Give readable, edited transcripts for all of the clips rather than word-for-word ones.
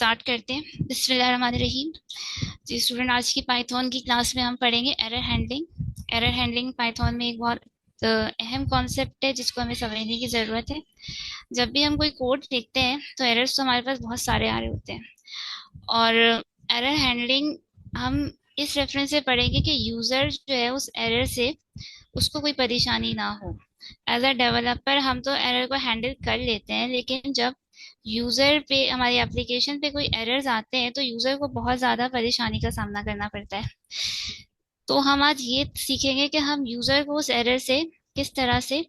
Start करते हैं। बिस्मिल्लाहिर्रहमानिर्रहीम। जी स्टूडेंट, आज की पाइथन की क्लास में हम पढ़ेंगे error handling. Error handling Python में एक बहुत अहम कॉन्सेप्ट है जिसको हमें समझने की ज़रूरत है। जब भी हम कोई कोड लिखते हैं तो एरर्स तो हमारे पास बहुत सारे आ रहे होते हैं, और एरर हैंडलिंग हम इस रेफरेंस से पढ़ेंगे कि यूज़र जो है उस एरर से उसको कोई परेशानी ना हो। एज अ डेवलपर हम तो एरर को हैंडल कर लेते हैं, लेकिन जब यूजर पे हमारी एप्लीकेशन पे कोई एरर्स आते हैं तो यूजर को बहुत ज्यादा परेशानी का सामना करना पड़ता है। तो हम आज ये सीखेंगे कि हम यूजर को उस एरर से किस तरह से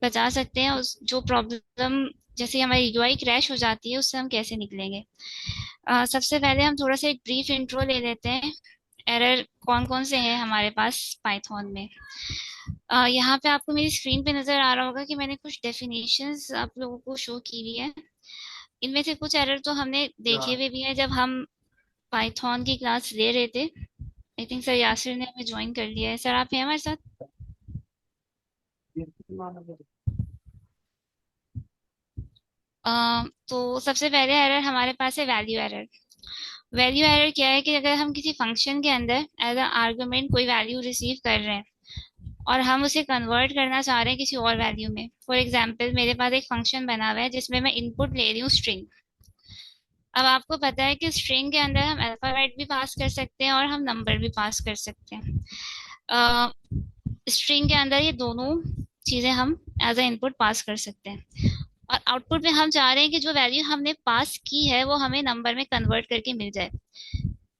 बचा सकते हैं। उस जो प्रॉब्लम जैसे हमारी यूआई क्रैश हो जाती है उससे हम कैसे निकलेंगे। सबसे पहले हम थोड़ा सा एक ब्रीफ इंट्रो ले लेते हैं। एरर कौन कौन से हैं हमारे पास पाइथन में। यहाँ पे आपको मेरी स्क्रीन पे नजर आ रहा होगा कि मैंने कुछ डेफिनेशंस आप लोगों को शो की हुई है। इनमें से कुछ एरर तो हमने देखे हुए भी हैं जब हम पाइथन की क्लास ले रहे थे। आई थिंक सर यासिर ने हमें ज्वाइन कर लिया है। सर आप हैं हमारे साथ? तो सबसे पहले एरर हमारे पास है वैल्यू एरर। वैल्यू एरर क्या है कि अगर हम किसी फंक्शन के अंदर एज अ आर्गुमेंट कोई वैल्यू रिसीव कर रहे हैं और हम उसे कन्वर्ट करना चाह रहे हैं किसी और वैल्यू में। फॉर एग्जाम्पल मेरे पास एक फंक्शन बना हुआ है जिसमें मैं इनपुट ले रही हूँ स्ट्रिंग। अब आपको पता है कि स्ट्रिंग के अंदर हम अल्फाबेट भी पास कर सकते हैं और हम नंबर भी पास कर सकते हैं। स्ट्रिंग के अंदर ये दोनों चीजें हम एज अ इनपुट पास कर सकते हैं, और आउटपुट में हम चाह रहे हैं कि जो वैल्यू हमने पास की है वो हमें नंबर में कन्वर्ट करके मिल जाए।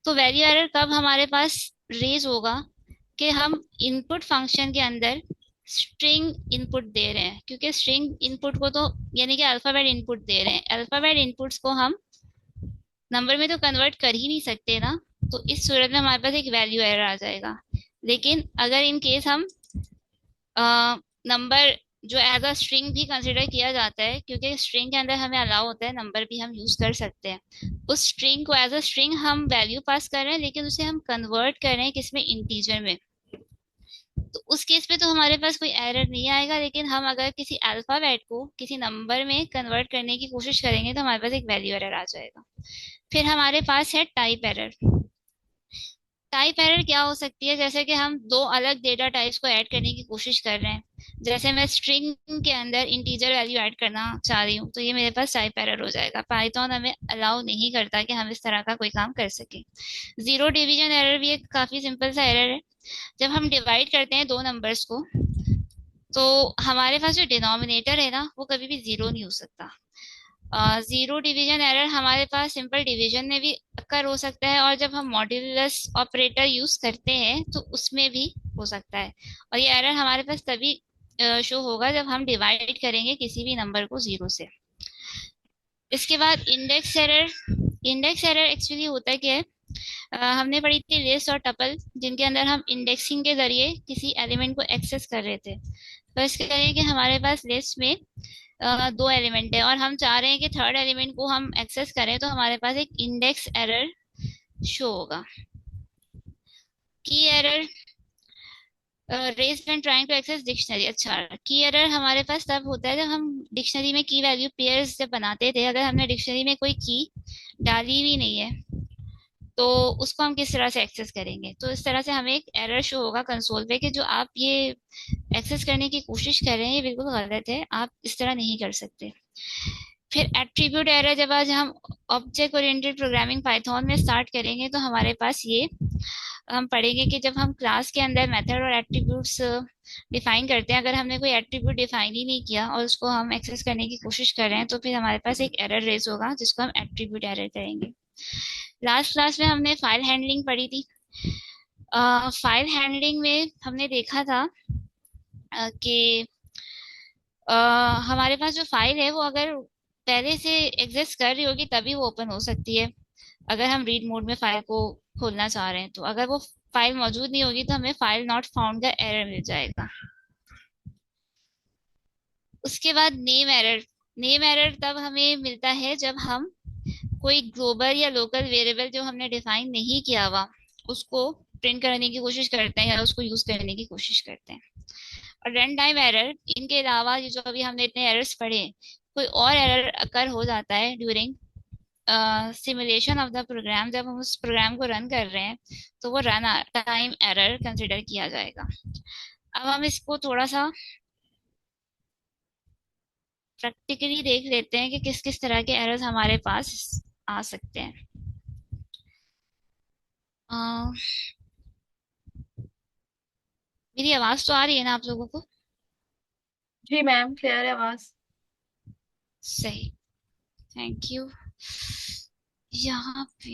तो वैल्यू एरर कब हमारे पास रेज होगा कि हम इनपुट फंक्शन के अंदर स्ट्रिंग इनपुट दे रहे हैं, क्योंकि स्ट्रिंग इनपुट को तो यानी कि अल्फाबेट इनपुट दे रहे हैं, अल्फाबेट इनपुट्स को हम नंबर में तो कन्वर्ट कर ही नहीं सकते ना। तो इस सूरत में हमारे पास एक वैल्यू एरर आ जाएगा। लेकिन अगर इन केस हम नंबर जो एज अ स्ट्रिंग भी कंसिडर किया जाता है, क्योंकि स्ट्रिंग के अंदर हमें अलाउ होता है नंबर भी हम यूज कर सकते हैं। उस स्ट्रिंग को एज अ स्ट्रिंग हम वैल्यू पास कर रहे हैं, लेकिन उसे हम कन्वर्ट कर रहे हैं किसमें, इंटीजर में। तो उस केस में तो हमारे पास कोई एरर नहीं आएगा, लेकिन हम अगर किसी अल्फाबेट को किसी नंबर में कन्वर्ट करने की कोशिश करेंगे तो हमारे पास एक वैल्यू एरर आ जाएगा। फिर हमारे पास है टाइप एरर। टाइप एरर क्या हो सकती है, जैसे कि हम दो अलग डेटा टाइप्स को ऐड करने की कोशिश कर रहे हैं। जैसे मैं स्ट्रिंग के अंदर इंटीजर वैल्यू ऐड करना चाह रही हूँ, तो ये मेरे पास टाइप एरर हो जाएगा। पाइथन हमें अलाउ नहीं करता कि हम इस तरह का कोई काम कर सके। जीरो डिवीजन एरर भी एक काफी सिंपल सा एरर है। जब हम डिवाइड करते हैं दो नंबर्स को, तो हमारे पास जो डिनोमिनेटर है ना वो कभी भी जीरो नहीं हो सकता। जीरो डिवीजन एरर हमारे पास सिंपल डिवीजन में भी अक्कर हो सकता है, और जब हम मॉड्यूलस ऑपरेटर यूज करते हैं तो उसमें भी हो सकता है। और ये एरर हमारे पास तभी शो होगा जब हम डिवाइड करेंगे किसी भी नंबर को जीरो से। इसके बाद index error. Index error actually होता क्या है, हमने पढ़ी थी लिस्ट और टपल, जिनके अंदर हम इंडेक्सिंग के जरिए किसी एलिमेंट को एक्सेस कर रहे थे। तो इसके करिए कि हमारे पास लिस्ट में दो एलिमेंट है और हम चाह रहे हैं कि थर्ड एलिमेंट को हम एक्सेस करें, तो हमारे पास एक इंडेक्स एरर शो होगा। Key error, raise when trying to access dictionary. अच्छा, की एरर हमारे पास तब होता है जब हम डिक्शनरी में की वैल्यू पेयर्स जब बनाते थे, अगर हमने डिक्शनरी में कोई की डाली भी नहीं है तो उसको हम किस तरह से एक्सेस करेंगे। तो इस तरह से हमें एक एरर शो होगा कंसोल पे कि जो आप ये एक्सेस करने की कोशिश कर रहे हैं ये बिल्कुल गलत है, आप इस तरह नहीं कर सकते। फिर एट्रीब्यूट एरर, जब आज हम ऑब्जेक्ट ओरिएंटेड प्रोग्रामिंग पाइथन में स्टार्ट करेंगे तो हमारे पास ये हम पढ़ेंगे कि जब हम क्लास के अंदर मेथड और एट्रीब्यूट्स डिफाइन करते हैं, अगर हमने कोई एट्रीब्यूट डिफाइन ही नहीं किया और उसको हम एक्सेस करने की कोशिश कर रहे हैं, तो फिर हमारे पास एक एरर रेज होगा जिसको हम एट्रीब्यूट एरर कहेंगे। लास्ट क्लास में हमने फाइल हैंडलिंग पढ़ी थी। फाइल हैंडलिंग में हमने देखा था कि हमारे पास जो फाइल है वो अगर पहले से एग्जिस्ट कर रही होगी तभी वो ओपन हो सकती है। अगर हम रीड मोड में फाइल को खोलना चाह रहे हैं, तो अगर वो फाइल मौजूद नहीं होगी तो हमें फाइल नॉट फाउंड का एरर मिल जाएगा। उसके बाद नेम एरर। नेम एरर तब हमें मिलता है जब हम कोई ग्लोबल या लोकल वेरिएबल जो हमने डिफाइन नहीं किया हुआ उसको प्रिंट करने की कोशिश करते हैं या उसको यूज करने की कोशिश करते हैं। और रन टाइम एरर, इनके अलावा ये जो अभी हमने इतने एरर्स पढ़े, कोई और एरर अकर हो जाता है during simulation of the program, जब हम उस प्रोग्राम को रन कर रहे हैं तो वो रन टाइम एरर कंसिडर किया जाएगा। अब हम इसको थोड़ा सा प्रैक्टिकली देख लेते हैं कि किस किस तरह के एरर्स हमारे पास आ सकते हैं। अ, मेरी आवाज तो आ रही है ना आप लोगों को? जी मैम, क्लियर है आवाज। सही, थैंक यू। यहाँ पे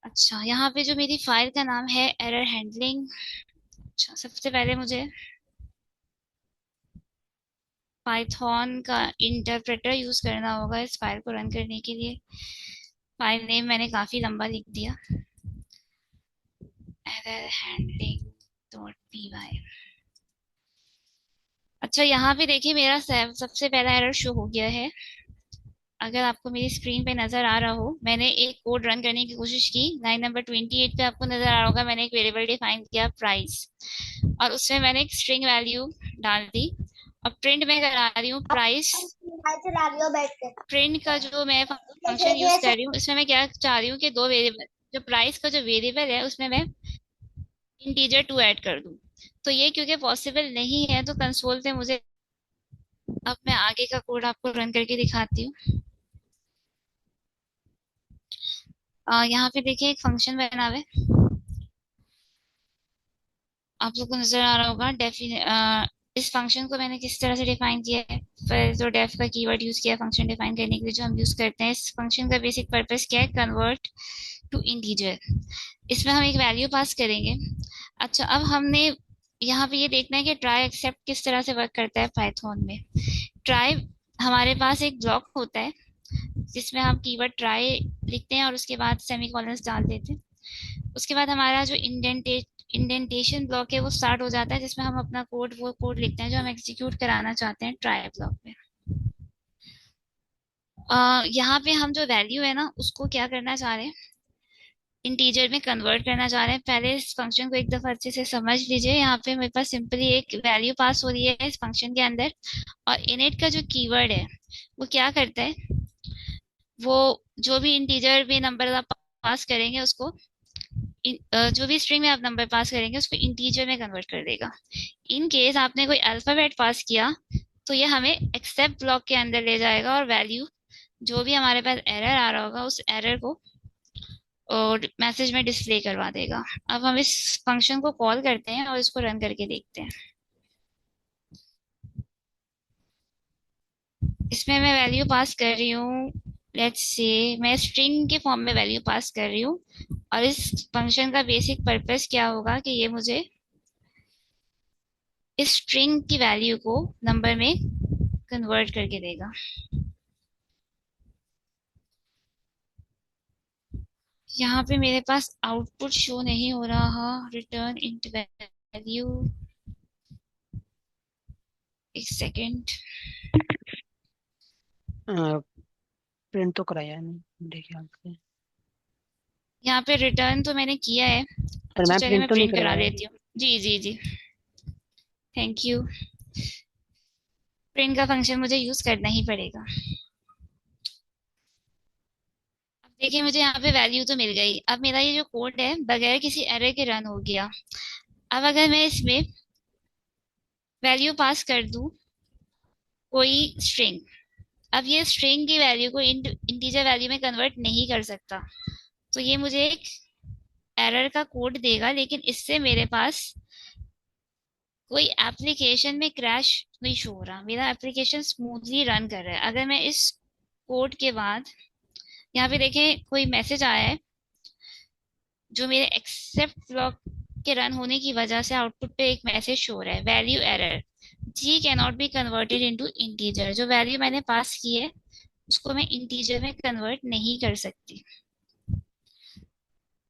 अच्छा, यहाँ पे जो मेरी फाइल का नाम है एरर हैंडलिंग। अच्छा, सबसे पहले मुझे पाइथन का इंटरप्रेटर यूज करना होगा इस फाइल को रन करने के लिए। फाइल नेम मैंने काफी लंबा लिख दिया, error handling dot P Y. अच्छा, यहाँ पे देखिए मेरा सबसे पहला एरर शो हो गया है। अगर आपको मेरी स्क्रीन पे नजर आ रहा हो, मैंने एक कोड रन करने की कोशिश की। लाइन नंबर 28 पे आपको नजर आ रहा होगा, मैंने एक वेरिएबल डिफाइन किया प्राइस, और उसमें मैंने एक स्ट्रिंग वैल्यू डाल दी। और प्रिंट में करा रही हूँ प्राइस। मोबाइल चला रही हो बैठ के? प्रिंट का जो मैं ऐसे फंक्शन यूज ऐसे। कर रही हूँ, इसमें मैं क्या चाह रही हूँ कि दो वेरिएबल, जो प्राइस का जो वेरिएबल है उसमें मैं इंटीजर 2 ऐड कर दूं। तो ये क्योंकि पॉसिबल नहीं है, तो कंसोल पे मुझे, अब मैं आगे का कोड आपको रन करके दिखाती हूँ। यहाँ पे देखिए एक फंक्शन बना हुआ है, आप लोग को नजर आ रहा होगा। इस फंक्शन को मैंने किस तरह से डिफाइन किया है। फिर जो डेफ का कीवर्ड यूज किया फंक्शन डिफाइन करने के लिए, जो हम यूज करते हैं, इस फंक्शन का बेसिक पर्पस क्या है? Convert to integer. इसमें हम एक वैल्यू पास करेंगे। अच्छा, अब हमने यहाँ पे ये देखना है कि ट्राई एक्सेप्ट किस तरह से वर्क करता है पाइथन में। ट्राई, हमारे पास एक ब्लॉक होता है जिसमें हम कीवर्ड ट्राई लिखते हैं और उसके बाद सेमीकोलंस डाल देते हैं। उसके बाद हमारा जो इंडेंटेशन ब्लॉक है वो स्टार्ट हो जाता है, जिसमें हम अपना कोड, वो कोड लिखते हैं जो हम एग्जीक्यूट कराना चाहते हैं ट्राई ब्लॉक में। यहाँ पे हम जो वैल्यू है ना उसको क्या करना चाह रहे हैं, इंटीजर में कन्वर्ट करना चाह रहे हैं। पहले इस फंक्शन को एक दफा अच्छे से समझ लीजिए। यहाँ पे मेरे पास सिंपली एक वैल्यू पास हो रही है इस फंक्शन के अंदर, और इनिट का जो कीवर्ड है वो क्या करता है, वो जो भी इंटीजर में नंबर आप पास करेंगे उसको, जो भी स्ट्रिंग में आप नंबर पास करेंगे उसको इंटीजर में कन्वर्ट कर देगा। इन केस आपने कोई अल्फाबेट पास किया तो ये हमें एक्सेप्ट ब्लॉक के अंदर ले जाएगा, और वैल्यू जो भी हमारे पास एरर आ रहा होगा उस एरर को और मैसेज में डिस्प्ले करवा देगा। अब हम इस फंक्शन को कॉल करते हैं और इसको रन करके देखते हैं। इसमें मैं वैल्यू पास कर रही हूँ, लेट्स से मैं स्ट्रिंग के फॉर्म में वैल्यू पास कर रही हूँ। और इस फंक्शन का बेसिक पर्पस क्या होगा कि ये मुझे इस स्ट्रिंग की वैल्यू को नंबर में कन्वर्ट करके देगा। यहाँ पे मेरे पास आउटपुट शो नहीं हो रहा, रिटर्न इंट वैल्यू। एक सेकेंड। प्रिंट तो कराया नहीं मेरे ख्याल से। यहाँ पे रिटर्न तो मैंने किया है। पर अच्छा मैम चलिए प्रिंट मैं तो नहीं प्रिंट करा करवाया। देती हूँ। जी जी जी, थैंक यू। प्रिंट का फंक्शन मुझे यूज करना ही पड़ेगा। अब देखिए मुझे यहाँ पे वैल्यू तो मिल गई। अब मेरा ये जो कोड है बगैर किसी एरर के रन हो गया। अब अगर मैं इसमें वैल्यू पास कर दूं कोई स्ट्रिंग, अब ये स्ट्रिंग की वैल्यू को इंटीजर वैल्यू में कन्वर्ट नहीं कर सकता, तो ये मुझे एक एरर का कोड देगा। लेकिन इससे मेरे पास कोई एप्लीकेशन में क्रैश नहीं शो हो रहा, मेरा एप्लीकेशन स्मूथली रन कर रहा है। अगर मैं इस कोड के बाद यहाँ पे देखें कोई मैसेज आया है, जो मेरे एक्सेप्ट ब्लॉक के रन होने की वजह से आउटपुट पे एक मैसेज शो हो रहा है, value error, G can not be converted into integer. जो वैल्यू मैंने पास की है उसको मैं इंटीजर में कन्वर्ट नहीं कर सकती।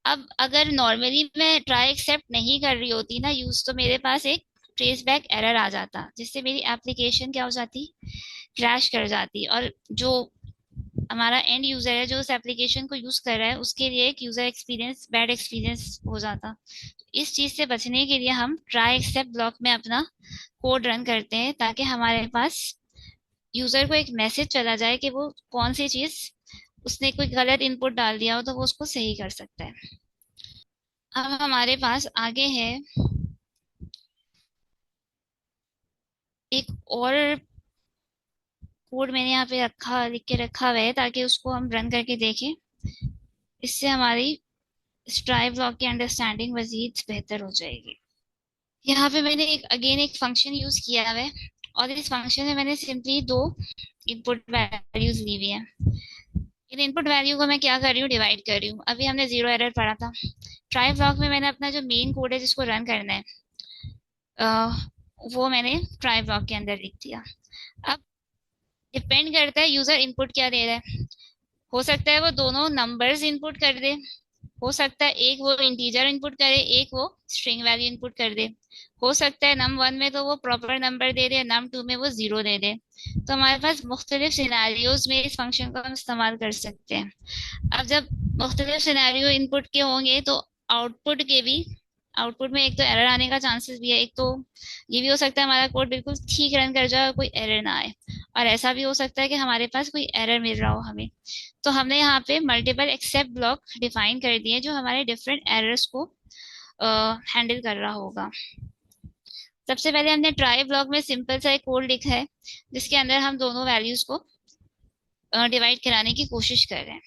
अब अगर नॉर्मली मैं ट्राई एक्सेप्ट नहीं कर रही होती ना यूज, तो मेरे पास एक ट्रेस बैक एरर आ जाता, जिससे मेरी एप्लीकेशन क्या हो जाती, क्रैश कर जाती। और जो हमारा एंड यूजर है जो उस एप्लीकेशन को यूज कर रहा है, उसके लिए एक यूजर एक्सपीरियंस बैड एक्सपीरियंस हो जाता। इस चीज से बचने के लिए हम ट्राई एक्सेप्ट ब्लॉक में अपना कोड रन करते हैं, ताकि हमारे पास यूजर को एक मैसेज चला जाए कि वो कौन सी चीज, उसने कोई गलत इनपुट डाल दिया हो तो वो उसको सही कर सकता है। अब हमारे पास आगे है एक और कोड, मैंने यहाँ पे रखा, लिख के रखा हुआ है ताकि उसको हम रन करके देखें। इससे हमारी स्ट्राइव ब्लॉक की अंडरस्टैंडिंग मजीद बेहतर हो जाएगी। यहाँ पे मैंने एक अगेन एक फंक्शन यूज किया है, और इस फंक्शन में मैंने सिंपली दो इनपुट वैल्यूज ली हुई है। इन इनपुट वैल्यू को मैं क्या कर रही हूँ, डिवाइड कर रही हूँ। अभी हमने जीरो एरर पढ़ा था। ट्राई ब्लॉक में मैंने अपना जो मेन कोड है जिसको रन करना है, अ, वो मैंने ट्राई ब्लॉक के अंदर लिख दिया। अब डिपेंड करता है यूजर इनपुट क्या दे रहा है। हो सकता है वो दोनों नंबर्स इनपुट कर दे, हो सकता है एक वो इंटीजर इनपुट करे, एक वो स्ट्रिंग वैल्यू इनपुट कर दे। हो सकता है नम वन में तो वो proper number they they, num to में वो जीरो दे दे। तो हमारे पास मुख्तलिफ सिनेरियोज में इस फंक्शन को हम इस्तेमाल कर सकते हैं। अब जब मुख्तलिफ सिनेरियो इनपुट के होंगे तो आउटपुट के भी, आउटपुट में एक तो एरर आने का चांसेस भी है, एक तो ये भी हो सकता है हमारा कोड बिल्कुल ठीक रन कर जाए और कोई एरर ना आए, और ऐसा भी हो सकता है कि हमारे पास कोई एरर मिल रहा हो हमें। तो हमने यहाँ पे मल्टीपल एक्सेप्ट ब्लॉक डिफाइन कर दिए जो हमारे डिफरेंट एरर्स को हैंडल कर रहा होगा। सबसे पहले हमने ट्राई ब्लॉक में सिंपल सा एक कोड लिखा है जिसके अंदर हम दोनों वैल्यूज को डिवाइड कराने की कोशिश कर रहे हैं।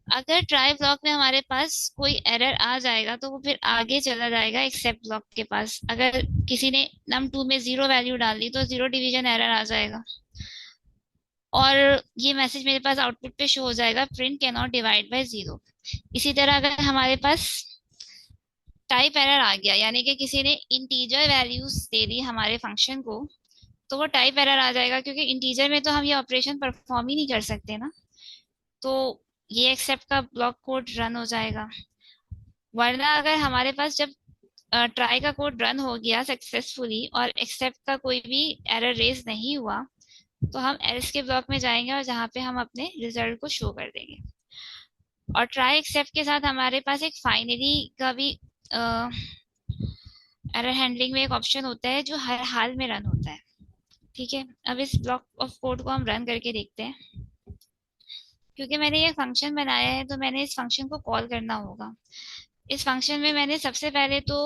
अगर ट्राई ब्लॉक में हमारे पास कोई एरर आ जाएगा तो वो फिर आगे चला जाएगा एक्सेप्ट ब्लॉक के पास। अगर किसी ने नम टू में जीरो वैल्यू डाल दी तो जीरो डिवीजन एरर आ जाएगा, और ये मैसेज मेरे पास आउटपुट पे शो हो जाएगा, print can not divide by zero. इसी तरह अगर हमारे पास टाइप एरर आ गया, यानी कि किसी ने इंटीजर वैल्यूज दे दी हमारे फंक्शन को, तो वो टाइप एरर आ जाएगा, क्योंकि इंटीजर में तो हम ये ऑपरेशन परफॉर्म ही नहीं कर सकते ना। तो ये एक्सेप्ट का ब्लॉक कोड रन हो जाएगा। वरना अगर हमारे पास जब ट्राई का कोड रन हो गया सक्सेसफुली और एक्सेप्ट का कोई भी एरर रेज नहीं हुआ, तो हम एल्स के ब्लॉक में जाएंगे और जहाँ पे हम अपने रिजल्ट को शो कर देंगे। और ट्राई एक्सेप्ट के साथ हमारे पास एक फाइनली का भी एरर हैंडलिंग में एक ऑप्शन होता है जो हर हाल में रन होता है। ठीक है, अब इस ब्लॉक ऑफ कोड को हम रन करके देखते हैं। क्योंकि मैंने ये फंक्शन बनाया है तो मैंने इस फंक्शन को कॉल करना होगा। इस फंक्शन में मैंने सबसे पहले तो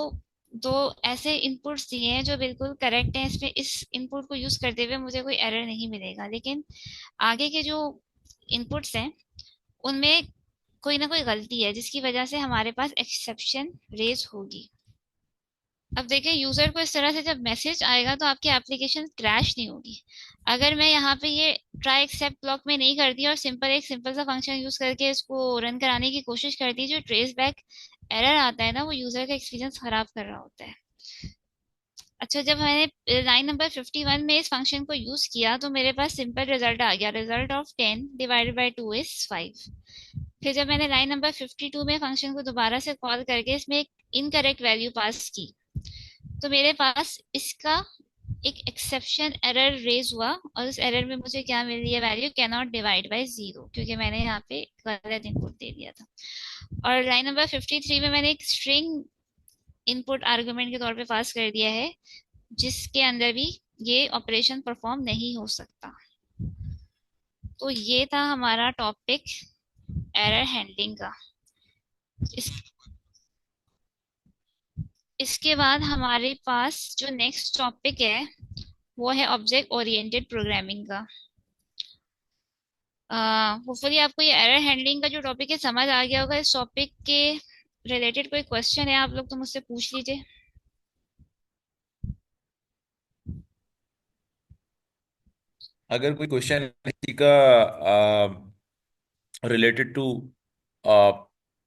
दो ऐसे इनपुट्स दिए हैं जो बिल्कुल करेक्ट हैं। इसमें इस इनपुट को यूज करते हुए मुझे कोई एरर नहीं मिलेगा, लेकिन आगे के जो इनपुट्स हैं उनमें कोई ना कोई गलती है जिसकी वजह से हमारे पास एक्सेप्शन रेज होगी। अब देखिए, यूजर को इस तरह से जब मैसेज आएगा तो आपकी एप्लीकेशन क्रैश नहीं होगी। अगर मैं यहाँ पे ये ट्राई एक्सेप्ट ब्लॉक में नहीं करती और एक सिंपल सा फंक्शन यूज करके इसको रन कराने की कोशिश करती, जो ट्रेस बैक एरर आता है ना, वो यूजर का एक्सपीरियंस खराब कर रहा होता है। अच्छा, जब मैंने लाइन नंबर 51 में इस फंक्शन को यूज किया तो मेरे पास सिंपल रिजल्ट आ गया, result of 10 divided by 2 is 5। फिर जब मैंने लाइन नंबर 52 में फंक्शन को दोबारा से कॉल करके इसमें एक इनकरेक्ट वैल्यू पास की, तो मेरे पास इसका एक एक्सेप्शन एरर रेज हुआ, और उस एरर में मुझे क्या मिल रही है, value can not divide by zero, क्योंकि मैंने यहाँ पे गलत इनपुट दे दिया था। और लाइन नंबर 53 में मैंने एक स्ट्रिंग इनपुट आर्गुमेंट के तौर पे पास कर दिया है, जिसके अंदर भी ये ऑपरेशन परफॉर्म नहीं हो सकता। तो ये था हमारा टॉपिक एरर हैंडलिंग का। इस इसके बाद हमारे पास जो नेक्स्ट टॉपिक है वो है ऑब्जेक्ट ओरिएंटेड प्रोग्रामिंग का। होपफुली आपको ये एरर हैंडलिंग का जो टॉपिक है समझ आ गया होगा। इस टॉपिक के रिलेटेड कोई क्वेश्चन है आप लोग तो मुझसे पूछ लीजिए। अगर कोई क्वेश्चन किसी का रिलेटेड टू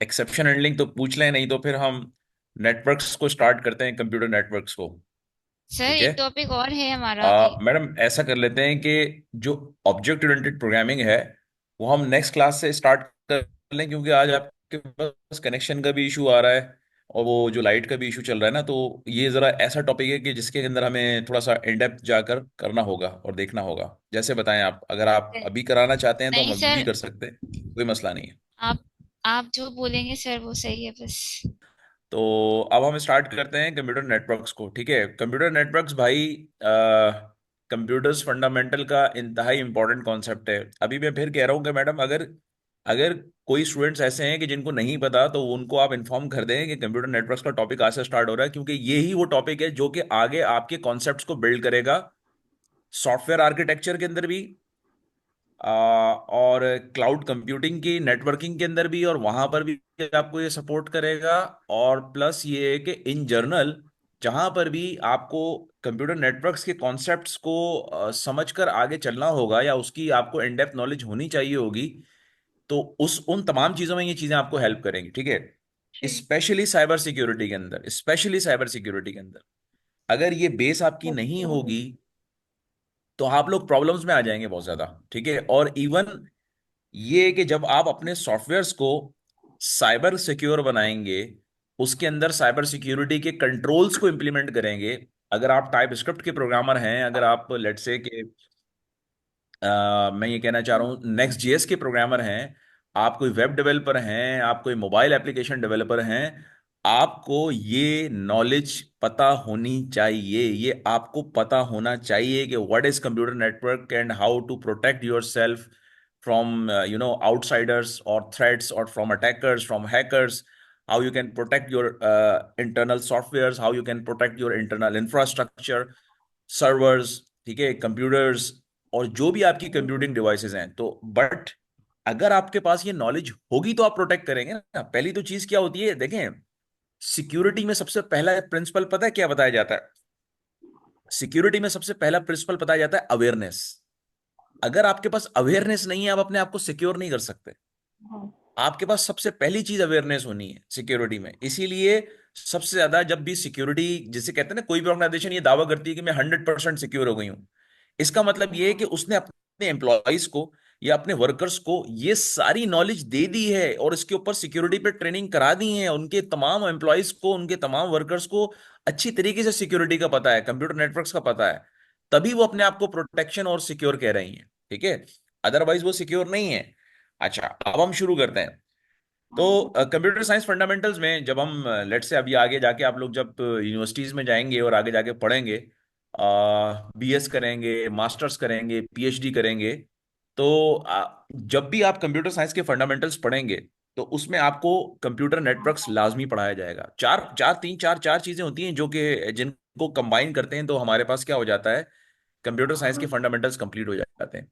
एक्सेप्शन हैंडलिंग तो पूछ लें, नहीं तो फिर हम नेटवर्क्स को स्टार्ट करते हैं, कंप्यूटर नेटवर्क्स को। सर ठीक है। एक टॉपिक और है हमारा अभी। मैडम ऐसा कर लेते हैं कि जो ऑब्जेक्ट ओरिएंटेड प्रोग्रामिंग है वो हम नेक्स्ट क्लास से स्टार्ट कर लें, क्योंकि आज आपके पास कनेक्शन का भी इशू आ रहा है और वो जो लाइट का भी इशू चल रहा है ना, तो ये जरा ऐसा टॉपिक है कि जिसके अंदर हमें थोड़ा सा इन डेप्थ जाकर करना होगा और देखना होगा। जैसे बताएं आप, अगर आप अभी कराना चाहते हैं तो नहीं हम अभी भी सर, कर सकते हैं, कोई मसला नहीं है। आप आप जो बोलेंगे सर वो सही है बस। तो अब हम स्टार्ट करते हैं कंप्यूटर नेटवर्क्स को। ठीक है, कंप्यूटर नेटवर्क्स भाई, कंप्यूटर्स फंडामेंटल का इंतहाई इंपॉर्टेंट कॉन्सेप्ट है। अभी मैं फिर कह रहा हूँ कि मैडम, अगर अगर कोई स्टूडेंट्स ऐसे हैं कि जिनको नहीं पता, तो उनको आप इन्फॉर्म कर दें कि कंप्यूटर नेटवर्क्स का टॉपिक आज से स्टार्ट हो रहा है, क्योंकि ये ही वो टॉपिक है जो कि आगे आपके कॉन्सेप्ट्स को बिल्ड करेगा, सॉफ्टवेयर आर्किटेक्चर के अंदर भी, और क्लाउड कंप्यूटिंग की नेटवर्किंग के अंदर भी, और वहां पर भी आपको ये सपोर्ट करेगा। और प्लस ये है कि इन जर्नल, जहां पर भी आपको कंप्यूटर नेटवर्क्स के कॉन्सेप्ट्स को समझकर आगे चलना होगा, या उसकी आपको इन डेप्थ नॉलेज होनी चाहिए होगी, तो उस उन तमाम चीजों में ये चीजें आपको हेल्प करेंगी। ठीक है, जी। स्पेशली साइबर सिक्योरिटी के अंदर, स्पेशली साइबर सिक्योरिटी के अंदर अगर ये बेस आपकी नहीं होगी, तो आप लोग प्रॉब्लम्स में आ जाएंगे बहुत ज्यादा। ठीक है, और इवन ये कि जब आप अपने सॉफ्टवेयर्स को साइबर सिक्योर बनाएंगे, उसके अंदर साइबर सिक्योरिटी के कंट्रोल्स को इंप्लीमेंट करेंगे। अगर आप टाइप स्क्रिप्ट के प्रोग्रामर हैं, अगर आप लेट्स से कि मैं ये कहना चाह रहा हूँ नेक्स्ट जेएस के प्रोग्रामर हैं, आप कोई वेब डेवलपर हैं, आप कोई मोबाइल एप्लीकेशन डेवलपर हैं, आपको ये नॉलेज पता होनी चाहिए। ये आपको पता होना चाहिए कि what is computer network and how to protect yourself from outsiders और थ्रेट्स, और from attackers, from hackers, how you can protect your internal softwares, how you can protect your internal infrastructure, servers, ठीक है, computers, और जो भी आपकी computing devices हैं। तो बट अगर आपके पास ये नॉलेज होगी तो आप प्रोटेक्ट करेंगे ना। पहली तो चीज क्या होती है, देखें, सिक्योरिटी में सबसे पहला प्रिंसिपल पता है क्या बताया जाता है? सिक्योरिटी में सबसे पहला प्रिंसिपल बताया जाता है अवेयरनेस। अगर आपके पास अवेयरनेस नहीं है, आप अपने आप को सिक्योर नहीं कर सकते। आपके पास सबसे पहली चीज अवेयरनेस होनी है सिक्योरिटी में। इसीलिए सबसे ज्यादा जब भी सिक्योरिटी, जिसे कहते हैं ना, कोई भी ऑर्गेनाइजेशन ये दावा करती है कि मैं 100% सिक्योर हो गई हूं, इसका मतलब ये है कि उसने अपने एम्प्लॉयज को या अपने वर्कर्स को ये सारी नॉलेज दे दी है, और इसके ऊपर सिक्योरिटी पे ट्रेनिंग करा दी है। उनके तमाम एम्प्लॉयज को, उनके तमाम वर्कर्स को अच्छी तरीके से सिक्योरिटी का पता है, कंप्यूटर नेटवर्क्स का पता है, तभी वो अपने आप को प्रोटेक्शन और सिक्योर कह रही हैं। ठीक है, अदरवाइज वो सिक्योर नहीं है। अच्छा, अब हम शुरू करते हैं। तो कंप्यूटर साइंस फंडामेंटल्स में जब हम लेट से अभी आगे जाके आप लोग जब यूनिवर्सिटीज में जाएंगे और आगे जाके पढ़ेंगे, बीएस करेंगे, मास्टर्स करेंगे, पीएचडी करेंगे, तो जब भी आप कंप्यूटर साइंस के फंडामेंटल्स पढ़ेंगे, तो उसमें आपको कंप्यूटर नेटवर्क्स लाजमी पढ़ाया जाएगा। चार चार तीन चार चार चीजें होती हैं जो कि जिनको कंबाइन करते हैं तो हमारे पास क्या हो जाता है, कंप्यूटर साइंस के फंडामेंटल्स कंप्लीट हो जाते हैं।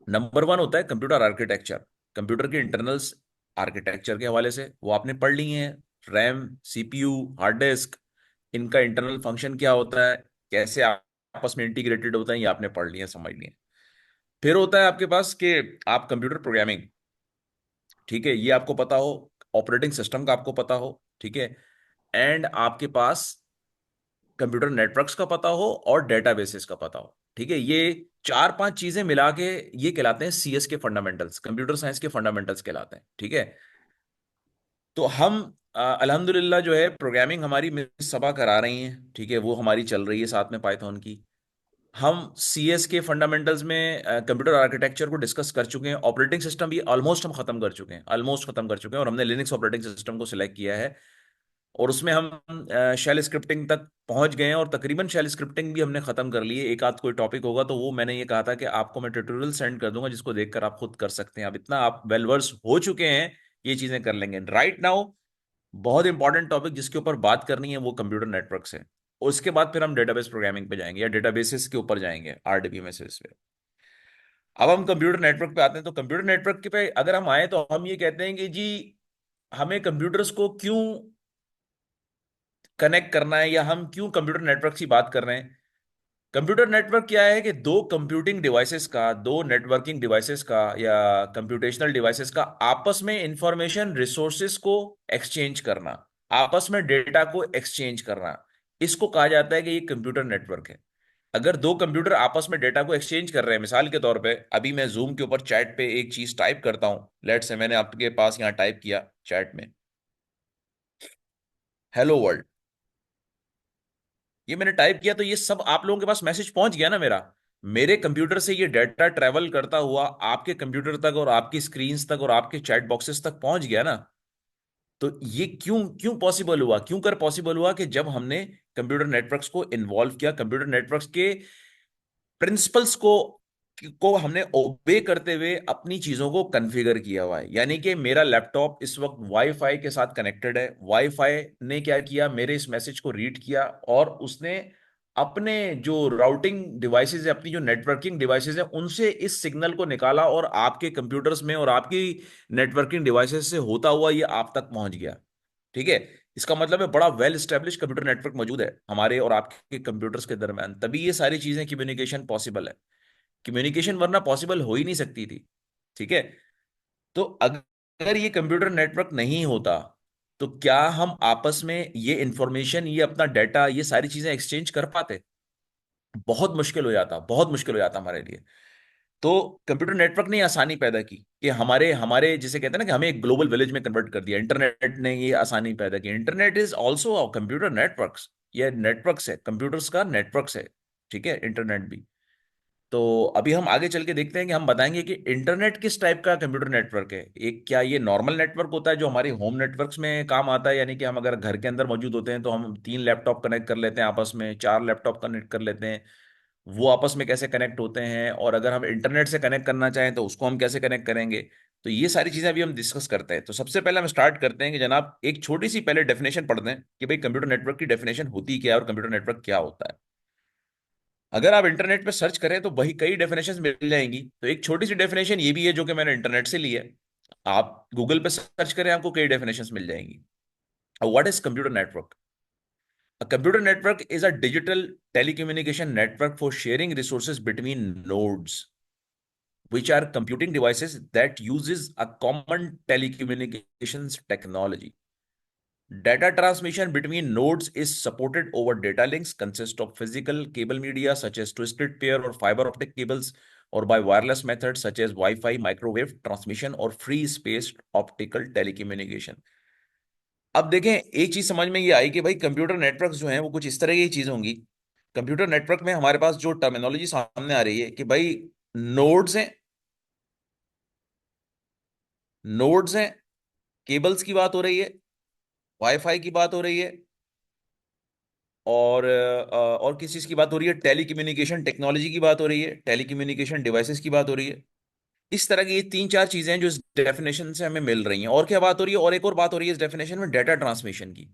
नंबर वन होता है कंप्यूटर आर्किटेक्चर। कंप्यूटर के इंटरनल्स आर्किटेक्चर के हवाले से वो आपने पढ़ ली हैं, रैम, सीपीयू, हार्ड डिस्क, इनका इंटरनल फंक्शन क्या होता है, कैसे आपस में इंटीग्रेटेड होता है, ये आपने पढ़ लिया, समझ लिया। फिर होता है आपके पास कि आप कंप्यूटर प्रोग्रामिंग, ठीक है, ये आपको पता हो, ऑपरेटिंग सिस्टम का आपको पता हो, ठीक है, एंड आपके पास कंप्यूटर नेटवर्क्स का पता हो और डेटाबेसेस का पता हो। ठीक है, ये चार पांच चीजें मिला के ये कहलाते हैं सीएस के फंडामेंटल्स, कंप्यूटर साइंस के फंडामेंटल्स कहलाते हैं। ठीक है, तो हम अल्हम्दुलिल्लाह जो है प्रोग्रामिंग हमारी मिस सबा करा रही हैं, ठीक है, वो हमारी चल रही है साथ में पाइथन की। हम सीएस के फंडामेंटल्स में कंप्यूटर आर्किटेक्चर को डिस्कस कर चुके हैं, ऑपरेटिंग सिस्टम भी ऑलमोस्ट हम खत्म कर चुके हैं, ऑलमोस्ट खत्म कर चुके हैं, और हमने लिनक्स ऑपरेटिंग सिस्टम को सिलेक्ट किया है, और उसमें हम शेल स्क्रिप्टिंग तक पहुंच गए हैं, और तकरीबन शेल स्क्रिप्टिंग भी हमने खत्म कर ली है। एक आध कोई टॉपिक होगा तो वो मैंने ये कहा था कि आपको मैं ट्यूटोरियल सेंड कर दूंगा, जिसको देखकर आप खुद कर सकते हैं। अब इतना आप वेलवर्स हो चुके हैं, ये चीजें कर लेंगे। राइट नाउ बहुत इंपॉर्टेंट टॉपिक जिसके ऊपर बात करनी है वो कंप्यूटर नेटवर्क्स है। उसके बाद फिर हम डेटाबेस प्रोग्रामिंग पे जाएंगे, या डेटाबेसेस के ऊपर जाएंगे, आरडीबीएमएस पे। अब हम कंप्यूटर नेटवर्क पे आते हैं। तो कंप्यूटर नेटवर्क के पे अगर हम आए, तो हम ये कहते हैं कि जी, हमें कंप्यूटर्स को क्यों कनेक्ट करना है, या हम क्यों कंप्यूटर नेटवर्क की बात कर रहे हैं। कंप्यूटर नेटवर्क क्या है कि दो कंप्यूटिंग डिवाइसेस का, दो नेटवर्किंग डिवाइसेस का, या कंप्यूटेशनल डिवाइसेस का आपस में इंफॉर्मेशन रिसोर्सेज को एक्सचेंज करना, आपस में डेटा को एक्सचेंज करना, इसको कहा जाता है कि ये कंप्यूटर नेटवर्क है। अगर दो कंप्यूटर आपस में डेटा को एक्सचेंज कर रहे हैं, मिसाल के तौर पे अभी मैं जूम के ऊपर चैट पे एक चीज टाइप करता हूं, लेट से मैंने आपके पास यहाँ टाइप किया चैट में, हेलो वर्ल्ड, ये मैंने टाइप किया तो ये सब आप लोगों के पास मैसेज पहुंच गया ना मेरा। मेरे कंप्यूटर से ये डाटा ट्रेवल करता हुआ आपके कंप्यूटर तक और आपकी स्क्रीन्स तक और आपके चैट बॉक्सेस तक पहुंच गया ना। तो ये क्यों क्यों पॉसिबल हुआ, क्यों कर पॉसिबल हुआ कि जब हमने कंप्यूटर नेटवर्क्स को इन्वॉल्व किया, कंप्यूटर नेटवर्क्स के प्रिंसिपल्स को हमने ओबे करते हुए अपनी चीजों को कॉन्फ़िगर किया हुआ है। यानी कि मेरा लैपटॉप इस वक्त वाईफाई के साथ कनेक्टेड है, वाईफाई ने क्या किया, मेरे इस मैसेज को रीड किया और उसने अपने जो राउटिंग डिवाइसेस है, अपनी जो नेटवर्किंग डिवाइसेस है, उनसे इस सिग्नल को निकाला और आपके कंप्यूटर्स में और आपकी नेटवर्किंग डिवाइसेस से होता हुआ ये आप तक पहुंच गया। ठीक है। इसका मतलब है बड़ा वेल स्टेब्लिश कंप्यूटर नेटवर्क मौजूद है हमारे और आपके कंप्यूटर्स के दरमियान, तभी ये सारी चीजें कम्युनिकेशन पॉसिबल है। कम्युनिकेशन वरना पॉसिबल हो ही नहीं सकती थी। ठीक है। तो अगर ये कंप्यूटर नेटवर्क नहीं होता तो क्या हम आपस में ये इंफॉर्मेशन, ये अपना डाटा, ये सारी चीजें एक्सचेंज कर पाते? बहुत मुश्किल हो जाता, बहुत मुश्किल हो जाता हमारे लिए। तो कंप्यूटर नेटवर्क ने ये आसानी पैदा की कि हमारे हमारे जिसे कहते हैं ना कि हमें एक ग्लोबल विलेज में कन्वर्ट कर दिया। इंटरनेट ने ये आसानी पैदा की। Internet is also computer networks. ये नेटवर्क्स है, कंप्यूटर्स का नेटवर्क्स है। ठीक है, इंटरनेट भी। तो अभी हम आगे चल के देखते हैं कि हम बताएंगे कि इंटरनेट किस टाइप का कंप्यूटर नेटवर्क है। एक क्या ये नॉर्मल नेटवर्क होता है जो हमारे होम नेटवर्क्स में काम आता है, यानी कि हम अगर घर के अंदर मौजूद होते हैं तो हम 3 लैपटॉप कनेक्ट कर लेते हैं आपस में, 4 लैपटॉप कनेक्ट कर लेते हैं, वो आपस में कैसे कनेक्ट होते हैं, और अगर हम इंटरनेट से कनेक्ट करना चाहें तो उसको हम कैसे कनेक्ट करेंगे। तो ये सारी चीजें अभी हम डिस्कस करते हैं। तो सबसे पहले हम स्टार्ट करते हैं कि जनाब एक छोटी सी पहले डेफिनेशन पढ़ते हैं कि भाई कंप्यूटर नेटवर्क की डेफिनेशन होती क्या है और कंप्यूटर नेटवर्क क्या होता है। अगर आप इंटरनेट पे सर्च करें तो वही कई डेफिनेशंस मिल जाएंगी। तो एक छोटी सी डेफिनेशन ये भी है जो कि मैंने इंटरनेट से ली है। आप गूगल पे सर्च करें, आपको कई डेफिनेशंस मिल जाएंगी। What is computer network? A computer network is a digital telecommunication network for sharing resources between nodes, which are computing devices that uses a common telecommunications technology. Data transmission between nodes is supported over data links, consist of physical cable media such as twisted pair or fiber optic cables, or by wireless methods such as Wi-Fi, microwave transmission, or free space optical telecommunication. अब देखें, एक चीज समझ में ये आई कि भाई computer network जो हैं वो कुछ इस तरह की चीज होंगी। कंप्यूटर नेटवर्क में हमारे पास जो टर्मिनोलॉजी सामने आ रही है कि भाई नोड्स हैं, नोड्स हैं, केबल्स की बात हो रही है, वाईफाई की बात हो रही है, और किस चीज की बात हो रही है, टेलीकम्युनिकेशन टेक्नोलॉजी की बात हो रही है, टेलीकम्युनिकेशन डिवाइसेस की बात हो रही है। इस तरह की ये 3-4 चीजें हैं जो इस डेफिनेशन से हमें मिल रही हैं। और क्या बात हो रही है, और एक और बात हो रही है इस डेफिनेशन में, डाटा ट्रांसमिशन की।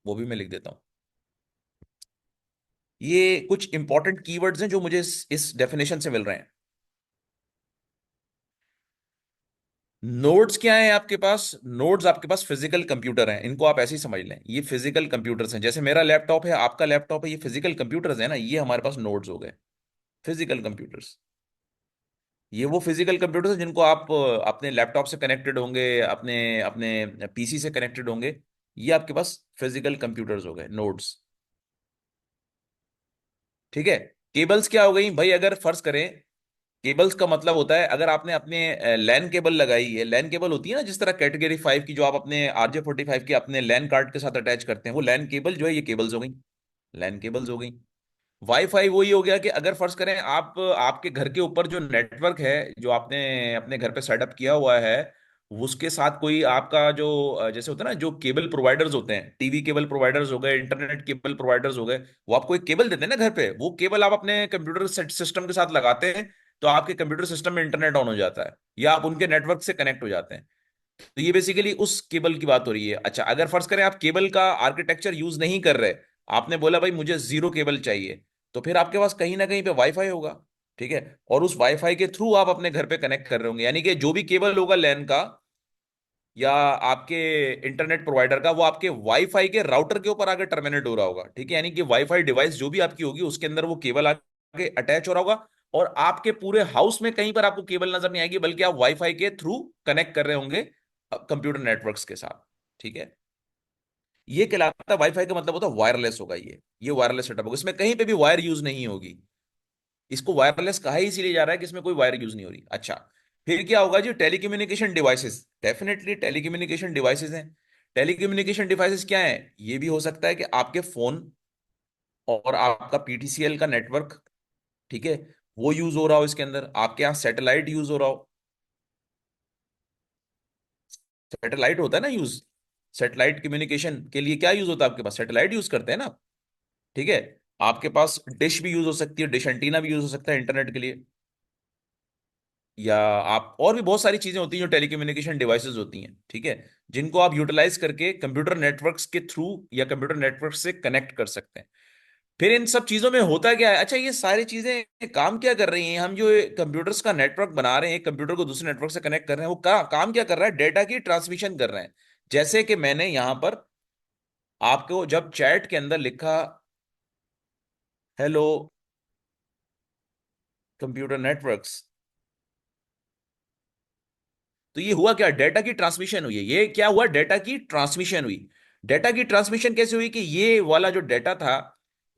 वो भी मैं लिख देता हूं। ये कुछ इंपॉर्टेंट कीवर्ड्स हैं जो मुझे इस डेफिनेशन से मिल रहे हैं। नोड्स क्या है आपके पास? नोड्स आपके पास फिजिकल कंप्यूटर हैं, इनको आप ऐसे ही समझ लें, ये फिजिकल कंप्यूटर्स हैं। जैसे मेरा लैपटॉप है, आपका लैपटॉप है, ये फिजिकल कंप्यूटर्स हैं ना, ये हमारे पास नोड्स हो गए, फिजिकल कंप्यूटर्स। ये वो फिजिकल कंप्यूटर्स हैं जिनको आप अपने लैपटॉप से कनेक्टेड होंगे, अपने अपने पीसी से कनेक्टेड होंगे। ये आपके पास फिजिकल कंप्यूटर्स हो गए, नोड्स। ठीक है। केबल्स क्या हो गई भाई? अगर फर्ज करें, केबल्स का मतलब होता है, अगर आपने अपने लैन केबल लगाई है, लैन केबल होती है ना जिस तरह कैटेगरी 5 की, जो आप अपने RJ45 के अपने लैन कार्ड के साथ अटैच करते हैं, वो लैन केबल जो है, ये केबल्स हो गई, लैन केबल्स हो गई। वाईफाई वही हो गया कि अगर फर्ज करें आप, आपके घर के ऊपर जो नेटवर्क है जो आपने अपने घर पे सेटअप किया हुआ है, उसके साथ कोई आपका जो जैसे होता है ना, जो केबल प्रोवाइडर्स होते हैं, टीवी केबल प्रोवाइडर्स हो गए, इंटरनेट केबल प्रोवाइडर्स हो गए, वो आपको एक केबल देते हैं ना घर पे, वो केबल आप अपने कंप्यूटर सिस्टम के साथ लगाते हैं, तो आपके कंप्यूटर सिस्टम में इंटरनेट ऑन हो जाता है या आप उनके नेटवर्क से कनेक्ट हो जाते हैं। तो ये बेसिकली उस केबल की बात हो रही है। अच्छा, अगर फर्ज करें आप केबल का आर्किटेक्चर यूज नहीं कर रहे, आपने बोला भाई मुझे जीरो केबल चाहिए, तो फिर आपके पास कहीं ना कहीं पे वाईफाई होगा। ठीक है। और उस वाईफाई के थ्रू आप अपने घर पे कनेक्ट कर रहे होंगे, यानी कि जो भी केबल होगा लैन का या आपके इंटरनेट प्रोवाइडर का, वो आपके वाईफाई के राउटर के ऊपर आगे टर्मिनेट हो रहा होगा। ठीक है। यानी कि वाईफाई डिवाइस जो भी आपकी होगी उसके अंदर वो केबल आगे अटैच हो रहा होगा, और आपके पूरे हाउस में कहीं पर आपको केबल नजर नहीं आएगी, बल्कि आप वाईफाई के थ्रू कनेक्ट कर रहे होंगे कंप्यूटर नेटवर्क्स के साथ। ठीक है। ये कहलाता है वाईफाई का मतलब होता है वायरलेस होगा, ये वायरलेस सेटअप होगा, इसमें कहीं पे भी वायर यूज नहीं होगी। इसको वायरलेस कहा ही इसीलिए जा रहा है कि इसमें कोई वायर यूज नहीं हो रही। अच्छा, फिर क्या होगा जी? Telecommunication devices, definitely telecommunication devices हैं। टेलीकम्युनिकेशन डिवाइसेस क्या है? ये भी हो सकता है कि आपके फोन और आपका पीटीसीएल का नेटवर्क, ठीक है, वो यूज हो रहा हो इसके अंदर, आपके यहाँ सैटेलाइट यूज हो रहा हो। सैटेलाइट होता है ना यूज, सैटेलाइट कम्युनिकेशन के लिए क्या यूज होता है आपके पास? सैटेलाइट यूज करते हैं ना, ठीक है। आपके पास डिश भी यूज हो सकती है, डिश एंटीना भी यूज हो सकता है इंटरनेट के लिए। या आप और भी बहुत सारी चीजें होती हैं जो टेलीकम्युनिकेशन डिवाइसेस होती हैं, ठीक है, जिनको आप यूटिलाइज करके कंप्यूटर नेटवर्क्स के थ्रू या कंप्यूटर नेटवर्क से कनेक्ट कर सकते हैं। फिर इन सब चीजों में होता क्या है? अच्छा, ये सारी चीजें काम क्या कर रही हैं? हम जो कंप्यूटर्स का नेटवर्क बना रहे हैं, एक कंप्यूटर को दूसरे नेटवर्क से कनेक्ट कर रहे हैं, वो काम क्या कर रहा है? डेटा की ट्रांसमिशन कर रहे हैं। जैसे कि मैंने यहां पर आपको जब चैट के अंदर लिखा हेलो कंप्यूटर नेटवर्क्स, तो ये हुआ क्या? डेटा की ट्रांसमिशन हुई है। ये क्या हुआ? डेटा की ट्रांसमिशन हुई। डेटा की ट्रांसमिशन कैसे हुई? कि ये वाला जो डेटा था,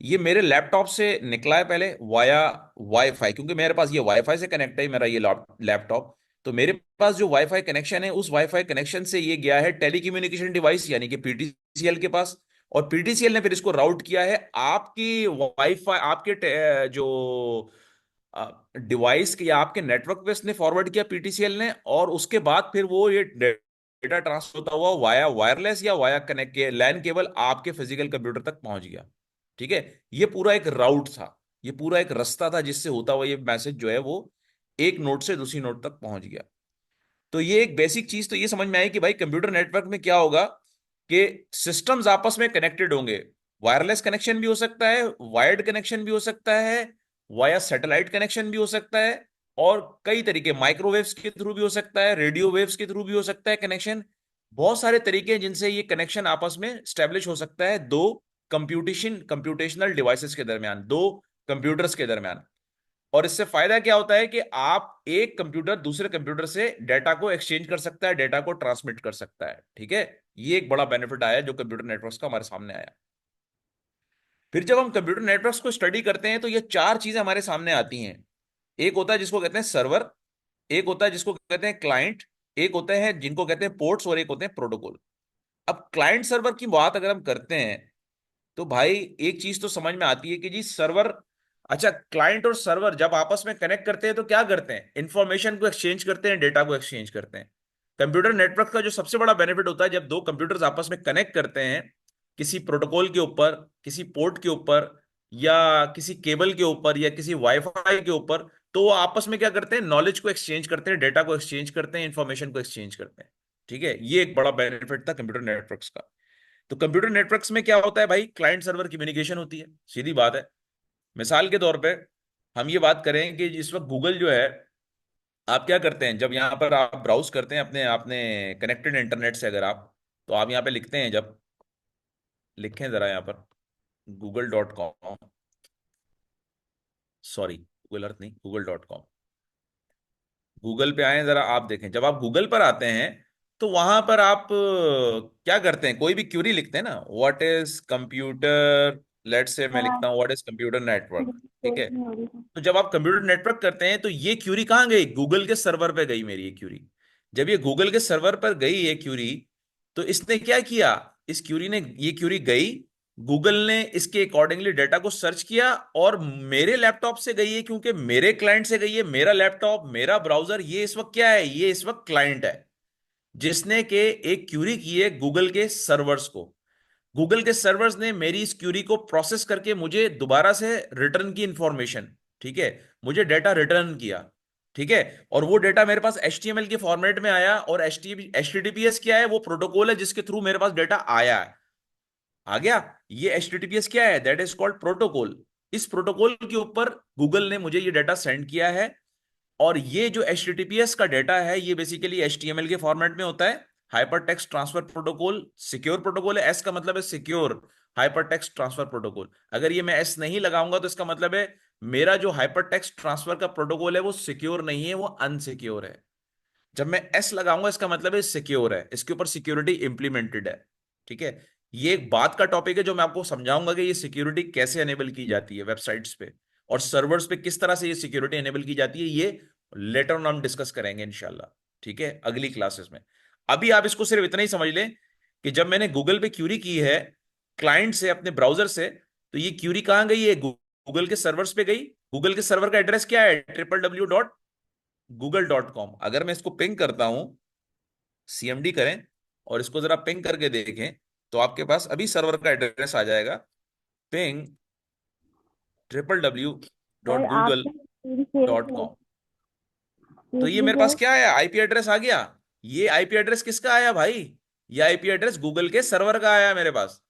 ये मेरे लैपटॉप से निकला है पहले वाया वाईफाई, क्योंकि मेरे पास ये वाईफाई से कनेक्ट है मेरा ये लैपटॉप। तो मेरे पास जो वाईफाई कनेक्शन है, उस वाईफाई कनेक्शन से ये गया है टेलीकम्युनिकेशन डिवाइस यानी कि पीटीसीएल के पास। और पीटीसीएल ने फिर इसको राउट किया है आपकी वाईफाई, आपके जो डिवाइस के या आपके नेटवर्क पे इसने फॉरवर्ड किया पीटीसीएल ने। और उसके बाद फिर वो ये डेटा ट्रांसफर होता हुआ वाया वायरलेस या वाया कनेक्ट के लैन केबल आपके फिजिकल कंप्यूटर तक पहुंच गया, ठीक है। ये पूरा एक राउट था, ये पूरा एक रास्ता था जिससे होता हुआ ये मैसेज जो है वो एक नोड से दूसरी नोड तक पहुंच गया। तो ये एक बेसिक चीज तो ये समझ में आई कि भाई कंप्यूटर नेटवर्क में क्या होगा कि सिस्टम्स आपस में कनेक्टेड होंगे। वायरलेस कनेक्शन भी हो सकता है, वायर्ड कनेक्शन भी हो सकता है, वाया सैटेलाइट कनेक्शन भी हो सकता है, और कई तरीके माइक्रोवेव्स के थ्रू भी हो सकता है, रेडियो वेव्स के थ्रू भी हो सकता है कनेक्शन। बहुत सारे तरीके हैं जिनसे ये कनेक्शन आपस में स्टैब्लिश हो सकता है दो कंप्यूटेशनल डिवाइसेस के दरमियान, दो कंप्यूटर्स के दरमियान। और इससे फायदा क्या होता है कि आप एक कंप्यूटर दूसरे कंप्यूटर से डेटा को एक्सचेंज कर सकता है, डेटा को ट्रांसमिट कर सकता है, ठीक है। ये एक बड़ा बेनिफिट आया जो कंप्यूटर नेटवर्क्स का हमारे सामने आया। फिर जब हम कंप्यूटर नेटवर्क्स को स्टडी करते हैं तो ये चार चीजें हमारे सामने आती हैं। एक होता है जिसको कहते हैं सर्वर, एक होता है जिसको कहते हैं क्लाइंट, एक होते हैं जिनको कहते हैं पोर्ट्स, और एक होते हैं प्रोटोकॉल। अब क्लाइंट सर्वर की बात अगर हम करते हैं तो भाई एक चीज तो समझ में आती है कि जी सर्वर, अच्छा क्लाइंट और सर्वर जब आपस में कनेक्ट करते हैं तो क्या करते हैं? इंफॉर्मेशन को एक्सचेंज करते हैं, डेटा को एक्सचेंज करते हैं। कंप्यूटर नेटवर्क का जो सबसे बड़ा बेनिफिट होता है जब दो कंप्यूटर्स आपस में कनेक्ट करते हैं किसी प्रोटोकॉल के ऊपर, किसी पोर्ट के ऊपर, या किसी केबल के ऊपर, या किसी वाईफाई के ऊपर, तो वो आपस में क्या करते हैं? नॉलेज को एक्सचेंज करते हैं, डेटा को एक्सचेंज करते हैं, इंफॉर्मेशन को एक्सचेंज करते हैं, ठीक है। ये एक बड़ा बेनिफिट था कंप्यूटर नेटवर्क्स का। तो कंप्यूटर नेटवर्क्स में क्या होता है भाई? क्लाइंट सर्वर कम्युनिकेशन होती है, सीधी बात है। मिसाल के तौर पे हम ये बात करें कि इस वक्त गूगल जो है, आप क्या करते हैं जब यहाँ पर आप ब्राउज करते हैं अपने अपने कनेक्टेड इंटरनेट से, अगर आप, तो आप यहाँ पे लिखते हैं, जब लिखें जरा यहाँ पर google.com, सॉरी गूगल अर्थ नहीं, google.com, गूगल पे आए जरा, आप देखें जब आप गूगल पर आते हैं तो वहां पर आप क्या करते हैं? कोई भी क्यूरी लिखते हैं ना, what is computer, let's say मैं लिखता हूँ व्हाट इज कंप्यूटर नेटवर्क, ठीक है। तो जब आप कंप्यूटर नेटवर्क करते हैं तो ये क्यूरी कहाँ गई? गूगल के सर्वर पे गई मेरी ये क्यूरी। जब ये गूगल के सर्वर पर गई ये क्यूरी, तो इसने क्या किया? इस क्यूरी ने, ये क्यूरी गई, गूगल ने इसके अकॉर्डिंगली डेटा को सर्च किया, और मेरे लैपटॉप से गई है क्योंकि मेरे क्लाइंट से गई है। मेरा लैपटॉप, मेरा ब्राउजर, ये इस वक्त क्या है? ये इस वक्त क्लाइंट है जिसने के एक क्यूरी की है गूगल के सर्वर्स को। गूगल के सर्वर्स ने मेरी इस क्यूरी को प्रोसेस करके मुझे दोबारा से रिटर्न की इंफॉर्मेशन, ठीक है, मुझे डेटा रिटर्न किया, ठीक है। और वो डेटा मेरे पास एचटीएमएल के फॉर्मेट में आया, और एचटीटीपीएस क्या है? वो प्रोटोकॉल है जिसके थ्रू मेरे पास डेटा आया है, आ गया। ये एचटीटीपीएस क्या है? That is called protocol. इस प्रोटोकॉल के ऊपर गूगल ने मुझे ये डेटा सेंड किया है। और ये जो एचटीटीपीएस का डेटा है ये बेसिकली एचटीएमएल के फॉर्मेट में होता है। Hyper text transfer protocol secure protocol है, एस का मतलब है secure, hyper text transfer protocol. अगर ये मैं एस नहीं लगाऊंगा तो इसका मतलब है मेरा जो हाइपर टेक्स्ट ट्रांसफर का प्रोटोकॉल है वो सिक्योर नहीं है, वो अनसिक्योर है। जब मैं एस लगाऊंगा इसका मतलब है सिक्योर है, इसके ऊपर सिक्योरिटी इंप्लीमेंटेड है, ठीक है। ये एक बात का टॉपिक है जो मैं आपको समझाऊंगा कि ये सिक्योरिटी कैसे एनेबल की जाती है वेबसाइट्स पे, और सर्वर्स पे किस तरह से ये सिक्योरिटी एनेबल की जाती है। ये लेटर ऑन हम डिस्कस करेंगे इंशाल्लाह, ठीक है, अगली क्लासेस में। अभी आप इसको सिर्फ इतना ही समझ लें कि जब मैंने गूगल पे क्यूरी की है क्लाइंट से, अपने ब्राउजर से, तो ये क्यूरी कहाँ गई है? गूगल के सर्वर्स पे गई। गूगल के सर्वर का एड्रेस क्या है? www.google.com। अगर मैं इसको पिंग करता हूं, सीएमडी करें और इसको जरा पिंग करके देखें, तो आपके पास अभी सर्वर का एड्रेस आ जाएगा, पिंग सर www.google.com। आपने पूरी शेयर तो ये कीजिए मेरे पास सर। क्या आया? आईपी एड्रेस आ गया। ये आईपी एड्रेस किसका आया भाई? ये आईपी एड्रेस गूगल के सर्वर का आया मेरे पास।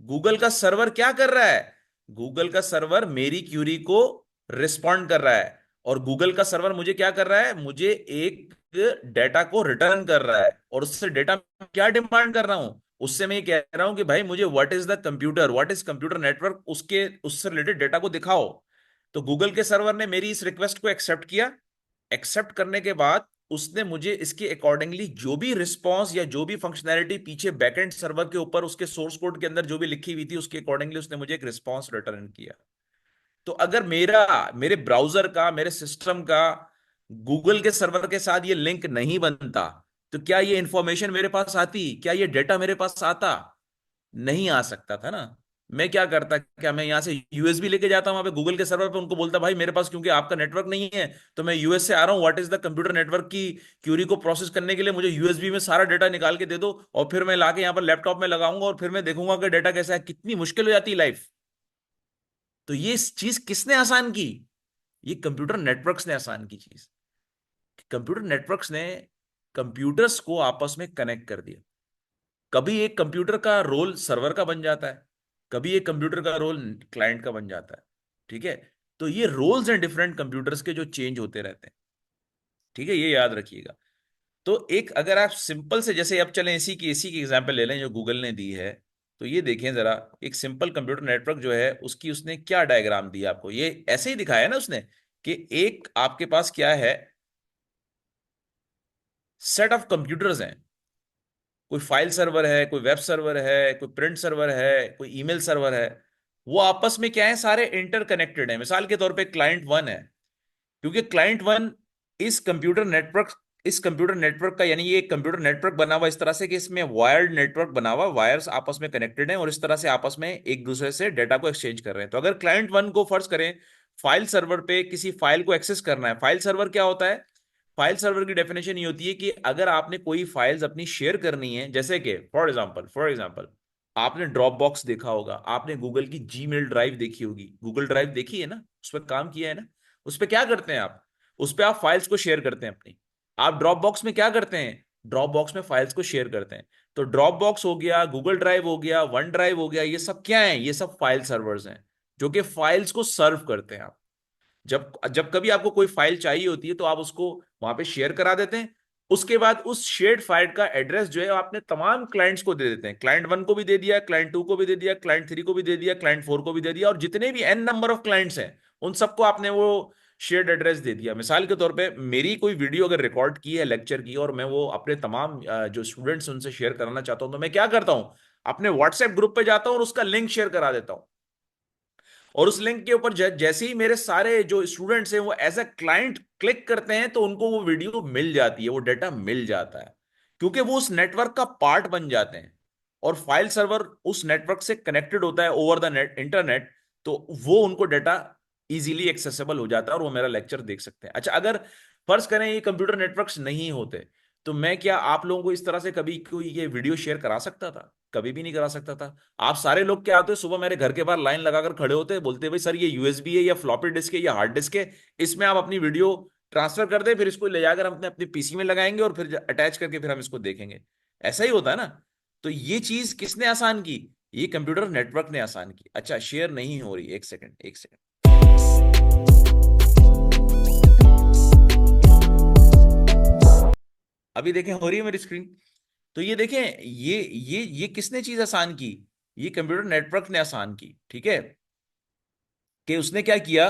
गूगल का सर्वर क्या कर रहा है? गूगल का सर्वर मेरी क्यूरी को रिस्पॉन्ड कर रहा है, और गूगल का सर्वर मुझे क्या कर रहा है? मुझे एक डेटा को रिटर्न कर रहा है, और उससे डेटा क्या डिमांड कर रहा हूं? उससे मैं ये कह रहा हूं कि भाई मुझे what is the computer, what is computer network, उसके उससे रिलेटेड डेटा को दिखाओ। तो गूगल के सर्वर ने मेरी इस रिक्वेस्ट को एक्सेप्ट किया। एक्सेप्ट करने के बाद उसने मुझे इसके अकॉर्डिंगली जो भी रिस्पॉन्स या जो भी फंक्शनैलिटी पीछे बैकएंड सर्वर के ऊपर उसके सोर्स कोड के अंदर जो भी लिखी हुई थी, उसके अकॉर्डिंगली उसने मुझे एक रिस्पॉन्स रिटर्न किया। तो अगर मेरे ब्राउजर का, मेरे सिस्टम का गूगल के सर्वर के साथ ये लिंक नहीं बनता, तो क्या ये इंफॉर्मेशन मेरे पास आती? क्या ये डेटा मेरे पास आता? नहीं आ सकता था ना। मैं क्या करता, क्या मैं यहां से यूएसबी लेके जाता वहां पे गूगल के सर्वर पे, उनको बोलता भाई मेरे पास क्योंकि आपका नेटवर्क नहीं है, तो मैं यूएस से आ रहा हूँ, what is the computer network की क्यूरी को प्रोसेस करने के लिए मुझे यूएसबी में सारा डेटा निकाल के दे दो, और फिर मैं लाके यहाँ पर लैपटॉप में लगाऊंगा और फिर मैं देखूंगा कि डेटा कैसा है। कितनी मुश्किल हो जाती है लाइफ। तो ये चीज किसने आसान की? ये कंप्यूटर नेटवर्क्स ने आसान की चीज। कंप्यूटर नेटवर्क्स ने कंप्यूटर्स को आपस में कनेक्ट कर दिया। कभी एक कंप्यूटर का रोल सर्वर का बन जाता है, कभी एक कंप्यूटर का रोल क्लाइंट का बन जाता है। ठीक है? तो ये रोल्स हैं डिफरेंट कंप्यूटर्स के जो चेंज होते रहते हैं। ठीक है, ये याद रखिएगा। तो एक अगर आप सिंपल से, जैसे अब चलें इसी की एग्जांपल ले लें जो गूगल ने दी है, तो ये देखें जरा, एक सिंपल कंप्यूटर नेटवर्क जो है उसकी उसने क्या डायग्राम दी आपको, ये ऐसे ही दिखाया है ना उसने, कि एक आपके पास क्या है, सेट ऑफ कंप्यूटर्स हैं। कोई फाइल सर्वर है, कोई वेब सर्वर है, कोई प्रिंट सर्वर है, कोई ईमेल सर्वर है। वो आपस में क्या है? सारे इंटरकनेक्टेड है। मिसाल के तौर पे क्लाइंट वन है, क्योंकि क्लाइंट वन इस कंप्यूटर नेटवर्क इस कंप्यूटर नेटवर्क का, यानी ये एक कंप्यूटर नेटवर्क बना हुआ इस तरह से कि इसमें वायर्ड नेटवर्क बना हुआ, वायर्स आपस में कनेक्टेड हैं और इस तरह से आपस में एक दूसरे से डेटा को एक्सचेंज कर रहे हैं। तो अगर क्लाइंट वन को फर्ज करें फाइल सर्वर पे किसी फाइल को एक्सेस करना है, फाइल सर्वर क्या होता है? फाइल सर्वर की डेफिनेशन ये होती है कि अगर आपने कोई फाइल्स अपनी शेयर करनी है, जैसे कि फॉर एग्जांपल आपने ड्रॉप बॉक्स देखा होगा, आपने गूगल की जीमेल ड्राइव देखी होगी, गूगल ड्राइव देखी है ना, उस पर काम किया है ना। उस पर क्या करते हैं आप? उस पर आप फाइल्स को शेयर करते हैं अपनी। आप ड्रॉप बॉक्स में क्या करते हैं? ड्रॉप बॉक्स में फाइल्स को शेयर करते हैं। तो ड्रॉप बॉक्स हो गया, गूगल ड्राइव हो गया, वन ड्राइव हो गया, ये सब क्या है? ये सब फाइल सर्वर्स हैं जो कि फाइल्स को सर्व करते हैं। आप जब जब कभी आपको कोई फाइल चाहिए होती है तो आप उसको वहां पे शेयर करा देते हैं। उसके बाद उस शेयर्ड फाइल का एड्रेस जो है आपने तमाम क्लाइंट्स को दे देते हैं। क्लाइंट वन को भी दे दिया, क्लाइंट टू को भी दे दिया, क्लाइंट थ्री को भी दे दिया, क्लाइंट फोर को भी दे दिया, और जितने भी एन नंबर ऑफ क्लाइंट्स हैं उन सबको आपने वो शेयर्ड एड्रेस दे दिया। मिसाल के तौर पे मेरी कोई वीडियो अगर रिकॉर्ड की है लेक्चर की, और मैं वो अपने तमाम जो स्टूडेंट्स उनसे शेयर करना चाहता हूं, तो मैं क्या करता हूं? अपने व्हाट्सएप ग्रुप पे जाता हूं और उसका लिंक शेयर करा देता हूं। और उस लिंक के ऊपर जैसे ही मेरे सारे जो स्टूडेंट्स हैं वो एज अ क्लाइंट क्लिक करते हैं, तो उनको वो वीडियो मिल जाती है, वो डेटा मिल जाता है, क्योंकि वो उस नेटवर्क का पार्ट बन जाते हैं। और फाइल सर्वर उस नेटवर्क से कनेक्टेड होता है ओवर द नेट, इंटरनेट। तो वो उनको डेटा इजीली एक्सेसिबल हो जाता है और वो मेरा लेक्चर देख सकते हैं। अच्छा, अगर फर्ज करें ये कंप्यूटर नेटवर्क्स नहीं होते, तो मैं क्या आप लोगों को इस तरह से कभी कोई ये वीडियो शेयर करा सकता था? कभी भी नहीं करा सकता था। आप सारे लोग क्या होते, सुबह मेरे घर के बाहर लाइन लगाकर खड़े होते, बोलते भाई सर ये यूएसबी है या फ्लॉपी डिस्क है या हार्ड डिस्क है, इसमें आप अपनी वीडियो ट्रांसफर कर दे, फिर इसको ले जाकर हम अपने अपने पीसी में लगाएंगे और फिर अटैच करके फिर हम इसको देखेंगे। ऐसा ही होता है ना। तो ये चीज किसने आसान की? ये कंप्यूटर नेटवर्क ने आसान की। अच्छा, शेयर नहीं हो रही, एक सेकंड एक सेकंड। अभी देखें हो रही है मेरी स्क्रीन? तो ये देखें, ये किसने चीज आसान की? ये कंप्यूटर नेटवर्क ने आसान की। ठीक है, कि उसने क्या किया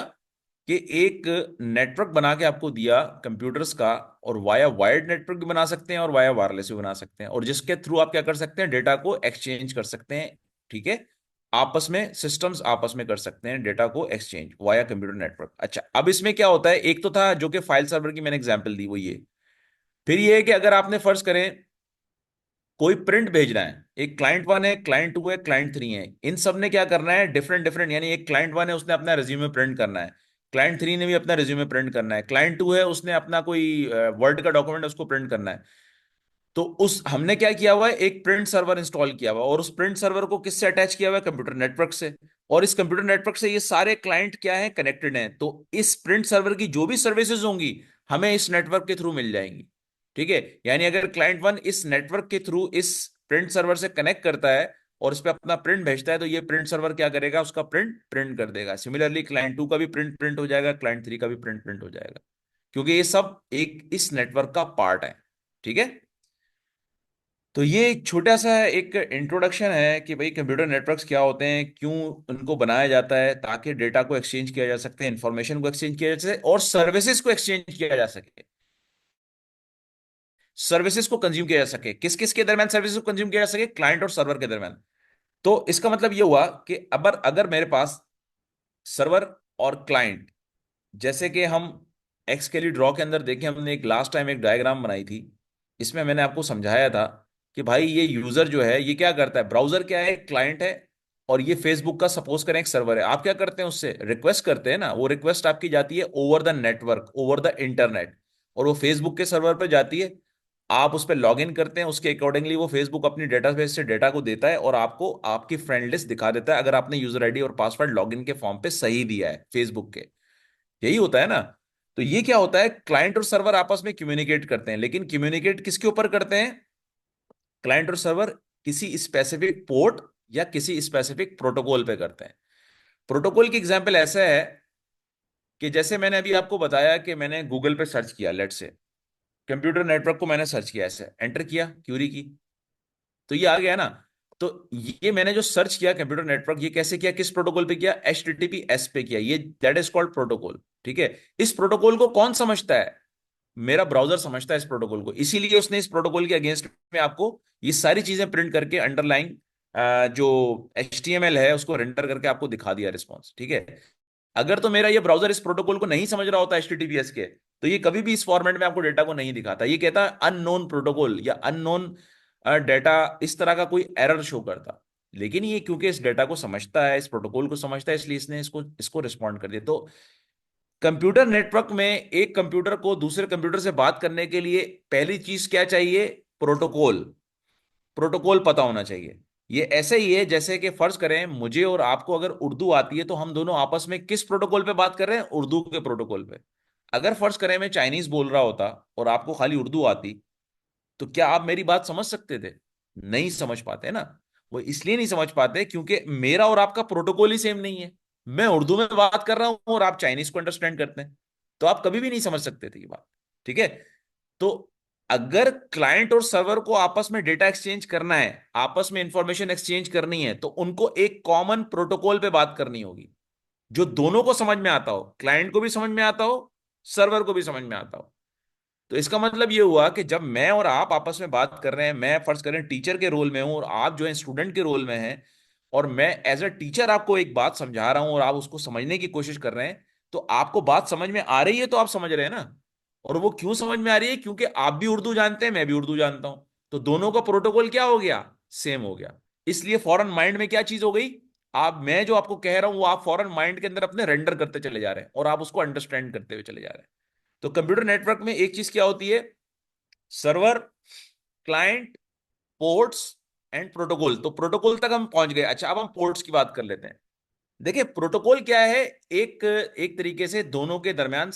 कि एक नेटवर्क बना के आपको दिया कंप्यूटर्स का, और वाया वायर्ड नेटवर्क भी बना सकते हैं और वाया वायरलेस भी बना सकते हैं, और जिसके थ्रू आप क्या कर सकते हैं? डेटा को एक्सचेंज कर सकते हैं। ठीक है, आपस में सिस्टम्स आपस में कर सकते हैं डेटा को एक्सचेंज वाया कंप्यूटर नेटवर्क। अच्छा, अब इसमें क्या होता है? एक तो था जो कि फाइल सर्वर की मैंने एग्जांपल दी, वो ये। फिर ये है कि अगर आपने फर्ज करें कोई प्रिंट भेजना है, एक क्लाइंट वन है, क्लाइंट टू है, क्लाइंट थ्री है, इन सब ने क्या करना है, डिफरेंट डिफरेंट, यानी एक क्लाइंट वन है उसने अपना रिज्यूमे प्रिंट करना है, क्लाइंट थ्री ने भी अपना रिज्यूमे प्रिंट करना है, क्लाइंट टू है उसने अपना कोई वर्ड का डॉक्यूमेंट है उसको प्रिंट करना है। तो उस हमने क्या किया हुआ है, एक प्रिंट सर्वर इंस्टॉल किया हुआ है, और उस प्रिंट सर्वर को किससे अटैच किया हुआ है, कंप्यूटर नेटवर्क से। और इस कंप्यूटर नेटवर्क से ये सारे क्लाइंट क्या है, कनेक्टेड हैं। तो इस प्रिंट सर्वर की जो भी सर्विसेज होंगी हमें इस नेटवर्क के थ्रू मिल जाएंगी। ठीक है, यानी अगर क्लाइंट वन इस नेटवर्क के थ्रू इस प्रिंट सर्वर से कनेक्ट करता है और इस पे अपना प्रिंट भेजता है, तो ये प्रिंट सर्वर क्या करेगा, उसका प्रिंट प्रिंट कर देगा। सिमिलरली क्लाइंट टू का भी प्रिंट प्रिंट हो जाएगा, क्लाइंट थ्री का भी प्रिंट प्रिंट हो जाएगा, क्योंकि ये सब एक इस नेटवर्क का पार्ट है। ठीक है, तो ये एक छोटा सा एक इंट्रोडक्शन है कि भाई कंप्यूटर नेटवर्क्स क्या होते हैं, क्यों उनको बनाया जाता है, ताकि डेटा को एक्सचेंज किया जा सकते हैं, इंफॉर्मेशन को एक्सचेंज किया जा सके और सर्विसेज को एक्सचेंज किया जा सके, सर्विसेज को कंज्यूम किया जा सके। किस किस के दरमियान सर्विसेज को कंज्यूम किया जा सके, क्लाइंट और सर्वर के दरमियान। तो इसका मतलब ये हुआ कि अगर अगर मेरे पास सर्वर और क्लाइंट, जैसे कि हम एक्स के लिए ड्रॉ के अंदर देखें, हमने एक लास्ट टाइम एक डायग्राम बनाई थी, इसमें मैंने आपको समझाया था कि भाई ये यूजर जो है ये क्या करता है, ब्राउजर क्या है, क्लाइंट है, और ये फेसबुक का सपोज करें एक सर्वर है। आप क्या करते हैं, उससे रिक्वेस्ट करते हैं ना, वो रिक्वेस्ट आपकी जाती है over the network, over the internet, और वो फेसबुक के सर्वर पर जाती है। आप उस पर लॉग इन करते हैं, उसके अकॉर्डिंगली वो फेसबुक अपनी डेटाबेस से डेटा को देता है और आपको आपकी फ्रेंड लिस्ट दिखा देता है, अगर आपने यूजर आईडी और पासवर्ड लॉगिन के फॉर्म पे सही दिया है फेसबुक के। यही होता है ना। तो ये क्या होता है, क्लाइंट और सर्वर आपस में कम्युनिकेट करते हैं, लेकिन कम्युनिकेट किसके ऊपर करते हैं, क्लाइंट और सर्वर किसी स्पेसिफिक पोर्ट या किसी स्पेसिफिक प्रोटोकॉल पे करते हैं। प्रोटोकॉल की एग्जांपल ऐसा है कि जैसे मैंने अभी आपको बताया कि मैंने गूगल पे सर्च किया, लेट से कंप्यूटर नेटवर्क को मैंने सर्च किया, ऐसे एंटर किया, क्यूरी की, तो ये आ गया ना। तो ये मैंने जो सर्च किया कंप्यूटर नेटवर्क, ये कैसे किया, किस प्रोटोकॉल पे किया, HTTPS पे किया, ये दैट इज कॉल्ड प्रोटोकॉल। ठीक है, इस प्रोटोकॉल को कौन समझता है, मेरा ब्राउजर समझता है इस प्रोटोकॉल को, इसीलिए उसने इस प्रोटोकॉल के अगेंस्ट में आपको ये सारी चीजें प्रिंट करके अंडरलाइन जो HTML है उसको रेंडर करके आपको दिखा दिया रिस्पॉन्स। ठीक है, अगर तो मेरा ये ब्राउजर इस प्रोटोकॉल को नहीं समझ रहा होता HTTPS के, तो ये कभी भी इस फॉर्मेट में आपको डेटा को नहीं दिखाता, ये कहता है अननोन प्रोटोकॉल या अननोन डेटा, इस तरह का कोई एरर शो करता। लेकिन ये क्योंकि इस डेटा को समझता है, इस प्रोटोकॉल को समझता है, इसलिए इसने इसको इसको रिस्पॉन्ड कर दिया। तो कंप्यूटर नेटवर्क में एक कंप्यूटर को दूसरे कंप्यूटर से बात करने के लिए पहली चीज क्या चाहिए, प्रोटोकॉल। प्रोटोकॉल पता होना चाहिए। ये ऐसे ही है जैसे कि फर्ज करें मुझे और आपको अगर उर्दू आती है, तो हम दोनों आपस में किस प्रोटोकॉल पे बात कर रहे हैं, उर्दू के प्रोटोकॉल पे। अगर फर्ज करें मैं चाइनीज बोल रहा होता और आपको खाली उर्दू आती, तो क्या आप मेरी बात समझ सकते थे, नहीं समझ पाते ना। वो इसलिए नहीं समझ पाते क्योंकि मेरा और आपका प्रोटोकॉल ही सेम नहीं है। मैं उर्दू में बात कर रहा हूं और आप चाइनीज को अंडरस्टैंड करते हैं, तो आप कभी भी नहीं समझ सकते थे ये बात। ठीक है, तो अगर क्लाइंट और सर्वर को आपस में डेटा एक्सचेंज करना है, आपस में इंफॉर्मेशन एक्सचेंज करनी है, तो उनको एक कॉमन प्रोटोकॉल पे बात करनी होगी जो दोनों को समझ में आता हो, क्लाइंट को भी समझ में आता हो, सर्वर को भी समझ में आता हो। तो इसका मतलब ये हुआ कि जब मैं और आप आपस में बात कर रहे हैं, मैं फर्ज करें टीचर के रोल में हूं और आप जो है स्टूडेंट के रोल में हैं, और मैं एज अ टीचर आपको एक बात समझा रहा हूं और आप उसको समझने की कोशिश कर रहे हैं, तो आपको बात समझ में आ रही है तो आप समझ रहे हैं ना। और वो क्यों समझ में आ रही है, क्योंकि आप भी उर्दू जानते हैं, मैं भी उर्दू जानता हूं, तो दोनों का प्रोटोकॉल क्या हो गया, सेम हो गया। इसलिए फॉरन माइंड में क्या चीज हो गई, आप मैं जो आपको कह रहा हूं वो आप फॉरन माइंड के अंदर अपने रेंडर करते चले जा रहे हैं और आप उसको अंडरस्टैंड करते हुए चले जा रहे हैं। तो कंप्यूटर नेटवर्क में एक चीज क्या होती है, server, client, ports and protocol. तो प्रोटोकॉल तक हम पहुंच गए। अच्छा, अब हम पोर्ट्स की बात कर लेते हैं। देखिए प्रोटोकॉल क्या है, एक एक तरीके से दोनों के दरमियान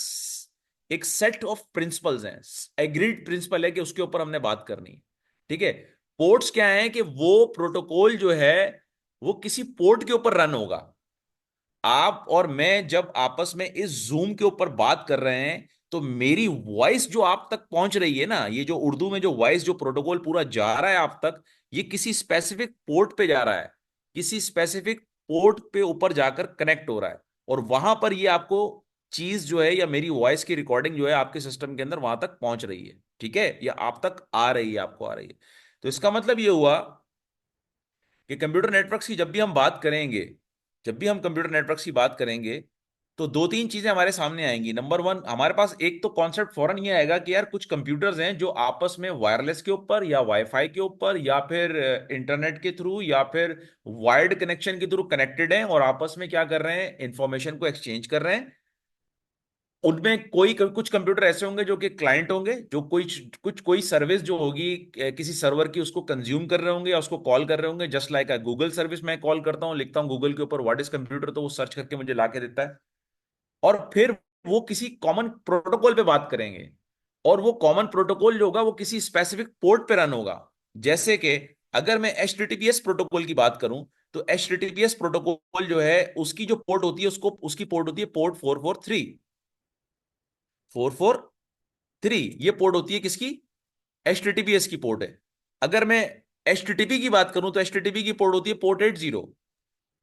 एक सेट ऑफ प्रिंसिपल्स हैं, एग्रीड प्रिंसिपल है कि उसके ऊपर हमने बात करनी है। ठीक है, पोर्ट्स क्या है कि वो प्रोटोकॉल जो है वो किसी पोर्ट के ऊपर रन होगा। आप और मैं जब आपस में इस जूम के ऊपर बात कर रहे हैं, तो मेरी वॉइस जो आप तक पहुंच रही है ना, ये जो उर्दू में जो वॉइस जो प्रोटोकॉल पूरा जा रहा है आप तक, ये किसी स्पेसिफिक पोर्ट पे जा रहा है, किसी स्पेसिफिक पोर्ट पे ऊपर जाकर कनेक्ट हो रहा है, और वहां पर ये आपको चीज जो है या मेरी वॉइस की रिकॉर्डिंग जो है आपके सिस्टम के अंदर वहां तक पहुंच रही है। ठीक है, या आप तक आ रही है, आपको आ रही है। तो इसका मतलब ये हुआ कि कंप्यूटर नेटवर्क्स की जब भी हम बात करेंगे, जब भी हम कंप्यूटर नेटवर्क्स की बात करेंगे, तो दो तीन चीजें हमारे सामने आएंगी। नंबर वन, हमारे पास एक तो कॉन्सेप्ट फौरन ये आएगा कि यार कुछ कंप्यूटर्स हैं जो आपस में वायरलेस के ऊपर या वाईफाई के ऊपर या फिर इंटरनेट के थ्रू या फिर वायर्ड कनेक्शन के थ्रू कनेक्टेड हैं और आपस में क्या कर रहे हैं, इंफॉर्मेशन को एक्सचेंज कर रहे हैं। उनमें कुछ कंप्यूटर ऐसे होंगे जो कि क्लाइंट होंगे, जो कोई सर्विस जो होगी किसी सर्वर की, उसको कंज्यूम कर रहे होंगे या उसको कॉल कर रहे होंगे। जस्ट लाइक गूगल सर्विस, मैं कॉल करता हूँ, लिखता हूँ गूगल के ऊपर व्हाट इज कंप्यूटर, तो वो सर्च करके मुझे ला के देता है। और फिर वो किसी कॉमन प्रोटोकॉल पे बात करेंगे, और वो कॉमन प्रोटोकॉल जो होगा वो किसी स्पेसिफिक पोर्ट पे रन होगा। जैसे कि अगर मैं HTTPS प्रोटोकॉल की बात करूं, तो HTTPS प्रोटोकॉल जो है उसकी जो पोर्ट होती है, उसकी पोर्ट होती है पोर्ट 443। 443 ये पोर्ट होती है किसकी? HTTPS की पोर्ट है। अगर मैं HTTP की बात करूं तो HTTP की पोर्ट होती है पोर्ट 80।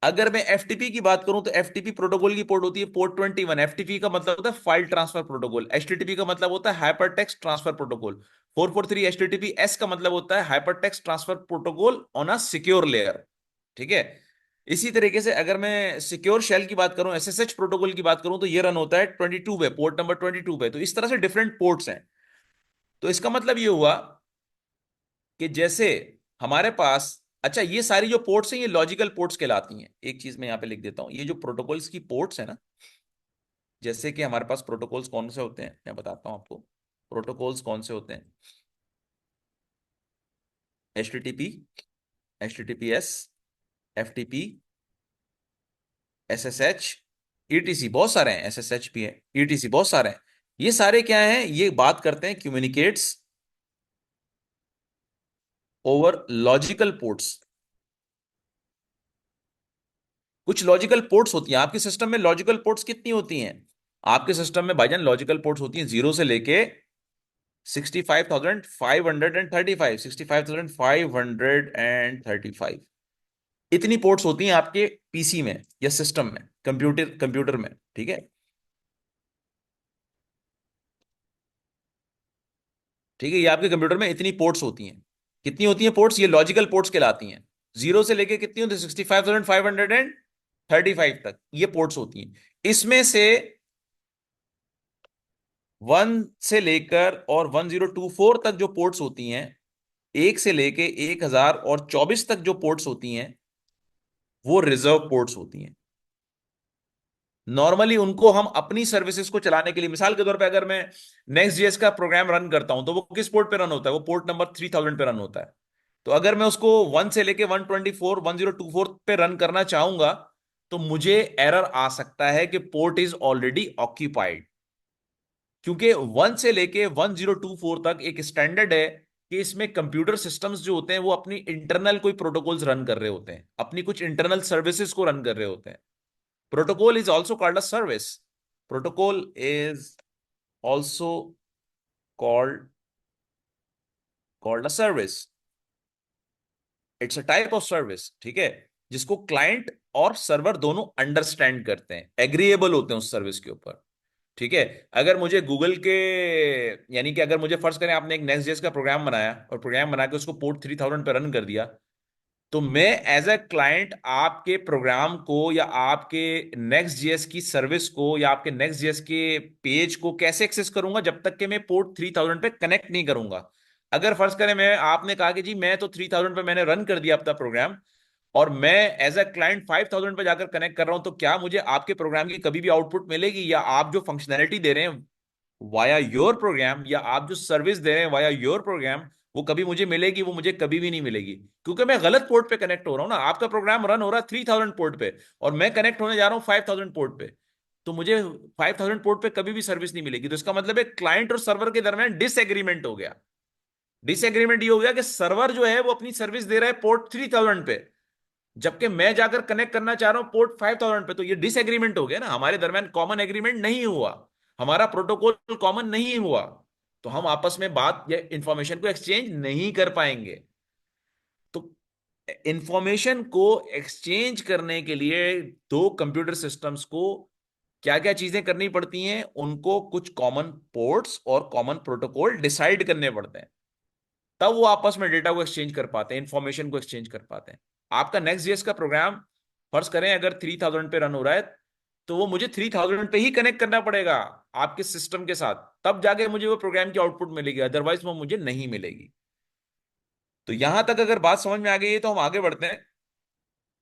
अगर मैं FTP की बात करूं तो FTP प्रोटोकॉल की पोर्ट होती है पोर्ट 21। FTP का मतलब होता है फाइल ट्रांसफर प्रोटोकॉल, HTTP का मतलब होता है hyper text transfer protocol. 443 HTTPS का मतलब होता है hyper text transfer protocol on a secure layer. ठीक है। इसी तरीके से अगर मैं सिक्योर शेल की बात करूं, SSH प्रोटोकॉल की बात करूं, तो ये रन होता है 22 पे, पोर्ट नंबर 22 पे। तो इस तरह से डिफरेंट पोर्ट्स हैं। तो इसका मतलब ये हुआ कि जैसे हमारे पास, अच्छा ये सारी जो पोर्ट्स हैं ये लॉजिकल पोर्ट्स कहलाती हैं। एक चीज मैं यहां पे लिख देता हूं, ये जो प्रोटोकॉल्स की पोर्ट्स है ना, जैसे कि हमारे पास प्रोटोकॉल्स कौन से होते हैं मैं बताता हूं आपको। प्रोटोकॉल्स कौन से होते हैं? HTTP, HTTPS, FTP, SSH, ETC, बहुत सारे हैं। SSH भी है, ETC, बहुत सारे हैं। ये सारे क्या हैं? ये बात करते हैं कम्युनिकेट्स ओवर लॉजिकल पोर्ट्स। कुछ लॉजिकल पोर्ट्स होती हैं आपके सिस्टम में। लॉजिकल पोर्ट्स कितनी होती हैं आपके सिस्टम में भाईजान? लॉजिकल पोर्ट्स होती हैं 0 से लेके 65,535, 65,535 इतनी पोर्ट्स होती हैं आपके PC में या सिस्टम में, कंप्यूटर कंप्यूटर में। ठीक है। ठीक है, ये आपके कंप्यूटर में इतनी पोर्ट्स होती हैं। कितनी होती हैं पोर्ट्स? ये लॉजिकल पोर्ट्स कहलाती हैं। 0 से लेके कितनी होती है? 65,535 तक ये पोर्ट्स होती हैं। इसमें से 1 से लेकर और 1024 तक जो पोर्ट्स होती हैं, 1 से लेके 1024 तक जो पोर्ट्स होती हैं, वो रिजर्व पोर्ट्स होती हैं। नॉर्मली उनको हम अपनी सर्विसेज को चलाने के लिए, मिसाल के तौर पे अगर मैं Next.js का प्रोग्राम रन करता हूं, तो वो किस पोर्ट पे रन होता है? वो पोर्ट नंबर 3000 पे रन होता है। तो अगर मैं उसको 1 से लेके 1024 पे रन करना चाहूंगा, तो मुझे एरर आ सकता है कि पोर्ट इज ऑलरेडी ऑक्यूपाइड। क्योंकि 1 से लेके 1024 तक एक स्टैंडर्ड है कि इसमें कंप्यूटर सिस्टम्स जो होते हैं वो अपनी इंटरनल कोई प्रोटोकॉल्स रन कर रहे होते हैं, अपनी कुछ इंटरनल सर्विसेज को रन कर रहे होते हैं। Protocol is also called a service. Protocol is also called called a service. It's a type of service. ठीक है। जिसको क्लाइंट और सर्वर दोनों अंडरस्टैंड करते हैं, एग्रीएबल होते हैं उस सर्विस के ऊपर। ठीक है। अगर मुझे गूगल के, यानी कि अगर मुझे फर्ज करें आपने एक Next.js का प्रोग्राम बनाया और प्रोग्राम बना के उसको पोर्ट 3000 पे रन कर दिया, तो मैं एज अ क्लाइंट आपके प्रोग्राम को या आपके Next.js की सर्विस को या आपके Next.js के पेज को कैसे एक्सेस करूंगा जब तक कि मैं पोर्ट 3000 पे कनेक्ट नहीं करूंगा? अगर फर्ज करें मैं, आपने कहा कि जी मैं तो 3000 पे मैंने रन कर दिया अपना प्रोग्राम, और मैं एज अ क्लाइंट 5000 पे जाकर कनेक्ट कर रहा हूं, तो क्या मुझे आपके प्रोग्राम की कभी भी आउटपुट मिलेगी? या आप जो फंक्शनैलिटी दे रहे हैं वाया योर प्रोग्राम, या आप जो सर्विस दे रहे हैं वाया योर प्रोग्राम, वो कभी मुझे मिलेगी? वो मुझे कभी भी नहीं मिलेगी, क्योंकि मैं गलत पोर्ट पे कनेक्ट हो रहा हूं ना। आपका प्रोग्राम रन हो रहा है 3000 पोर्ट पे और मैं कनेक्ट होने जा रहा हूं 5000 पोर्ट पे, तो मुझे 5000 पोर्ट पे कभी भी सर्विस नहीं मिलेगी। तो इसका मतलब है क्लाइंट और सर्वर के दरमियान डिसएग्रीमेंट हो गया। डिसएग्रीमेंट ये हो गया कि सर्वर जो है वो अपनी सर्विस दे रहा है पोर्ट 3000 पे, जबकि मैं जाकर कनेक्ट करना चाह रहा हूं पोर्ट 5000 पे। तो ये डिसएग्रीमेंट हो गया ना, हमारे दरमियान कॉमन एग्रीमेंट नहीं हुआ, हमारा प्रोटोकॉल कॉमन नहीं हुआ, तो हम आपस में बात या इंफॉर्मेशन को एक्सचेंज नहीं कर पाएंगे। तो इंफॉर्मेशन को एक्सचेंज करने के लिए दो कंप्यूटर सिस्टम्स को क्या क्या चीजें करनी पड़ती हैं? उनको कुछ कॉमन पोर्ट्स और कॉमन प्रोटोकॉल डिसाइड करने पड़ते हैं, तब वो आपस में डेटा को एक्सचेंज कर पाते हैं, इंफॉर्मेशन को एक्सचेंज कर पाते हैं। आपका Next.js का प्रोग्राम फर्ज करें अगर 3000 पे रन हो रहा है, तो वो मुझे 3000 पे ही कनेक्ट करना पड़ेगा आपके सिस्टम के साथ, तब जाके मुझे वो प्रोग्राम की आउटपुट मिलेगी, अदरवाइज वो मुझे नहीं मिलेगी। तो यहां तक अगर बात समझ में आ गई है तो हम आगे बढ़ते हैं।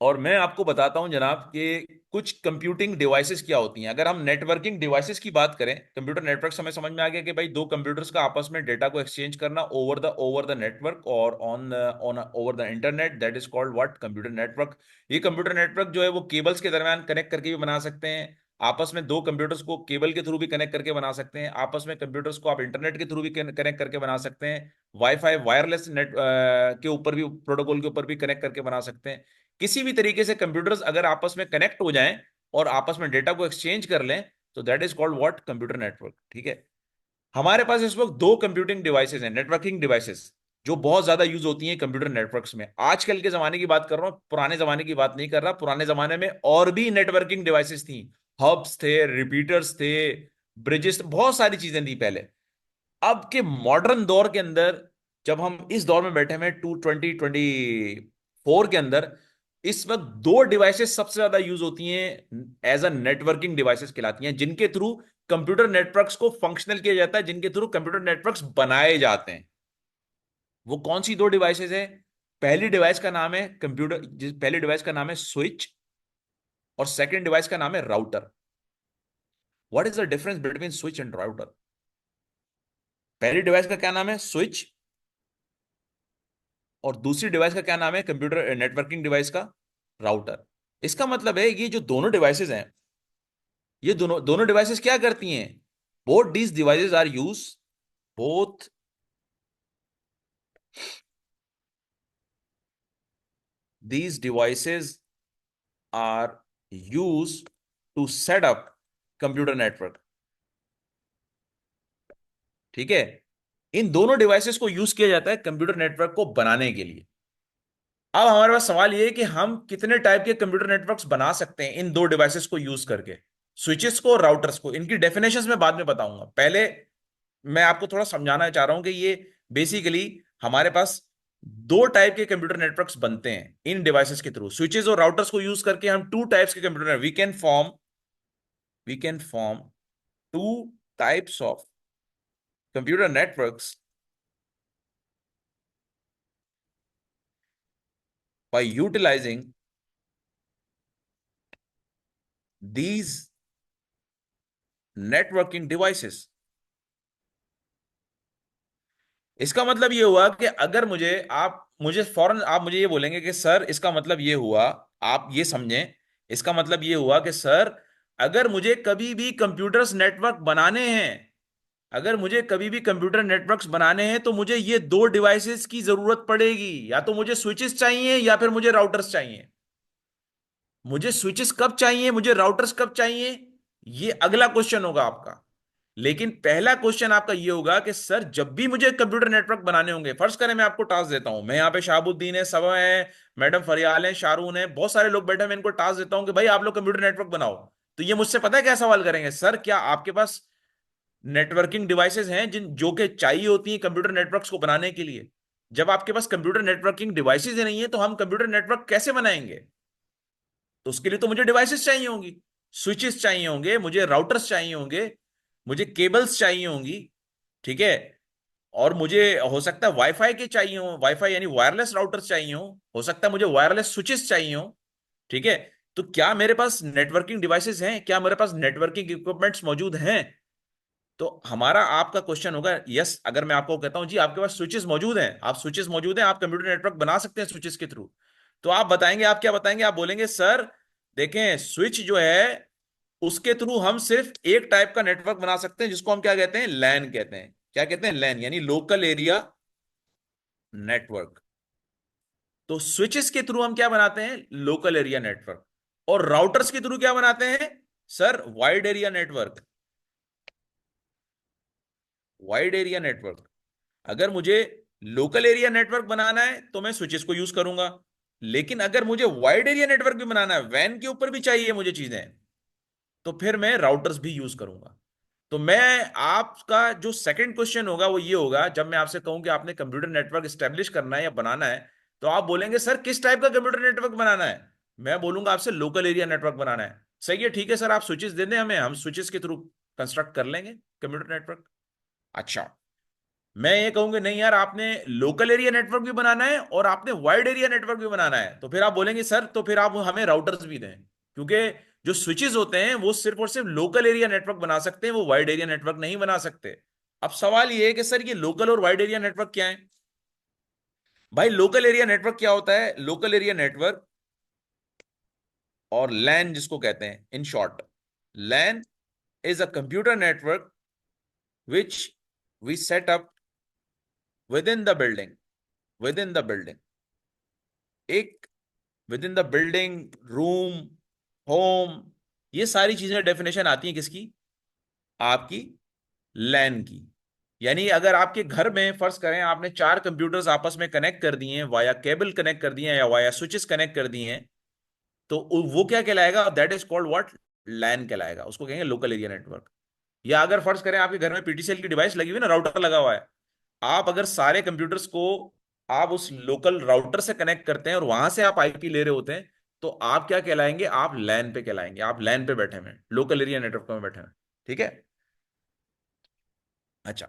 और मैं आपको बताता हूं जनाब कि कुछ कंप्यूटिंग डिवाइसेस क्या होती हैं। अगर हम नेटवर्किंग डिवाइसेस की बात करें, कंप्यूटर नेटवर्क हमें समझ में आ गया कि भाई दो कंप्यूटर्स का आपस में डेटा को एक्सचेंज करना ओवर द नेटवर्क और on on over the internet, that is called what, computer network. ये कंप्यूटर नेटवर्क जो है वो केबल्स के दरमियान कनेक्ट करके भी बना सकते हैं, आपस में दो कंप्यूटर्स को केबल के थ्रू भी कनेक्ट करके बना सकते हैं, आपस में कंप्यूटर्स को आप इंटरनेट के थ्रू भी कनेक्ट करके बना सकते हैं, वाईफाई वायरलेस नेट के ऊपर भी, प्रोटोकॉल के ऊपर भी कनेक्ट करके बना सकते हैं। किसी भी तरीके से कंप्यूटर्स अगर आपस में कनेक्ट हो जाएं और आपस में डेटा को एक्सचेंज कर लें, तो that is called what, computer network. ठीक है। हमारे पास इस वक्त दो कंप्यूटिंग डिवाइसेस हैं, नेटवर्किंग डिवाइसेस, जो बहुत ज्यादा यूज होती हैं कंप्यूटर नेटवर्क्स में। आजकल के जमाने की बात कर रहा हूं, पुराने जमाने की बात नहीं कर रहा। पुराने जमाने में और भी नेटवर्किंग डिवाइसेस थी, हब्स थे, रिपीटर्स थे, ब्रिजेस, बहुत सारी चीजें थी पहले। अब के मॉडर्न दौर के अंदर, जब हम इस दौर में बैठे हुए हैं 2024 के अंदर, इस वक्त दो डिवाइसेस सबसे ज्यादा यूज होती हैं, एज अ नेटवर्किंग डिवाइसेस कहलाती हैं, जिनके थ्रू कंप्यूटर नेटवर्क्स को फंक्शनल किया जाता है, जिनके थ्रू कंप्यूटर नेटवर्क्स बनाए जाते हैं। वो कौन सी दो डिवाइसेस है? पहली डिवाइस का नाम है पहली डिवाइस का नाम है स्विच, और सेकंड डिवाइस का नाम है router. What is the difference between switch and router? पहली डिवाइस का क्या नाम है? स्विच। और दूसरी डिवाइस का क्या नाम है, कंप्यूटर नेटवर्किंग डिवाइस का? राउटर। इसका मतलब है ये जो दोनों डिवाइसेस हैं, ये दोनों दोनों डिवाइसेस क्या करती हैं? Both these devices are use both these devices are used to set up computer network। ठीक है। इन दोनों डिवाइसेस को यूज किया जाता है कंप्यूटर नेटवर्क को बनाने के लिए। अब हमारे पास सवाल ये है कि हम कितने टाइप के कंप्यूटर नेटवर्क्स बना सकते हैं इन दो डिवाइसेस को यूज करके, स्विचेस को और राउटर्स को। इनकी डेफिनेशंस मैं बाद में बताऊंगा, पहले मैं आपको थोड़ा समझाना चाह रहा हूं कि ये बेसिकली हमारे पास दो टाइप के कंप्यूटर नेटवर्क्स बनते हैं इन डिवाइसेस के थ्रू। स्विचेस और राउटर्स को यूज करके हम टू टाइप्स के computer we can form two types of computer networks by utilizing these networking devices। इसका मतलब ये हुआ कि अगर आप मुझे ये बोलेंगे कि सर इसका मतलब ये हुआ, आप ये समझें, इसका मतलब ये हुआ कि सर अगर मुझे कभी भी कंप्यूटर्स नेटवर्क बनाने हैं, अगर मुझे कभी भी कंप्यूटर नेटवर्क्स बनाने हैं, तो मुझे ये दो डिवाइसेस की जरूरत पड़ेगी। या तो मुझे स्विचेस चाहिए या फिर मुझे राउटर्स चाहिए। मुझे स्विचेस कब चाहिए, मुझे राउटर्स कब चाहिए, ये अगला क्वेश्चन होगा आपका। लेकिन पहला क्वेश्चन आपका ये होगा कि सर जब भी मुझे कंप्यूटर नेटवर्क बनाने होंगे, फर्ज करें मैं आपको टास्क देता हूं, मैं यहाँ पे शाहबुद्दीन है, सब है, मैडम फरियाल है, शाहरून है, बहुत सारे लोग बैठे हैं, मैं इनको टास्क देता हूं कि भाई आप लोग कंप्यूटर नेटवर्क बनाओ। तो ये मुझसे पता है क्या सवाल करेंगे? सर क्या आपके पास नेटवर्किंग डिवाइसेस हैं जिन जो कि चाहिए होती हैं कंप्यूटर नेटवर्क्स को बनाने के लिए? जब आपके पास कंप्यूटर नेटवर्किंग डिवाइसेस ही नहीं है, तो हम कंप्यूटर नेटवर्क कैसे बनाएंगे? तो उसके लिए तो मुझे डिवाइसेस चाहिए होंगी, स्विचेस चाहिए होंगे, मुझे राउटर्स चाहिए होंगे, मुझे केबल्स चाहिए होंगी। ठीक है। और मुझे हो सकता है वाईफाई के चाहिए हो, वाईफाई यानी वायरलेस राउटर्स चाहिए हो सकता है मुझे वायरलेस स्विचेस चाहिए हो। ठीक है। तो क्या मेरे पास नेटवर्किंग डिवाइसेस हैं, क्या मेरे पास नेटवर्किंग इक्विपमेंट्स मौजूद हैं? तो हमारा आपका क्वेश्चन होगा यस। अगर मैं आपको कहता हूं जी आपके पास स्विचेस मौजूद हैं, आप स्विचेस मौजूद हैं, आप कंप्यूटर नेटवर्क बना सकते हैं स्विचेस के थ्रू, तो आप बताएंगे, आप क्या बताएंगे? आप बोलेंगे सर देखें स्विच जो है उसके थ्रू हम सिर्फ एक टाइप का नेटवर्क बना सकते हैं, जिसको हम क्या कहते हैं? लैन कहते हैं। क्या कहते हैं? लैन, यानी लोकल एरिया नेटवर्क। तो स्विचेस के थ्रू हम क्या बनाते हैं? Local area network. और राउटर्स के थ्रू क्या बनाते हैं? Sir wide area network. Wide area network. अगर मुझे लोकल एरिया नेटवर्क बनाना है तो मैं स्विचेस को यूज करूंगा, लेकिन अगर मुझे वाइड एरिया नेटवर्क भी बनाना है, वैन के ऊपर भी चाहिए मुझे चीजें, तो फिर मैं राउटर्स भी यूज करूंगा। तो मैं आपका जो सेकंड क्वेश्चन होगा वो ये होगा, जब मैं आपसे कहूं कि आपने कंप्यूटर नेटवर्क स्टैब्लिश करना है या बनाना है, तो आप बोलेंगे सर किस टाइप का कंप्यूटर नेटवर्क बनाना है? मैं बोलूंगा आपसे लोकल एरिया नेटवर्क बनाना है। सही है, ठीक है सर, आप स्विचेस दे दें हमें, हम स्विचेस के थ्रू कंस्ट्रक्ट कर लेंगे कंप्यूटर नेटवर्क। अच्छा, मैं ये कहूंगी नहीं यार, आपने लोकल एरिया नेटवर्क भी बनाना है और आपने वाइड एरिया नेटवर्क भी बनाना है, तो फिर आप बोलेंगे सर तो फिर आप हमें राउटर्स भी दें, क्योंकि जो स्विचेस होते हैं वो सिर्फ और सिर्फ लोकल एरिया नेटवर्क बना सकते हैं, वो वाइड एरिया नेटवर्क नहीं बना सकते। अब सवाल ये है कि सर ये लोकल और वाइड एरिया नेटवर्क क्या है? भाई लोकल एरिया नेटवर्क क्या होता है? लोकल एरिया नेटवर्क और लैन जिसको कहते हैं in short, LAN is a computer network which we set up within the building, within the building, एक within the building, room, home, ये सारी चीजें डेफिनेशन आती हैं किसकी? आपकी लैन की। यानी अगर आपके घर में फर्ज करें आपने चार कंप्यूटर्स आपस में कनेक्ट कर दिए हैं, वाया केबल कनेक्ट कर दिए हैं या वाया स्विचेस कनेक्ट कर दिए हैं, तो वो क्या कहलाएगा? That is called what? LAN कहलाएगा, उसको कहेंगे लोकल एरिया नेटवर्क। या अगर फर्ज करें आपके घर में पीटीसीएल की डिवाइस लगी हुई ना, राउटर लगा हुआ है, आप अगर सारे कंप्यूटर्स को आप उस लोकल राउटर से कनेक्ट करते हैं और वहां से आप आईपी ले रहे होते हैं, तो आप क्या कहलाएंगे? आप लैन पे कहलाएंगे, आप लैन पे बैठे हुए हैं, लोकल एरिया नेटवर्क में बैठे हुए हैं। ठीक है। अच्छा,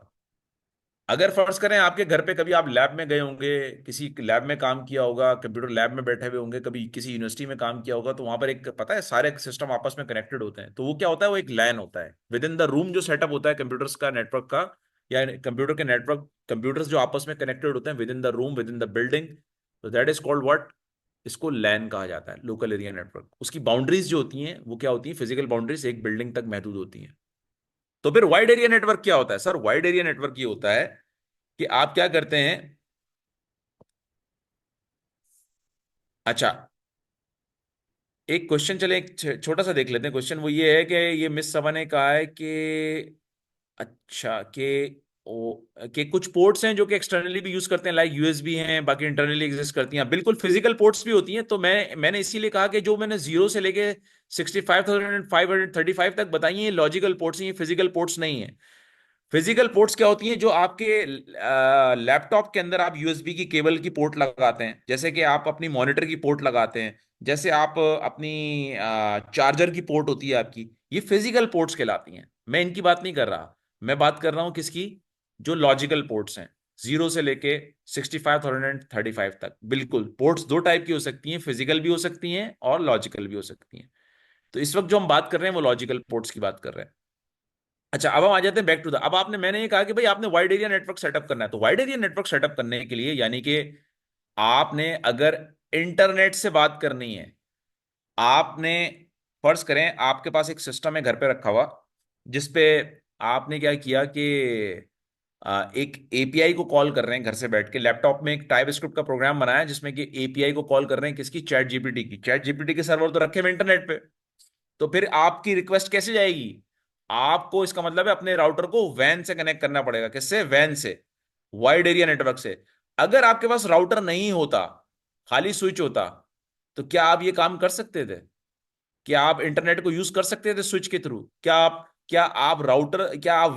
अगर फर्ज करें आपके घर पे कभी आप लैब में गए होंगे, किसी लैब में काम किया होगा, कंप्यूटर लैब में बैठे हुए होंगे, कभी किसी यूनिवर्सिटी में काम किया होगा, तो वहां पर एक पता है सारे सिस्टम आपस में कनेक्टेड होते हैं, तो वो क्या होता है? वो एक लैन होता है। विद इन द रूम जो सेटअप होता है कंप्यूटर्स का, नेटवर्क का, या कंप्यूटर के नेटवर्क, कंप्यूटर्स जो आपस में कनेक्टेड होते हैं with in the room, with in the building, तो दैट इज कॉल्ड व्हाट? इसको लैन कहा जाता है, लोकल एरिया नेटवर्क। उसकी बाउंड्रीज जो होती हैं वो क्या होती हैं? फिजिकल बाउंड्रीज एक बिल्डिंग तक महदूद होती हैं। तो फिर वाइड एरिया नेटवर्क क्या होता है? सर वाइड एरिया नेटवर्क ये होता है कि आप क्या करते हैं? अच्छा, एक क्वेश्चन चले, एक छोटा सा देख लेते हैं क्वेश्चन। वो ये है कि ये मिस सभा ने कहा है कि अच्छा कि कुछ पोर्ट्स हैं जो कि एक्सटर्नली भी यूज करते हैं, लाइक यूएसबी हैं, बाकी इंटरनली एग्जिस्ट करती हैं, बिल्कुल फिजिकल पोर्ट्स भी होती हैं। तो मैंने इसीलिए कहा कि जो मैंने 0 से लेके 65,535 तक बताई हैं, ये लॉजिकल पोर्ट्स हैं, ये फिजिकल पोर्ट्स नहीं है। फिजिकल पोर्ट्स क्या होती हैं? जो आपके लैपटॉप के अंदर आप यूएसबी की केबल की पोर्ट लगाते हैं, जैसे कि आप अपनी मॉनिटर की पोर्ट लगाते हैं, जैसे आप अपनी चार्जर की पोर्ट होती है आपकी, ये फिजिकल पोर्ट्स कहलाती हैं। मैं इनकी बात नहीं कर रहा, मैं बात कर रहा हूं किसकी? जो लॉजिकल पोर्ट्स हैं, 0 से लेके 65,035 तक। बिल्कुल, पोर्ट्स दो टाइप की हो सकती हैं, फिजिकल भी हो सकती हैं और लॉजिकल भी हो सकती हैं। तो इस वक्त जो हम बात कर रहे हैं वो लॉजिकल पोर्ट्स की बात कर रहे हैं। अच्छा, अब हम आ जाते हैं बैक टू द, अब मैंने ये कहा कि भाई आपने वाइड एरिया नेटवर्क सेटअप करना है, तो वाइड एरिया नेटवर्क सेटअप करने के लिए यानी कि आपने अगर इंटरनेट से बात करनी है, आपने फर्ज करें आपके पास एक सिस्टम है घर पे रखा हुआ, जिसपे आपने क्या किया कि एक एपीआई को कॉल कर रहे हैं घर से बैठ के, लैपटॉप में एक टाइप स्क्रिप्ट का प्रोग्राम बनाया जिसमें कि एपीआई को कॉल कर रहे हैं किसकी? चैट जीपीटी की। चैट जीपीटी के सर्वर तो रखे हुए इंटरनेट पे, तो फिर आपकी रिक्वेस्ट कैसे जाएगी? आपको, इसका मतलब है अपने राउटर को वैन से कनेक्ट करना पड़ेगा। किससे? वैन से, वाइड एरिया नेटवर्क से। अगर आपके पास राउटर नहीं होता, खाली स्विच होता, तो क्या आप ये काम कर सकते थे? क्या आप इंटरनेट को यूज कर सकते थे स्विच के थ्रू? क्या आप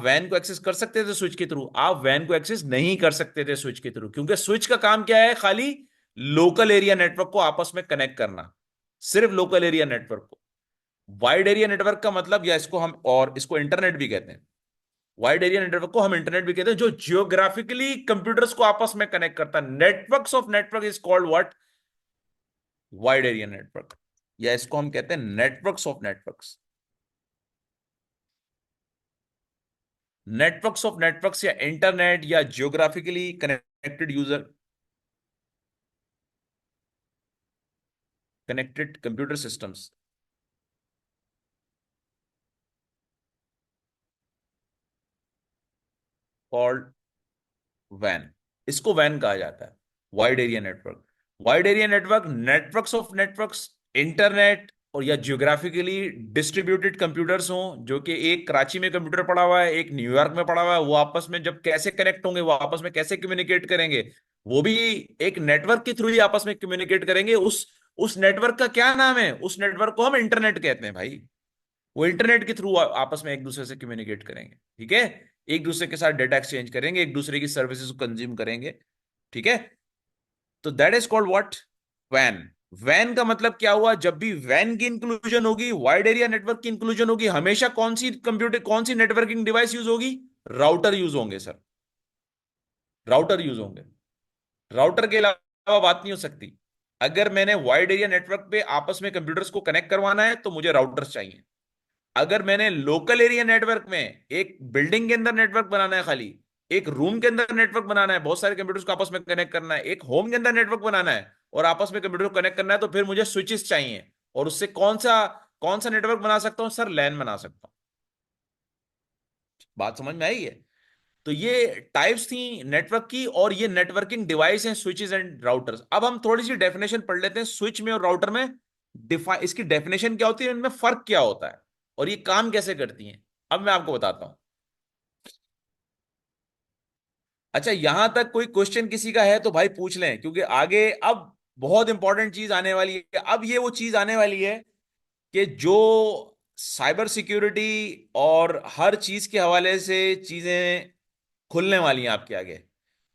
वैन को एक्सेस कर सकते थे स्विच के थ्रू? आप वैन को एक्सेस नहीं कर सकते थे स्विच के थ्रू, क्योंकि स्विच का काम क्या है? खाली लोकल एरिया नेटवर्क को आपस में कनेक्ट करना, सिर्फ लोकल एरिया नेटवर्क को। वाइड एरिया नेटवर्क का मतलब, या इसको हम और इसको इंटरनेट भी कहते हैं, वाइड एरिया नेटवर्क को हम इंटरनेट भी कहते हैं, जो जियोग्राफिकली कंप्यूटर्स को आपस में कनेक्ट करता है। Networks of network is called what? Wide area network, या इसको हम कहते हैं networks of networks. Networks of networks या इंटरनेट या geographically connected user, connected computer systems called वैन। इसको वैन कहा जाता है, wide area network. Wide area network, networks of networks, internet और या जियोग्राफिकली डिस्ट्रीब्यूटेड कंप्यूटर्स हों, जो कि एक कराची में कंप्यूटर पड़ा हुआ है, एक न्यूयॉर्क में पड़ा हुआ है, वो आपस में जब कैसे कनेक्ट होंगे, वो आपस में कैसे कम्युनिकेट करेंगे? वो भी एक नेटवर्क के थ्रू ही आपस में कम्युनिकेट करेंगे। उस नेटवर्क का क्या नाम है? उस नेटवर्क को हम इंटरनेट कहते हैं भाई। वो इंटरनेट के थ्रू आपस में एक दूसरे से कम्युनिकेट करेंगे, ठीक है, एक दूसरे के साथ डेटा एक्सचेंज करेंगे, एक दूसरे की सर्विसेज को कंज्यूम करेंगे, ठीक है। तो that is called what? Van. Van का मतलब क्या हुआ? जब भी वैन की इंक्लूजन होगी, वाइड एरिया नेटवर्क की इंक्लूजन होगी, हमेशा कौन सी नेटवर्किंग डिवाइस यूज होगी? राउटर यूज होंगे सर, राउटर यूज होंगे। राउटर के अलावा बात नहीं हो सकती। अगर मैंने वाइड एरिया नेटवर्क पे आपस में कंप्यूटर्स को कनेक्ट करवाना है तो मुझे राउटर्स चाहिए। अगर मैंने लोकल एरिया नेटवर्क में एक बिल्डिंग के अंदर नेटवर्क बनाना है, खाली एक रूम के अंदर नेटवर्क बनाना है, बहुत सारे कंप्यूटर्स को आपस में कनेक्ट करना है, एक होम के अंदर नेटवर्क बनाना है और आपस में कंप्यूटर को कनेक्ट करना है, तो फिर मुझे स्विचेस चाहिए। और उससे कौन सा नेटवर्क बना सकता हूं सर? लैन बना सकता हूं। बात समझ में आई है? तो ये टाइप्स थी नेटवर्क की, और ये नेटवर्किंग डिवाइस हैं स्विचेस एंड राउटर्स। अब हम थोड़ी सी डेफिनेशन पढ़ लेते हैं स्विच में और राउटर में। डिफाइन इसकी डेफिनेशन क्या होती है, इनमें फर्क क्या होता है, और ये काम कैसे करती हैं, अब मैं आपको बताता हूं। अच्छा, यहां तक कोई क्वेश्चन किसी का है तो भाई पूछ लें, क्योंकि आगे अब बहुत इंपॉर्टेंट चीज आने वाली है। अब ये वो चीज आने वाली है कि जो साइबर सिक्योरिटी और हर चीज के हवाले से चीजें खुलने वाली हैं आपके आगे।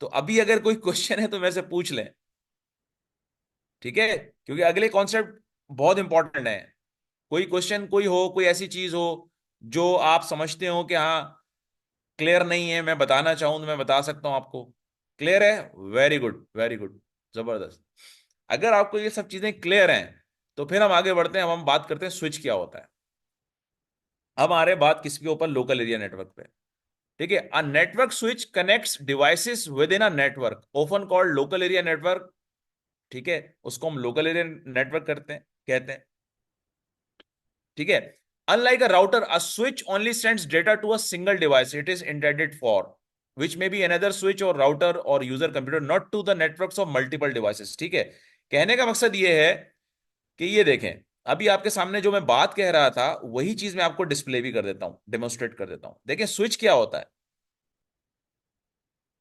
तो अभी अगर कोई क्वेश्चन है तो मेरे से पूछ लें, ठीक है? क्योंकि अगले कॉन्सेप्ट बहुत इंपॉर्टेंट है। कोई क्वेश्चन कोई हो, कोई ऐसी चीज हो जो आप समझते हो कि हाँ क्लियर नहीं है, मैं बताना चाहूं तो मैं बता सकता हूं आपको। क्लियर है? वेरी गुड, वेरी गुड, जबरदस्त। अगर आपको ये सब चीजें क्लियर हैं तो फिर हम आगे बढ़ते हैं। अब हम बात करते हैं स्विच क्या होता है। अब आ रहे बात किसके ऊपर? लोकल एरिया नेटवर्क पे। ठीक है, a network switch connects devices with in a network often called local area network. ठीक है, उसको हम लोकल एरिया नेटवर्क कहते हैं। ठीक है, unlike a router, a switch only sends data to a single device it is intended for, which may be another switch or router or user computer, not to the networks of multiple devices। ठीक है, कहने का मकसद ये है कि ये देखें, अभी आपके सामने जो मैं बात कह रहा था वही चीज मैं आपको डिस्प्ले भी कर देता हूं, डेमोन्स्ट्रेट कर देता हूं। देखें स्विच क्या होता है,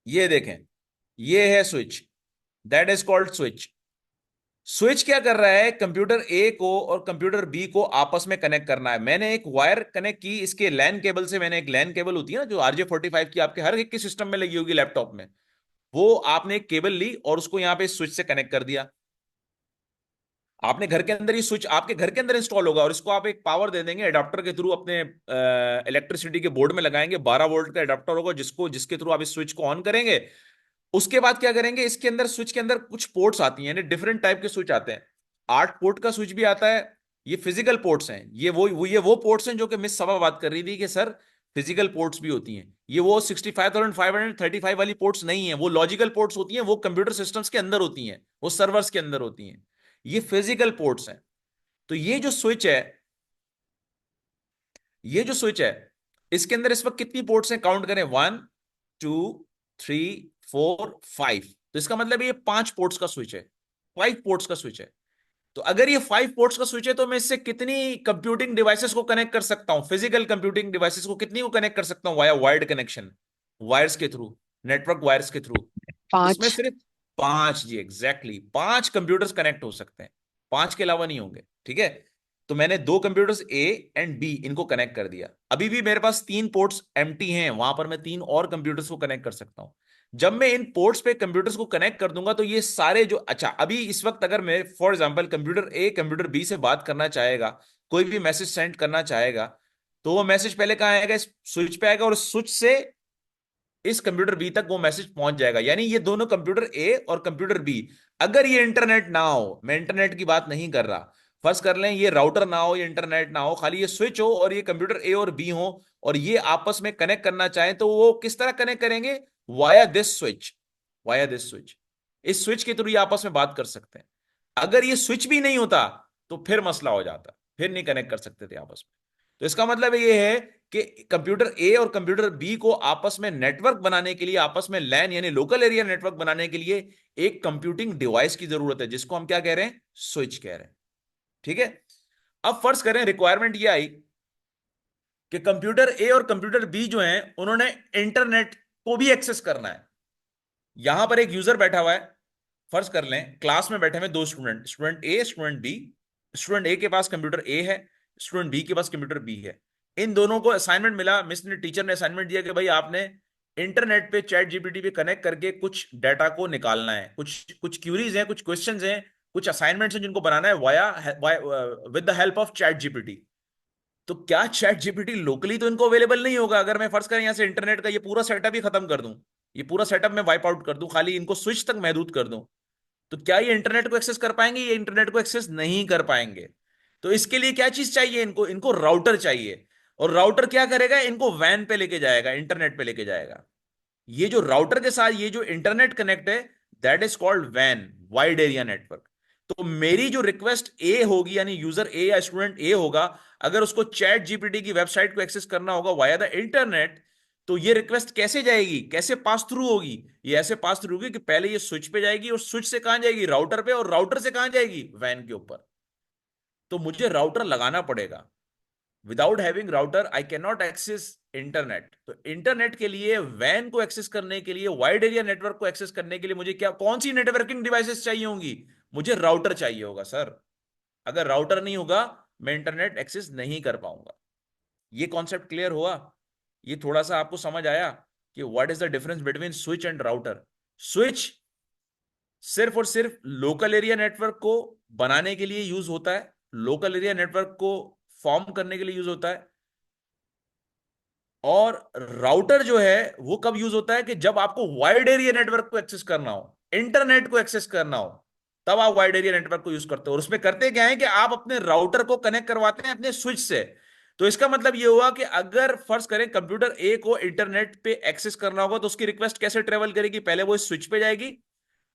ये देखें, ये है switch, that is called switch. Switch क्या कर रहा है? कंप्यूटर ए को और कंप्यूटर बी को आपस में कनेक्ट करना है। मैंने एक वायर कनेक्ट की इसके लैन केबल से। मैंने एक लैन केबल होती है ना जो RJ45 की, आपके हर एक के सिस्टम में लगी होगी लैपटॉप में, वो आपने एक केबल ली और उसको यहां पे स्विच से कनेक्ट कर दिया। आपने घर के अंदर ये स्विच आपके घर के अंदर इंस्टॉल होगा और इसको आप एक पावर दे देंगे एडाप्टर के थ्रू, अपने इलेक्ट्रिसिटी के बोर्ड में लगाएंगे। 12 वोल्ट का एडाप्टर होगा जिसके थ्रू आप इस स्विच को ऑन करेंगे। उसके बाद क्या करेंगे, इसके अंदर स्विच के अंदर कुछ पोर्ट्स आती हैं, यानी डिफरेंट टाइप के स्विच आते हैं। 8 पोर्ट का स्विच भी आता है। ये फिजिकल पोर्ट्स हैं। ये वो पोर्ट्स हैं जो कि मिस सबा बात कर रही थी कि सर फिजिकल पोर्ट्स भी होती हैं। ये वो 65,535 वाली पोर्ट्स नहीं है, वो लॉजिकल पोर्ट्स होती हैं, वो कंप्यूटर सिस्टम्स के अंदर होती हैं, वो सर्वर्स के अंदर होती हैं। ये फिजिकल पोर्ट्स हैं। तो ये जो स्विच है इसके अंदर इस वक्त कितनी पोर्ट्स हैं? काउंट करें, 1 2 3 4 5। तो इसका मतलब ये 5 पोर्ट्स का स्विच है, 5 पोर्ट्स का स्विच है। तो अगर ये 5 पोर्ट्स का स्विच है तो मैं इससे कितनी कंप्यूटिंग डिवाइसेस को कनेक्ट कर सकता हूं? फिजिकल कंप्यूटिंग डिवाइसेस को कितनी को कनेक्ट कर सकता हूं वाया वायर्ड कनेक्शन, वायर्स के थ्रू, नेटवर्क वायर्स के थ्रू? उसमें 5। सिर्फ 5, जी एग्जैक्टली 5 कंप्यूटर्स कनेक्ट हो सकते हैं, 5 के अलावा नहीं होंगे। ठीक है, तो मैंने 2 कंप्यूटर्स ए एंड बी इनको कनेक्ट कर दिया। अभी भी मेरे पास 3 पोर्ट्स एम्प्टी हैं, वहां पर मैं 3 और कंप्यूटर्स को कनेक्ट कर सकता हूं। जब मैं इन पोर्ट्स पे कंप्यूटर्स को कनेक्ट कर दूंगा तो ये सारे जो, अच्छा अभी इस वक्त अगर मैं for example computer A computer B से बात करना चाहेगा, कोई भी मैसेज सेंड करना चाहेगा, तो वो मैसेज पहले कहाँ आएगा? इस स्विच पे आएगा और स्विच से इस कंप्यूटर बी तक वो मैसेज पहुंच जाएगा। यानी ये दोनों कंप्यूटर ए और कंप्यूटर बी, अगर ये इंटरनेट ना हो, मैं इंटरनेट की बात नहीं कर रहा, फर्ज कर लें ये राउटर ना हो, ये इंटरनेट ना हो, खाली ये स्विच हो और ये कंप्यूटर ए और बी हो और ये आपस में कनेक्ट करना चाहें, तो वो किस तरह कनेक्ट करेंगे? Via this switch, via this switch. इस स्विच के थ्रू ये आपस में बात कर सकते हैं। अगर ये स्विच भी नहीं होता तो फिर मसला हो जाता, फिर नहीं कनेक्ट कर सकते थे आपस में। तो इसका मतलब ये है कि कंप्यूटर ए और कंप्यूटर बी को आपस में नेटवर्क बनाने के लिए, आपस में लैन यानी लोकल एरिया नेटवर्क बनाने के लिए एक कंप्यूटिंग डिवाइस की जरूरत है, जिसको हम क्या कह रहे हैं? स्विच कह रहे हैं। ठीक है, अब फर्ज करें रिक्वायरमेंट ये आई कि कंप्यूटर ए और कंप्यूटर बी जो हैं उन्होंने इंटरनेट को भी एक्सेस करना है। यहां पर एक यूजर बैठा हुआ है, फर्ज कर लें क्लास में बैठे हुए 2 student, student A student B. Student A के पास कंप्यूटर ए है, स्टूडेंट बी के पास कंप्यूटर बी है। इन दोनों को असाइनमेंट मिला, टीचर ने असाइनमेंट दिया कि भाई आपने इंटरनेट पे चैट जीपीटी पे कनेक्ट करके कुछ डाटा को निकालना है, कुछ कुछ क्यूरीज हैं, कुछ क्वेश्चंस हैं, कुछ असाइनमेंट्स हैं जिनको बनाना है via with the help of chat GPT. तो क्या चैट जीपीटी लोकली तो इनको अवेलेबल नहीं होगा। अगर मैं फर्ज करें यहाँ से इंटरनेट का ये पूरा सेटअप ही खत्म कर दूं, ये पूरा सेटअप मैं वाइप आउट कर दूं, खाली इनको स्विच तक महदूद कर दूं, तो क्या ये इंटरनेट को एक्सेस कर पाएंगे? ये इंटरनेट को एक्सेस नहीं कर पाएंगे। तो इसके लिए क्या चीज चाहिए इनको? इनको राउटर चाहिए। और राउटर क्या करेगा? इनको वैन पे लेके जाएगा, इंटरनेट पे लेके जाएगा। ये जो राउटर के साथ ये जो इंटरनेट कनेक्ट है, दैट इज कॉल्ड वैन, वाइड एरिया नेटवर्क। तो मेरी जो रिक्वेस्ट ए होगी, यानी यूजर ए या स्टूडेंट ए होगा, अगर उसको चैट जीपीटी की वेबसाइट को एक्सेस करना होगा वाया द इंटरनेट, तो ये रिक्वेस्ट कैसे जाएगी, कैसे पास थ्रू होगी? ये ऐसे पास थ्रू होगी कि पहले ये स्विच पे जाएगी, और स्विच से कहां जाएगी? राउटर पे, और राउटर से कहां जाएगी? वैन के ऊपर। तो मुझे राउटर लगाना पड़ेगा। Without having router I can not access internet. तो इंटरनेट के लिए, वैन को एक्सेस करने के लिए, वाइड एरिया नेटवर्क को एक्सेस करने के लिए मुझे क्या, कौन सी नेटवर्किंग डिवाइसेस चाहिए होंगी? मुझे राउटर चाहिए होगा सर। अगर राउटर नहीं होगा, मैं इंटरनेट एक्सेस नहीं कर पाऊंगा। ये कॉन्सेप्ट क्लियर हुआ? ये थोड़ा सा आपको समझ आया कि what is the difference between switch and router? Switch सिर्फ और सिर्फ लोकल एरिया नेटवर्क को बनाने के लिए यूज होता है, लोकल एरिया नेटवर्क को फॉर्म करने के लिए यूज होता है। और राउटर जो है वो कब यूज होता है? कि जब आपको वाइड एरिया नेटवर्क को एक्सेस करना हो, इंटरनेट को एक्सेस करना हो, तब आप वाइड एरिया नेटवर्क को यूज करते हो। और उसमें करते क्या है कि आप अपने राउटर को कनेक्ट करवाते हैं अपने स्विच से। तो इसका मतलब ये हुआ कि अगर फर्ज करें कंप्यूटर ए को इंटरनेट पे एक्सेस करना होगा, तो उसकी रिक्वेस्ट कैसे ट्रेवल करेगी? पहले वो स्विच पे जाएगी।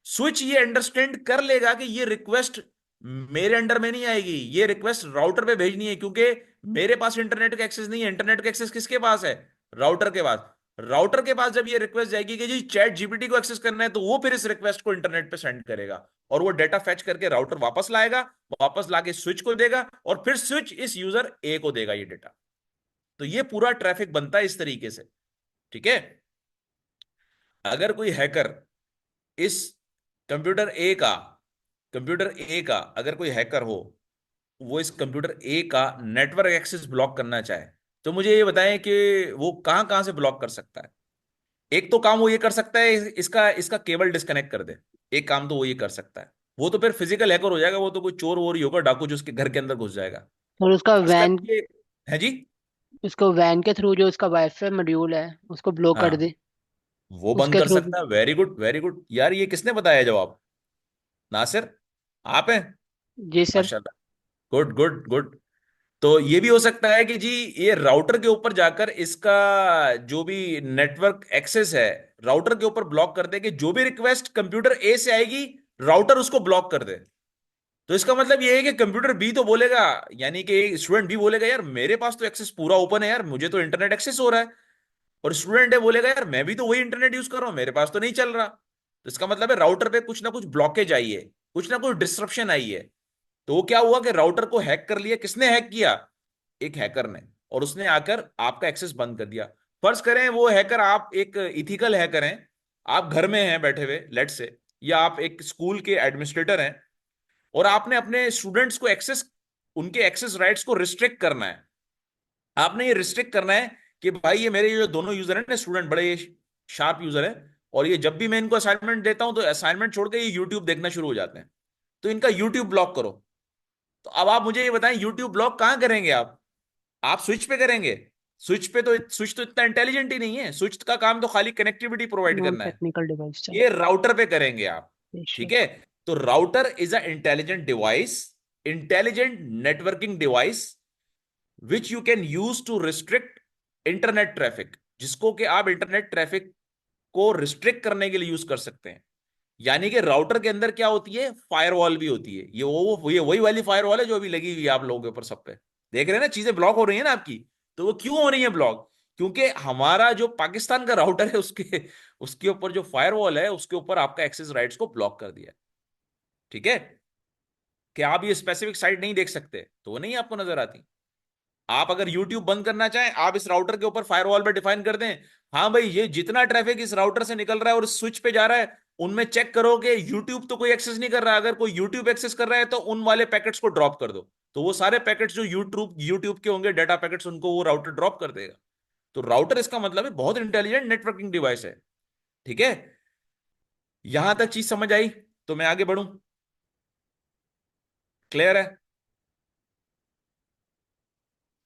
स्विच ये अंडरस्टैंड कर लेगा कि ये रिक्वेस्ट मेरे अंडर में नहीं आएगी, ये रिक्वेस्ट राउटर पे भेजनी है, क्योंकि मेरे पास इंटरनेट का एक्सेस नहीं है। इंटरनेट का एक्सेस किसके पास है? राउटर के पास। राउटर के पास जब ये रिक्वेस्ट जाएगी कि जी चैट जीपीटी को एक्सेस करना है, तो वो फिर इस रिक्वेस्ट को इंटरनेट पे सेंड करेगा, और वो डेटा फेच करके राउटर वापस लाएगा, वापस लाके स्विच को देगा, और फिर स्विच इस यूजर ए को देगा ये डेटा। तो ये पूरा ट्रैफिक बनता है इस तरीके से। ठीक है? अगर कोई हैकर इस कंप्यूटर ए का कंप्यूटर ए का अगर कोई हैकर हो, वो इस कंप्यूटर ए का नेटवर्क एक्सेस ब्लॉक करना चाहे, तो मुझे ये बताएं कि वो कहां कहां से ब्लॉक कर सकता है। एक तो काम वो ये कर सकता है, इसका इसका केबल डिस्कनेक्ट कर दे। एक काम तो वो ये कर सकता है। वो तो फिर फिजिकल हैकर हो जाएगा, वो तो कोई चोर वोर ही होगा, डाकू जो उसके घर के अंदर घुस जाएगा। और उसका फर्ज वैन, करके है जी। उसको वैन के थ्रू जो उसका वाईफाई मॉड्यूल है उसको ब्लॉक कर हाँ, दे, वो बंद उसके कर थ्रू। सकता है। वेरी गुड, वेरी गुड यार, ये किसने बताया जवाब? नासिर, आप हैं? जी सर। माशाल्लाह, गुड गुड गुड। तो ये भी हो सकता है कि जी ये राउटर के ऊपर जाकर इसका जो भी नेटवर्क एक्सेस है, राउटर के ऊपर ब्लॉक कर दे, कि जो भी रिक्वेस्ट कंप्यूटर ए से आएगी, राउटर उसको ब्लॉक कर दे। तो इसका मतलब ये है कि कंप्यूटर बी तो बोलेगा, यानी कि स्टूडेंट बी बोलेगा यार मेरे पास तो एक्सेस पूरा ओपन है यार, मुझे तो इंटरनेट एक्सेस हो रहा है। और स्टूडेंट है बोलेगा यार मैं भी तो वही इंटरनेट यूज कर रहा हूं, मेरे पास तो नहीं चल रहा। तो इसका मतलब है राउटर पे कुछ ना कुछ ब्लॉकेज आई है, कुछ ना कुछ डिस्ट्रप्शन आई है। तो वो क्या हुआ कि राउटर को हैक कर लिया। किसने हैक किया? एक हैकर ने। और उसने आकर आपका एक्सेस बंद कर दिया। फर्ज करें वो हैकर, आप एक इथिकल हैकर हैं, आप घर में हैं बैठे हुए लेट से, या आप एक स्कूल के एडमिनिस्ट्रेटर हैं, और आपने अपने स्टूडेंट्स को एक्सेस, उनके एक्सेस राइट्स को रिस्ट्रिक्ट करना है। आपने ये रिस्ट्रिक्ट करना है कि भाई ये मेरे जो दोनों यूजर हैं ना, स्टूडेंट बड़े शार्प यूजर हैं, और ये जब भी मैं इनको असाइनमेंट देता हूं तो असाइनमेंट छोड़ के ये यूट्यूब देखना शुरू हो जाते हैं, तो इनका यूट्यूब ब्लॉक करो। तो अब आप मुझे ये बताएं, यूट्यूब ब्लॉक कहां करेंगे आप स्विच पे करेंगे? स्विच तो इतना इंटेलिजेंट ही नहीं है, स्विच का काम तो खाली कनेक्टिविटी प्रोवाइड नॉन करना है। Technical device sir. ये राउटर पे करेंगे आप। ठीक बेशक। है? तो router is a intelligent device, intelligent networking device, which you can use to restrict internet traffic, जिसको कि आप इंटरनेट ट्रैफिक को रिस्ट्रिक्ट करने के लिए यूज कर सकते हैं। यानी कि राउटर के अंदर क्या होती है? फायरवॉल भी होती है। ये वही वाली फायरवॉल है जो अभी लगी हुई है आप लोगों के ऊपर सब पे। देख रहे हैं ना, चीजें ब्लॉक हो रही है ना आपकी। तो वो क्यों हो रही है ब्लॉक? क्योंकि हमारा जो पाकिस्तान का राउटर है, उसके उसके ऊपर जो फायरवॉल है, उसके ऊपर आपका एक्सेस राइट्स को ब्लॉक कर दिया है। ठीक है? कि आप ये स्पेसिफिक साइट नहीं देख सकते, तो वो नहीं आपको नजर आती। आप अगर YouTube बंद करना चाहें, आप इस राउटर के ऊपर फायरवॉल पे डिफाइन कर दें, हाँ भाई ये जितना ट्रैफिक इस राउटर से निकल रहा है और स्विच पे जा रहा है, उनमें चेक करो कि YouTube तो कोई एक्सेस नहीं कर रहा। अगर कोई YouTube एक्सेस कर रहा है तो उन वाले पैकेट्स को ड्रॉप कर दो। तो वो सारे पैकेट्स जो यूट्यूब के होंगे, डाटा पैकेट्स, उनको वो राउटर ड्रॉप कर देगा। तो राउटर इसका मतलब है बहुत इंटेलिजेंट नेटवर्किंग डिवाइस है। ठीक है? यहां तक चीज समझ आई? तो मैं आगे बढ़ूं। क्लियर है?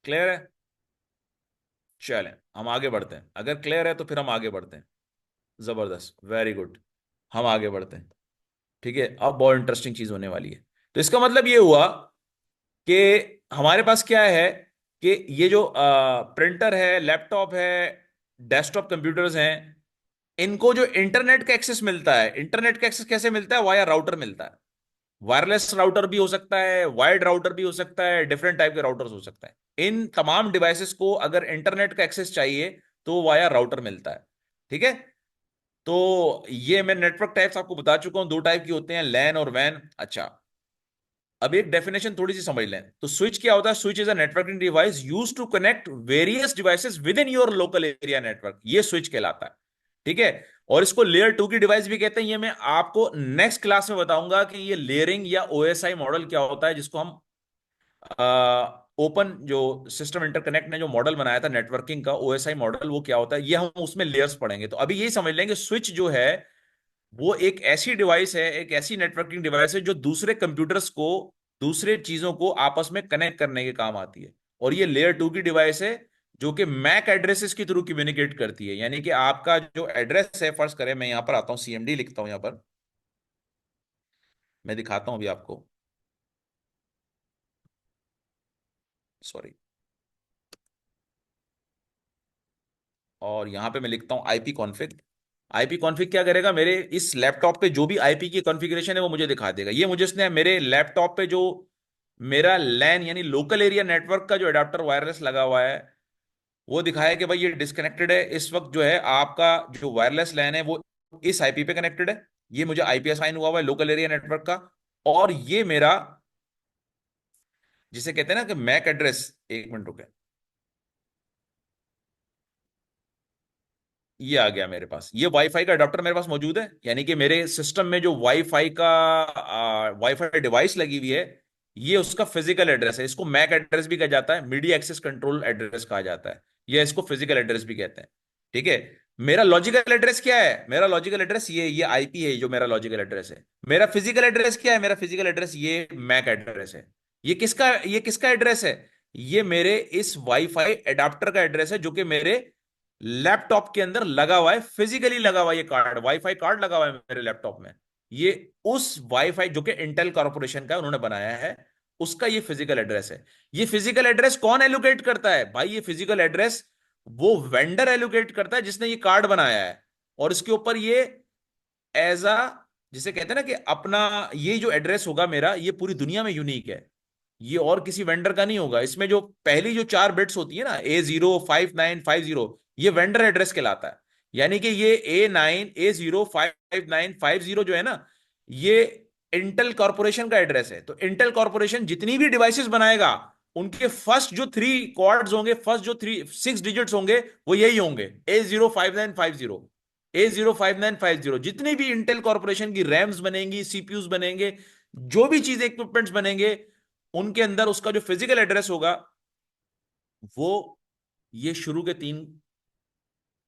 क्लियर है? चलें हम आगे बढ़ते हैं। अगर क्लियर है तो फिर हम आगे बढ़ते हैं। जबरदस्त, वेरी गुड। हम आगे बढ़ते हैं। ठीक है, अब बहुत इंटरेस्टिंग चीज होने वाली है। तो इसका मतलब ये हुआ कि हमारे पास क्या है कि ये जो प्रिंटर है, लैपटॉप है, डेस्कटॉप कंप्यूटर्स हैं, इनको जो इंटरनेट का एक्सेस मिलता है, इंटरनेट का एक्सेस कैसे मिलता है? वाया राउटर मिलता है। वायरलेस राउटर भी हो सकता है, वायर्ड राउटर भी हो सकता है, डिफरेंट टाइप के राउटर्स हो सकता है। इन तमाम डिवाइसेस को अगर इंटरनेट का एक्सेस चाहिए तो वाया राउटर मिलता है। ठीक है। तो ये मैं नेटवर्क टाइप्स आपको बता चुका हूं, दो टाइप की होते हैं, लैन और वैन। अच्छा, अब एक डेफिनेशन थोड़ी सी समझ लें। तो स्विच क्या होता है? Switch is a networking device use to connect various devices within your local area network. ये स्विच कहलाता है। ठीक है। और इसको लेयर टू की डिवाइस भी कहते हैं। ये मैं आपको नेक्स्ट क्लास में बताऊंगा कि ये लेयरिंग या ओएसआई मॉडल क्या होता है, जिसको हम ओपन जो सिस्टम इंटरकनेक्ट ने जो मॉडल बनाया था नेटवर्किंग का, ओएसआई मॉडल, वो क्या होता है ये हम उसमें लेयर्स पढ़ेंगे। तो अभी यही समझ लेंगे, स्विच जो है वो एक ऐसी डिवाइस है, एक ऐसी नेटवर्किंग डिवाइस है जो दूसरे कंप्यूटर्स को, दूसरे चीजों को आपस में कनेक्ट करने के काम आती है। और ये लेयर टू की डिवाइस है जो कि मैक एड्रेसेस के थ्रू कम्युनिकेट करती है। यानी कि आपका जो एड्रेस है, फर्ज करें मैं यहां पर आता हूं, सीएमडी लिखता हूं यहां पर, मैं दिखाता हूं अभी आपको, सॉरी। और यहां पे मैं लिखता हूं आईपी कॉन्फ़िग। आईपी कॉन्फ़िग क्या करेगा? मेरे इस लैपटॉप पे जो भी आईपी की कॉन्फ़िगरेशन है वो मुझे दिखा देगा। ये मुझे इसने मेरे लैपटॉप पे जो मेरा लैन यानी लोकल एरिया नेटवर्क का जो अडाप्टर वायरलेस लगा हुआ है वो दिखाया कि भाई ये डिस्कनेक्टेड है। इस वक्त जो है आपका जो वायरलेस लैन है वो इस आईपी पे कनेक्टेड है। ये मुझे आईपी असाइन हुआ हुआ है लोकल एरिया नेटवर्क का। और ये मेरा, जिसे कहते हैं ना कि मैक एड्रेस, एक मिनट रुके, ये आ गया मेरे पास। ये वाईफाई का अडाप्टर मेरे पास मौजूद है। यानी कि मेरे सिस्टम में जो वाईफाई का वाईफाई डिवाइस लगी हुई है, ये उसका फिजिकल एड्रेस है। इसको मैक एड्रेस भी कहा जाता है, मीडिया एक्सेस कंट्रोल एड्रेस कहा जाता है, या इसको फिजिकल एड्रेस भी कहते हैं। ठीक है। मेरा लॉजिकल एड्रेस क्या है? मेरा लॉजिकल एड्रेस ये आईपी है जो मेरा लॉजिकल एड्रेस है। मेरा फिजिकल एड्रेस क्या है? मेरा फिजिकल एड्रेस ये मैक एड्रेस है। ये किसका एड्रेस है? ये मेरे इस वाईफाई एडाप्टर का एड्रेस है जो कि मेरे लैपटॉप के अंदर लगा हुआ है, फिजिकली लगा हुआ है। ये कार्ड, वाईफाई कार्ड लगा हुआ है मेरे लैपटॉप में। ये उस वाईफाई जो कि इंटेल कॉर्पोरेशन का उन्होंने बनाया है, उसका ये फिजिकल एड्रेस है। ये फिजिकल एड्रेस कौन एलोकेट करता है भाई? ये फिजिकल एड्रेस वो वेंडर एलोकेट करता है जिसने ये कार्ड बनाया है। और इसके ऊपर ये एज अ, जिसे कहते हैं ना कि अपना, ये जो एड्रेस होगा मेरा, ये पूरी दुनिया में यूनिक है। ये और किसी वेंडर का नहीं होगा। इसमें जो पहली जो चार बिट्स होती है ना, A05950, ये वेंडर एड्रेस कहलाता है। यानी कि ये A9A05950 जो है ना, ये इंटेल कॉर्पोरेशन का एड्रेस है। तो इंटेल कॉर्पोरेशन जितनी भी डिवाइसेस बनाएगा, उनके फर्स्ट जो थ्री कॉर्ड्स होंगे, फर्स्ट जो थ्री सिक्स डिजिट्स होंगे, वो यही होंगे, A05950। A05950 जितनी भी इंटेल कॉर्पोरेशन की रैम्स बनेंगी, सीपीयूज बनेंगे, जो भी चीजें इक्विपमेंट्स बनेंगे, उनके अंदर उसका जो फिजिकल एड्रेस होगा वो ये शुरू के तीन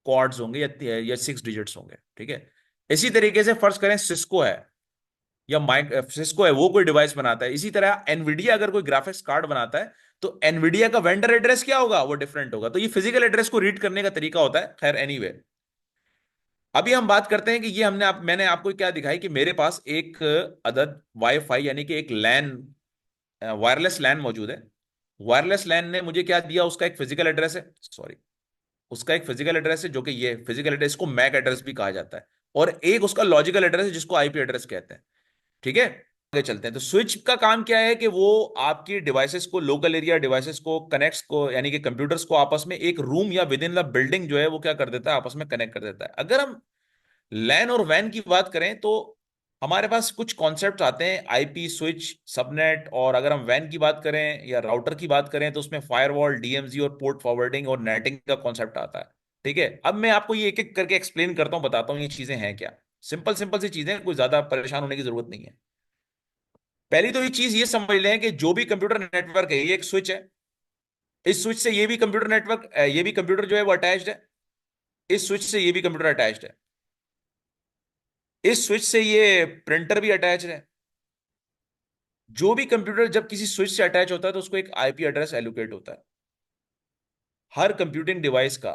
क्वाड्स होंगे या सिक्स डिजिट्स होंगे। ठीक है। इसी तरीके से फर्ज करें सिस्को है, या माइक सिस्को है, वो कोई डिवाइस बनाता है। इसी तरह एनवीडिया अगर कोई ग्राफिक्स कार्ड बनाता है, तो एनवीडिया का वेंडर एड्रेस क्या होगा? वो डिफरेंट होगा। तो ये फिजिकल एड्रेस को रीड करने का तरीका होता है। खैर एनीवे, अभी हम बात करते हैं कि ये मैंने आपको क्या दिखाई कि मेरे पास एक अदद वाईफाई यानी कि एक लैन, वायरलेस लैन मौजूद है। वायरलेस लैन ने मुझे क्या दिया? उसका एक फिजिकल एड्रेस है, सॉरी, उसका एक फिजिकल एड्रेस है जो कि ये फिजिकल एड्रेस को मैक एड्रेस भी कहा जाता है। और एक उसका लॉजिकल एड्रेस है जिसको आईपी एड्रेस कहते हैं। ठीक है। आगे चलते हैं। तो स्विच का काम क्या है कि वो आपकी डिवाइसेस को, लोकल एरिया डिवाइसेस को, कनेक्ट्स को, यानी कि कंप्यूटर्स को आपस में एक रूम या विद इन द बिल्डिंग जो है वो क्या कर देता है? आपस में कनेक्ट कर देता है। अगर हम लैन और वैन की बात करें तो हमारे पास कुछ कॉन्सेप्ट आते हैं, आईपी, स्विच, सबनेट। और अगर हम वैन की बात करें या राउटर की बात करें तो उसमें फायरवॉल, डीएमजी और पोर्ट फॉरवर्डिंग और नेटिंग का कॉन्सेप्ट आता है। ठीक है। अब मैं आपको ये एक एक करके एक्सप्लेन करता हूं, बताता हूं ये चीजें हैं क्या। सिंपल सिंपल सी चीजें, कोई ज्यादा परेशान होने की जरूरत नहीं है। पहली तो ये चीज ये समझ लें कि जो भी कंप्यूटर नेटवर्क है ये एक स्विच है। इस स्विच से ये भी कंप्यूटर नेटवर्क, ये भी कंप्यूटर जो है वो अटैच्ड है। इस स्विच से ये भी कंप्यूटर अटैच्ड है। इस स्विच से ये प्रिंटर भी अटैच है। जो भी कंप्यूटर जब किसी स्विच से अटैच होता है तो उसको एक आईपी एड्रेस एलोकेट होता है। हर कंप्यूटिंग डिवाइस का,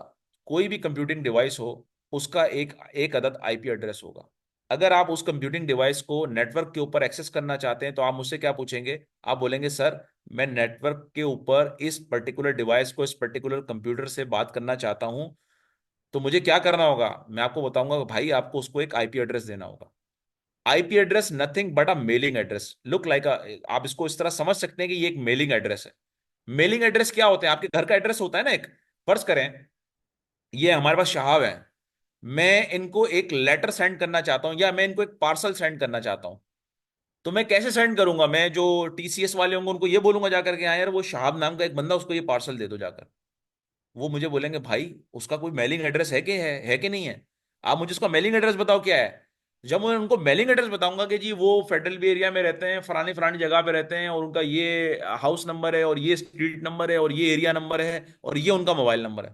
कोई भी कंप्यूटिंग डिवाइस हो, उसका एक एक अदद आईपी एड्रेस होगा। अगर आप उस कंप्यूटिंग डिवाइस को नेटवर्क के ऊपर एक्सेस करना चाहते हैं तो आप मुझसे क्या पूछेंगे? आप बोलेंगे सर मैं नेटवर्क के ऊपर इस पर्टिकुलर डिवाइस को, इस पर्टिकुलर कंप्यूटर से बात करना चाहता हूं, तो मुझे क्या करना होगा? मैं आपको बताऊंगा भाई आपको उसको एक आईपी एड्रेस देना होगा। IP address nothing but a mailing address, look like आप इसको इस तरह समझ सकते हैं कि ये एक मेलिंग एड्रेस है। मेलिंग एड्रेस क्या होते हैं? आपके घर का एड्रेस होता है ना एक। फर्ज करें ये हमारे पास साहब है, मैं इनको एक लेटर सेंड करना चाहता हूं या मैं इनको एक पार्सल सेंड करना चाहता हूं, तो मैं कैसे सेंड करूंगा? मैं जो टीसीएस वाले होंगे उनको ये बोलूंगा जाकर के, हाँ यार वो शाहब नाम का एक बंदा, उसको ये पार्सल दे दो जाकर। वो मुझे बोलेंगे भाई उसका कोई मेलिंग एड्रेस है कि नहीं है? आप मुझे उसका मेलिंग एड्रेस बताओ क्या है। जब मैं उनको मेलिंग एड्रेस बताऊंगा कि जी वो फेडरल बी एरिया में रहते हैं, फलानी फलानी जगह पे रहते हैं, और उनका ये हाउस नंबर है और ये स्ट्रीट नंबर है और ये एरिया नंबर है और ये उनका मोबाइल नंबर है,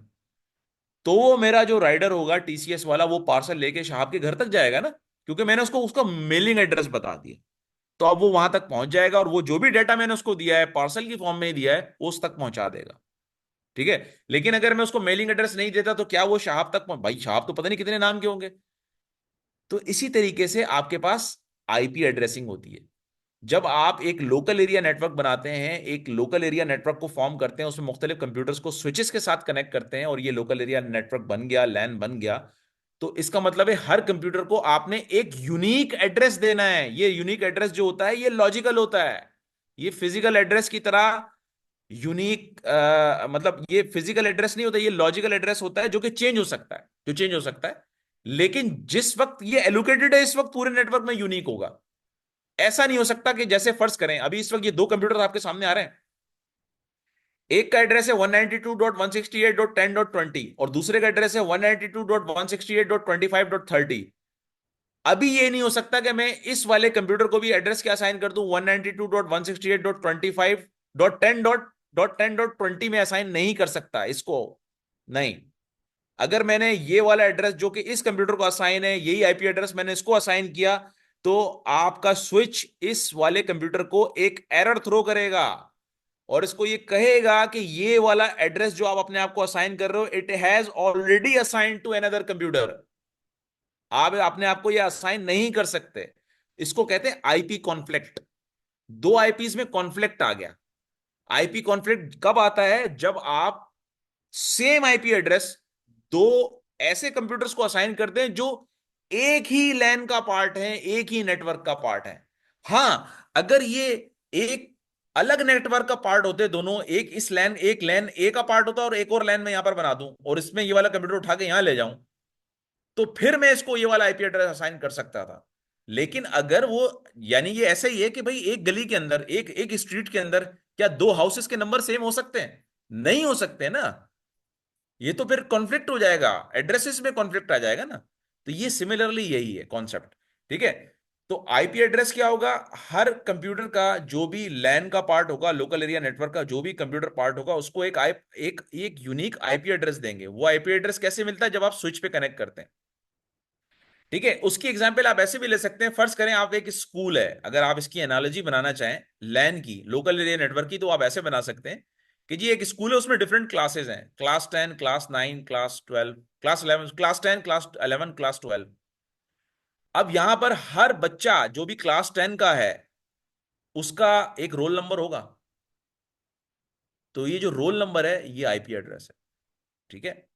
तो वो मेरा जो राइडर होगा टीसीएस वाला वो पार्सल लेके साहब के घर तक जाएगा ना, क्योंकि मैंने उसको उसका मेलिंग एड्रेस बता दिया। तो अब वो वहां तक पहुंच जाएगा और वो जो भी डाटा मैंने उसको दिया है पार्सल की फॉर्म में ही दिया है वो उस तक पहुंचा देगा। ठीक है। लेकिन अगर मैं उसको मेलिंग एड्रेस नहीं देता तो क्या वो शहाब तक भाई शहाब तो पता नहीं कितने नाम के होंगे। तो इसी तरीके से आपके पास आईपी एड्रेसिंग होती है। जब आप एक लोकल एरिया नेटवर्क बनाते हैं, एक लोकल एरिया नेटवर्क को फॉर्म करते हैं, उसमें मुख्तलिफ कंप्यूटर्स को स्विचेस के साथ कनेक्ट करते हैं और ये लोकल एरिया नेटवर्क बन गया, लैन बन गया, तो इसका मतलब है हर कंप्यूटर को आपने एक यूनिक एड्रेस देना है। ये यूनिक एड्रेस जो होता है ये लॉजिकल होता है। ये फिजिकल एड्रेस की तरह यूनिक मतलब ये फिजिकल एड्रेस नहीं होता, ये लॉजिकल एड्रेस होता है जो कि चेंज हो सकता है, जो चेंज हो सकता है। लेकिन जिस वक्त ये एलोकेटेड है इस वक्त पूरे नेटवर्क में यूनिक होगा। ऐसा नहीं हो सकता कि जैसे फर्ज करें अभी इस वक्त ये दो कंप्यूटर आपके सामने आ रहे हैं, एक का एड्रेस है 192.168.10.20 और दूसरे का एड्रेस है 192.168.25.30। अभी ये नहीं हो सकता कि मैं इस वाले कंप्यूटर को भी एड्रेस क्या असाइन कर दूं 192.168.25.10.10.20 में असाइन नहीं कर सकता इसको। नहीं, अगर मैंने ये वाला एड्रेस जो कि इस कंप्यूटर को असाइन है, यही आईपी एड्रेस मैंने इसको असाइन किया, तो आपका स्विच इस वाले कंप्यूटर को एक एरर थ्रो करेगा और इसको ये कहेगा कि ये वाला एड्रेस जो आप अपने आप को असाइन कर रहे हो it has already assigned to another computer. आप अपने आप को ये असाइन नहीं कर सकते। इसको कहते हैं आईपी कॉन्फ्लिक्ट। दो आईपीज में कॉन्फ्लिक्ट आ गया। आईपी कॉन्फ्लिक्ट कब आता है? जब आप सेम आईपी एड्रेस दो ऐसे कंप्यूटर्स को असाइन करते हैं जो एक ही लैन का पार्ट है, एक ही नेटवर्क का पार्ट है। हां, अगर ये एक अलग नेटवर्क का पार्ट होते दोनों, एक लैन ए का पार्ट होता और एक और लैन में यहां पर बना दूं और इसमें ये वाला कंप्यूटर उठा के यहां ले जाऊं, तो फिर मैं इसको ये वाला आईपी एड्रेस असाइन कर सकता था। लेकिन अगर वो, यानी ये ऐसा ही है कि भाई एक गली के अंदर, एक एक स्ट्रीट के अंदर क्या दो हाउसेस के नंबर सेम हो सकते हैं? नहीं हो सकते ना। ये तो फिर कॉन्फ्लिक्ट हो जाएगा, एड्रेसेस में कॉन्फ्लिक्ट आ जाएगा ना। तो ये सिमिलरली यही है कॉन्सेप्ट। ठीक है। तो आईपी एड्रेस क्या होगा? हर कंप्यूटर का जो भी लैन का पार्ट होगा, लोकल एरिया नेटवर्क का जो भी कंप्यूटर पार्ट होगा, उसको एक यूनिक आईपी एड्रेस देंगे। वो आईपी एड्रेस कैसे मिलता है? जब आप स्विच पे कनेक्ट करते हैं। ठीक है। उसकी एग्जांपल आप ऐसे भी ले सकते हैं। फर्ज करें आप एक स्कूल है, अगर आप इसकी एनालॉजी बनाना चाहें लैन की, लोकल एरिया नेटवर्क की, तो आप ऐसे बना सकते हैं कि जी एक स्कूल है, उसमें डिफरेंट क्लासेस हैं, class 10, class 9, class 12, class 11, class 10, class 11, class 12। अब यहां पर हर बच्चा जो भी क्लास 10 का है उसका एक रोल नंबर होगा। तो ये जो रोल नंबर है ये आईपी एड्रेस है। ठीक है।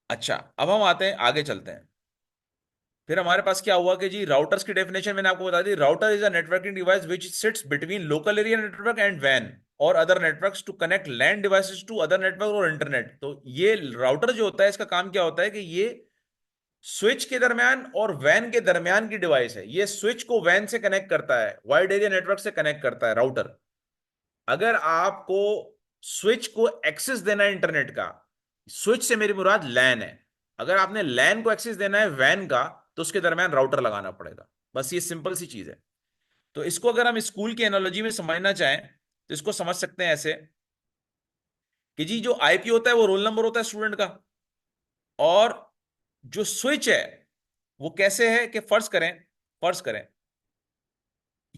अच्छा, अब हम आते हैं, आगे चलते हैं। फिर हमारे पास क्या हुआ कि जी राउटर्स की डेफिनेशन मैंने आपको बता दी। Router is a networking device which sits between local area network and वैन or other networks to connect LAN devices to other network or internet. तो ये राउटर जो होता है इसका काम क्या होता है कि ये स्विच के दरमियान और वैन के दरमियान की डिवाइस है। ये स्विच को वैन से कनेक्ट करता है, वाइड एरिया नेटवर्क से कनेक्ट करता है राउटर। अगर आपको स्विच को एक्सेस देना है इंटरनेट का, स्विच से मेरी मुराद लैन है, अगर आपने लैन को एक्सेस देना है वैन का, तो उसके दरमियान राउटर लगाना पड़ेगा। बस ये सिंपल सी चीज है। तो इसको अगर हम स्कूल की एनालॉजी में समझना चाहें तो इसको समझ सकते हैं ऐसे कि जी जो आईपी होता है वो रोल नंबर होता है स्टूडेंट का, और जो स्विच है वो कैसे है कि फर्ज करें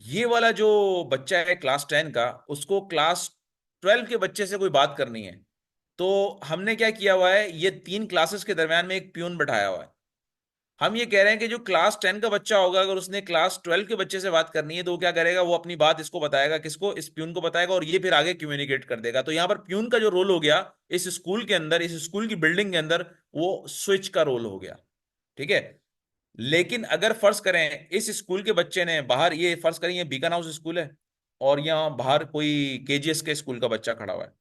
ये वाला जो बच्चा है क्लास 10 का, उसको क्लास 12 के बच्चे से कोई बात करनी है, तो हमने क्या किया हुआ है, ये 3 क्लासेस के दरमियान में एक प्यून बैठाया हुआ है। हम ये कह रहे हैं कि जो क्लास 10 का बच्चा होगा, अगर उसने क्लास 12 के बच्चे से बात करनी है, तो वो क्या करेगा, वो अपनी बात इसको बताएगा, किसको, इस प्यून को बताएगा, और ये फिर आगे कम्युनिकेट कर देगा। तो यहाँ पर प्यून का जो रोल हो गया इस स्कूल के अंदर, इस स्कूल की बिल्डिंग के अंदर, वो स्विच का रोल हो गया। ठीक है। लेकिन अगर फर्ज करें इस स्कूल के बच्चे ने बाहर, ये फर्ज करें ये बीकन हाउस स्कूल है, और यहाँ बाहर कोई केजीएस के स्कूल का बच्चा खड़ा हुआ है।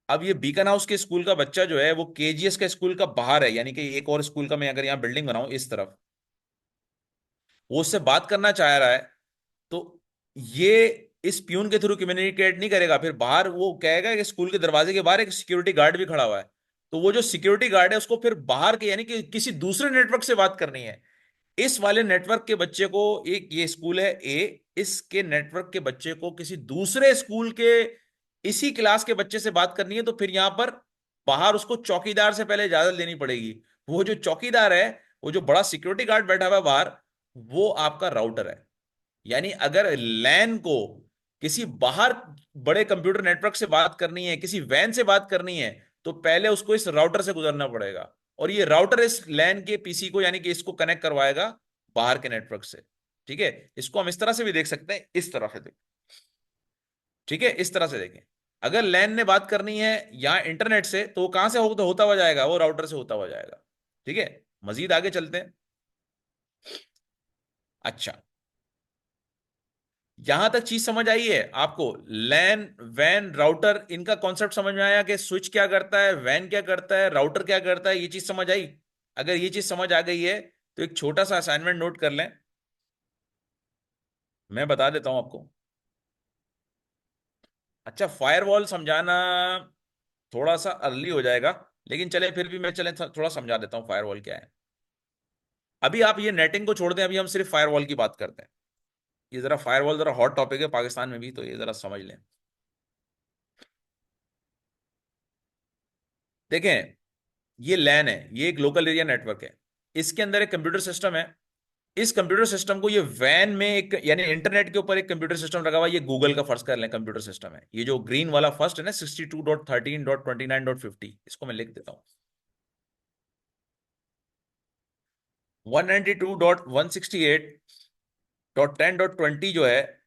अब ये बीकन हाउस के स्कूल का बच्चा जो है वो केजीएस के स्कूल का बाहर है, यानी कि एक और स्कूल का मैं अगर यहाँ बिल्डिंग बनाऊं इस तरफ, वो उससे बात करना चाह रहा है, तो ये इस प्यून के थ्रू कम्युनिकेट नहीं करेगा। फिर बाहर वो कहेगा कि स्कूल के दरवाजे के बाहर एक सिक्योरिटी गार्ड भी खड़ा हुआ है, तो वो जो सिक्योरिटी गार्ड है उसको फिर बाहर के, यानी कि किसी दूसरे नेटवर्क से बात करनी है। इस वाले नेटवर्क के बच्चे को, एक ये स्कूल है ए, इसके नेटवर्क के बच्चे को किसी दूसरे स्कूल के इसी क्लास के बच्चे से बात करनी है, तो फिर यहां पर बाहर उसको चौकीदार से पहले इजाजत लेनी पड़ेगी। वो जो चौकीदार है, वो जो बड़ा सिक्योरिटी गार्ड बैठा हुआ है बाहर, वो आपका राउटर है। यानी अगर लैन को किसी बाहर बड़े कंप्यूटर नेटवर्क से बात करनी है, किसी वैन से बात करनी है, तो पहले उसको इस राउटर से गुजरना पड़ेगा, और ये राउटर इस लैन के पीसी को, यानी कि इसको कनेक्ट करवाएगा बाहर के नेटवर्क से। ठीक है। इसको हम इस तरह से भी देख सकते हैं, इस तरह से देख, ठीक है, इस तरह से देखें। अगर लैन ने बात करनी है यहां इंटरनेट से, तो वो कहां से होता हुआ जाएगा, वो राउटर से होता हुआ जाएगा। ठीक है। मजीद आगे चलते हैं। अच्छा, यहां तक चीज समझ आई है आपको? लैन, वैन, राउटर, इनका कॉन्सेप्ट समझ में आया कि स्विच क्या करता है, वैन क्या करता है, राउटर क्या करता है, ये चीज समझ आई? अगर ये चीज समझ आ गई है तो एक छोटा सा असाइनमेंट नोट कर लें, मैं बता देता हूं आपको। अच्छा, फायरवॉल समझाना थोड़ा सा अर्ली हो जाएगा, लेकिन चले फिर भी मैं चले थोड़ा समझा देता हूं फायरवॉल क्या है। अभी आप ये नेटिंग को छोड़ दें, अभी हम सिर्फ फायरवॉल की बात करते हैं। ये जरा फायरवॉल जरा हॉट टॉपिक है पाकिस्तान में भी, तो ये जरा समझ लें। देखें, ये लैन है, ये एक लोकल एरिया नेटवर्क है, इसके अंदर एक कंप्यूटर सिस्टम है। इस कंप्यूटर सिस्टम को ये वैन में एक, यानी इंटरनेट के ऊपर एक कंप्यूटर सिस्टम लगा हुआ है। ये गूगल का फर्ज कर लें कंप्यूटर सिस्टम है, ये जो ग्रीन वाला फर्स्ट है ना, 62.13.29.50, इसको मैं लिख देता हूं। 192.168.10.20 जो है,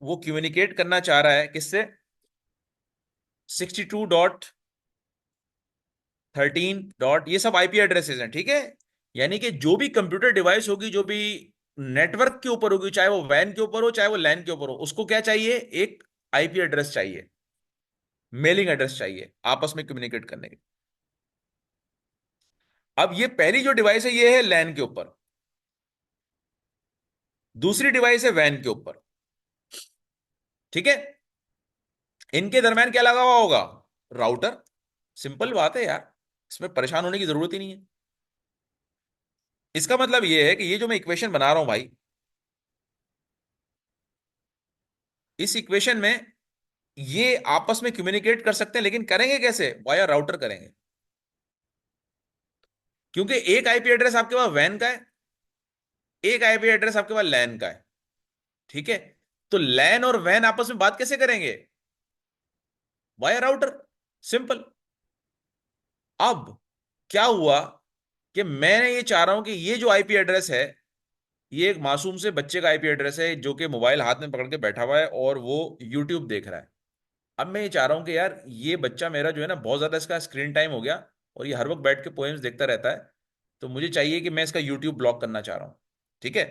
वो कम्युनिकेट करना चाह रहा है किससे? 62.13. ये सब आईपी एड्रेसेस हैं। ठीक है। यानी कि जो भी कंप्यूटर डिवाइस होगी, जो भी नेटवर्क के ऊपर होगी, चाहे वो वैन के ऊपर हो चाहे वो लैन के ऊपर हो, उसको क्या चाहिए? एक आईपी एड्रेस चाहिए, मेलिंग एड्रेस चाहिए आपस में कम्युनिकेट करने के। अब ये पहली जो डिवाइस है ये है लैन के ऊपर, दूसरी डिवाइस है वैन के ऊपर। ठीक है। इनके दरमियान क्या लगा हुआ होगा? राउटर। सिंपल बात है यार, इसमें परेशान होने की जरूरत ही नहीं है। इसका मतलब ये है कि ये जो मैं इक्वेशन बना रहा हूं भाई, इस इक्वेशन में ये आपस में कम्युनिकेट कर सकते हैं, लेकिन करेंगे कैसे? वाया राउटर करेंगे। क्योंकि एक आईपी एड्रेस आपके पास वैन का है, एक आईपी एड्रेस आपके पास लैन का है। ठीक है। तो लैन और वैन आपस में बात कैसे करेंगे? Via router. सिंपल। अब क्या हुआ कि मैं ये चाह रहा हूं कि ये जो आईपी एड्रेस है, ये एक मासूम से बच्चे का आईपी एड्रेस है, जो कि मोबाइल हाथ में पकड़ के बैठा हुआ है और वो यूट्यूब देख रहा है। अब मैं ये चाह रहा हूं कि यार ये बच्चा मेरा जो है ना, बहुत ज्यादा इसका स्क्रीन टाइम हो गया, और ये हर वक्त बैठ के पोएम्स देखता रहता है, तो मुझे चाहिए कि मैं इसका यूट्यूब ब्लॉक करना चाह रहा हूं। ठीक है।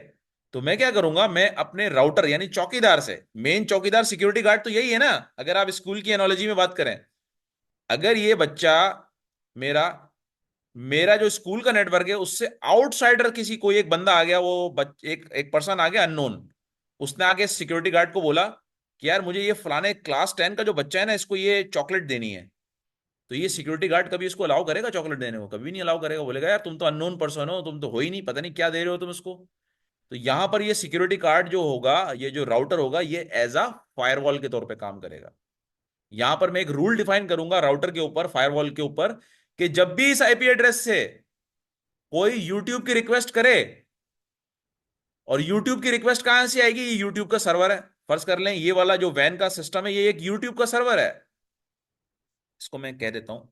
तो मैं क्या करूंगा, मैं अपने राउटर यानी चौकीदार से, मेन चौकीदार सिक्योरिटी गार्ड तो यही है ना, अगर आप स्कूल की एनोलॉजी में बात करें, अगर ये बच्चा मेरा मेरा जो स्कूल का नेटवर्क है उससे आउटसाइडर किसी, कोई एक बंदा आ गया, वो एक एक पर्सन आ गया अननोन, उसने आके सिक्योरिटी गार्ड को बोला कि यार मुझे ये फलाने क्लास 10 का जो बच्चा है ना, इसको ये चॉकलेट देनी है। तो ये सिक्योरिटी गार्ड कभी इसको अलाउ करेगा चॉकलेट देने को? कभी नहीं अलाउ करेगा। बोलेगा यार तुम तो अननोन पर्सन हो, तुम तो हो ही नहीं, पता नहीं क्या दे रहे हो तुम इसको। तो यहां पर ये सिक्योरिटी गार्ड जो होगा, ये जो राउटर होगा, ये एज अ फायरवॉल के तौर पे काम करेगा। यहां पर मैं एक रूल डिफाइन करूंगा राउटर के ऊपर, फायरवॉल के ऊपर, कि जब भी इस आईपी एड्रेस से कोई यूट्यूब की रिक्वेस्ट करे और यूट्यूब की रिक्वेस्ट कहां से आएगी? ये यूट्यूब का सर्वर है। फर्ज कर लें ये वाला जो वैन का सिस्टम है ये एक यूट्यूब का सर्वर है। इसको मैं कह देता हूं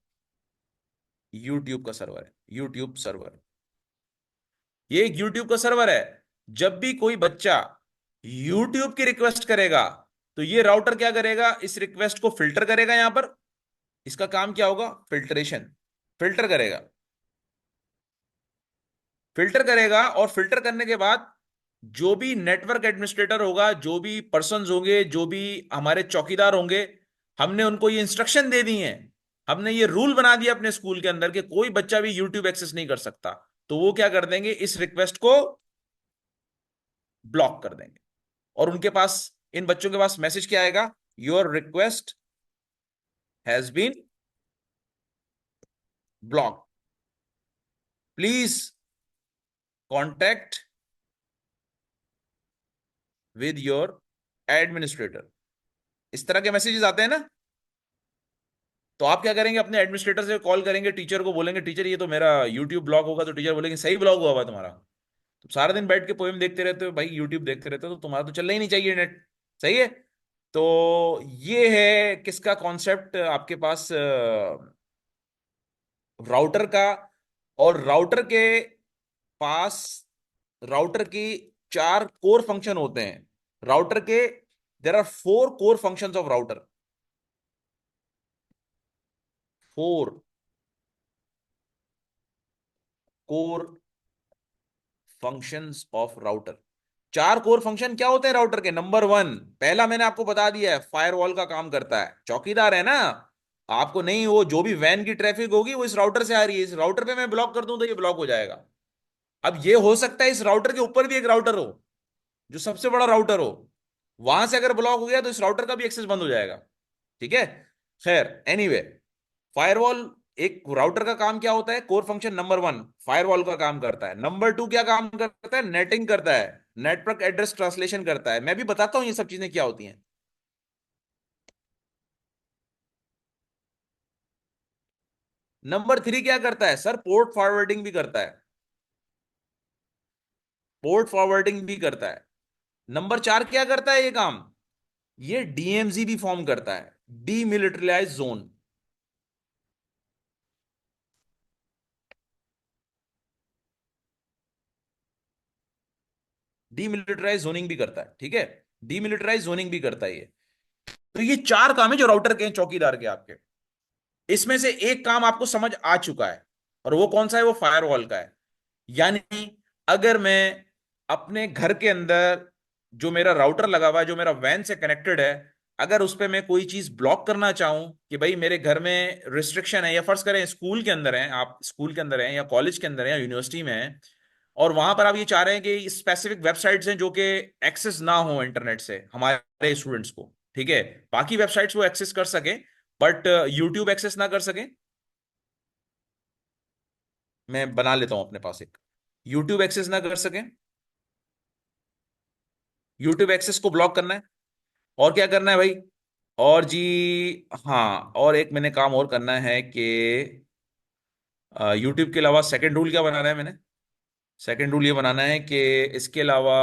यूट्यूब का सर्वर है, यूट्यूब सर्वर। ये एक यूट्यूब का सर्वर है। जब भी कोई बच्चा यूट्यूब की रिक्वेस्ट करेगा तो ये राउटर क्या करेगा? इस रिक्वेस्ट को फिल्टर करेगा। यहां पर इसका काम क्या होगा? फिल्ट्रेशन। फिल्टर करेगा, फिल्टर करेगा, और फिल्टर करने के बाद जो भी नेटवर्क एडमिनिस्ट्रेटर होगा, जो भी पर्सन्स होंगे, जो भी हमारे चौकीदार होंगे, हमने उनको ये इंस्ट्रक्शन दे दी है, हमने ये रूल बना दिया अपने स्कूल के अंदर कि कोई बच्चा भी यूट्यूब एक्सेस नहीं कर सकता। तो वो क्या कर देंगे? इस रिक्वेस्ट को ब्लॉक कर देंगे। और उनके पास, इन बच्चों के पास मैसेज क्या आएगा? Your request has been block, please contact with your administrator. इस तरह के मैसेजेस आते हैं ना। तो आप क्या करेंगे? अपने एडमिनिस्ट्रेटर से कॉल करेंगे, टीचर को बोलेंगे टीचर ये तो मेरा यूट्यूब ब्लॉक होगा। तो टीचर बोलेंगे सही ब्लॉक हुआ हुआ है तुम्हारा, तुम सारा दिन बैठ के पोएम देखते रहते हो भाई, यूट्यूब देखते रहते हो, तो तुम्हारा तो चलना ही नहीं चाहिए नेट। सही है। तो ये है किसका कॉन्सेप्ट आपके पास? राउटर का। और राउटर के पास, राउटर की चार कोर फंक्शन होते हैं। राउटर के there are four core functions of router. Four core functions of router. चार कोर फंक्शन क्या होते हैं राउटर के? नंबर वन, पहला मैंने आपको बता दिया है, फायरवॉल का काम करता है। चौकीदार है ना आपको, नहीं वो जो भी वैन की ट्रैफिक होगी वो इस राउटर से आ रही है, इस राउटर पे मैं ब्लॉक कर दूं तो ये ब्लॉक हो जाएगा। अब ये हो सकता है इस राउटर के ऊपर भी एक राउटर हो जो सबसे बड़ा राउटर हो, वहां से अगर ब्लॉक हो गया तो इस राउटर का भी एक्सेस बंद हो जाएगा। ठीक है। खैर एनीवे, फायरवॉल, एक राउटर का काम क्या होता है? Core function number one firewall का काम करता है। नंबर टू क्या काम करता है? नेटिंग करता है, नेटवर्क एड्रेस ट्रांसलेशन करता है। मैं भी बताता हूं ये सब चीजें क्या होती हैं। नंबर थ्री क्या करता है सर? पोर्ट फॉरवर्डिंग भी करता है, पोर्ट फॉरवर्डिंग भी करता है। नंबर चार क्या करता है ये काम? ये डीएमजी भी फॉर्म करता है, डीमिलिटराइज जोन। डीमिलिटराइज जोनिंग भी करता है। ठीक है, डीमिलिटराइज जोनिंग भी करता है ये। तो ये चार काम है जो राउटर के हैं, चौकीदार के आपके। इसमें से एक काम आपको समझ आ चुका है, और वो कौन सा है? वो फायरवॉल का है। यानी अगर मैं अपने घर के अंदर जो मेरा राउटर लगा हुआ है, जो मेरा वैन से कनेक्टेड है, अगर उस पर मैं कोई चीज ब्लॉक करना चाहूं कि भाई मेरे घर में रिस्ट्रिक्शन है, या फर्ज करें स्कूल के अंदर है, आप स्कूल के अंदर हैं या कॉलेज के अंदर हैं या यूनिवर्सिटी में हैं, और वहां पर आप ये चाह रहे हैं कि स्पेसिफिक वेबसाइट्स हैं जो कि एक्सेस ना हो इंटरनेट से हमारे स्टूडेंट्स को, ठीक है, बाकी वेबसाइट्स वो एक्सेस कर सके बट यूट्यूब एक्सेस ना कर सके। मैं बना लेता हूं अपने पास एक, यूट्यूब एक्सेस ना कर सके, यूट्यूब एक्सेस को ब्लॉक करना है। और क्या करना है भाई? और जी, हाँ, और एक मैंने काम और करना है कि यूट्यूब के अलावा सेकंड रूल क्या बनाना है मैंने? सेकंड रूल ये बनाना है कि इसके अलावा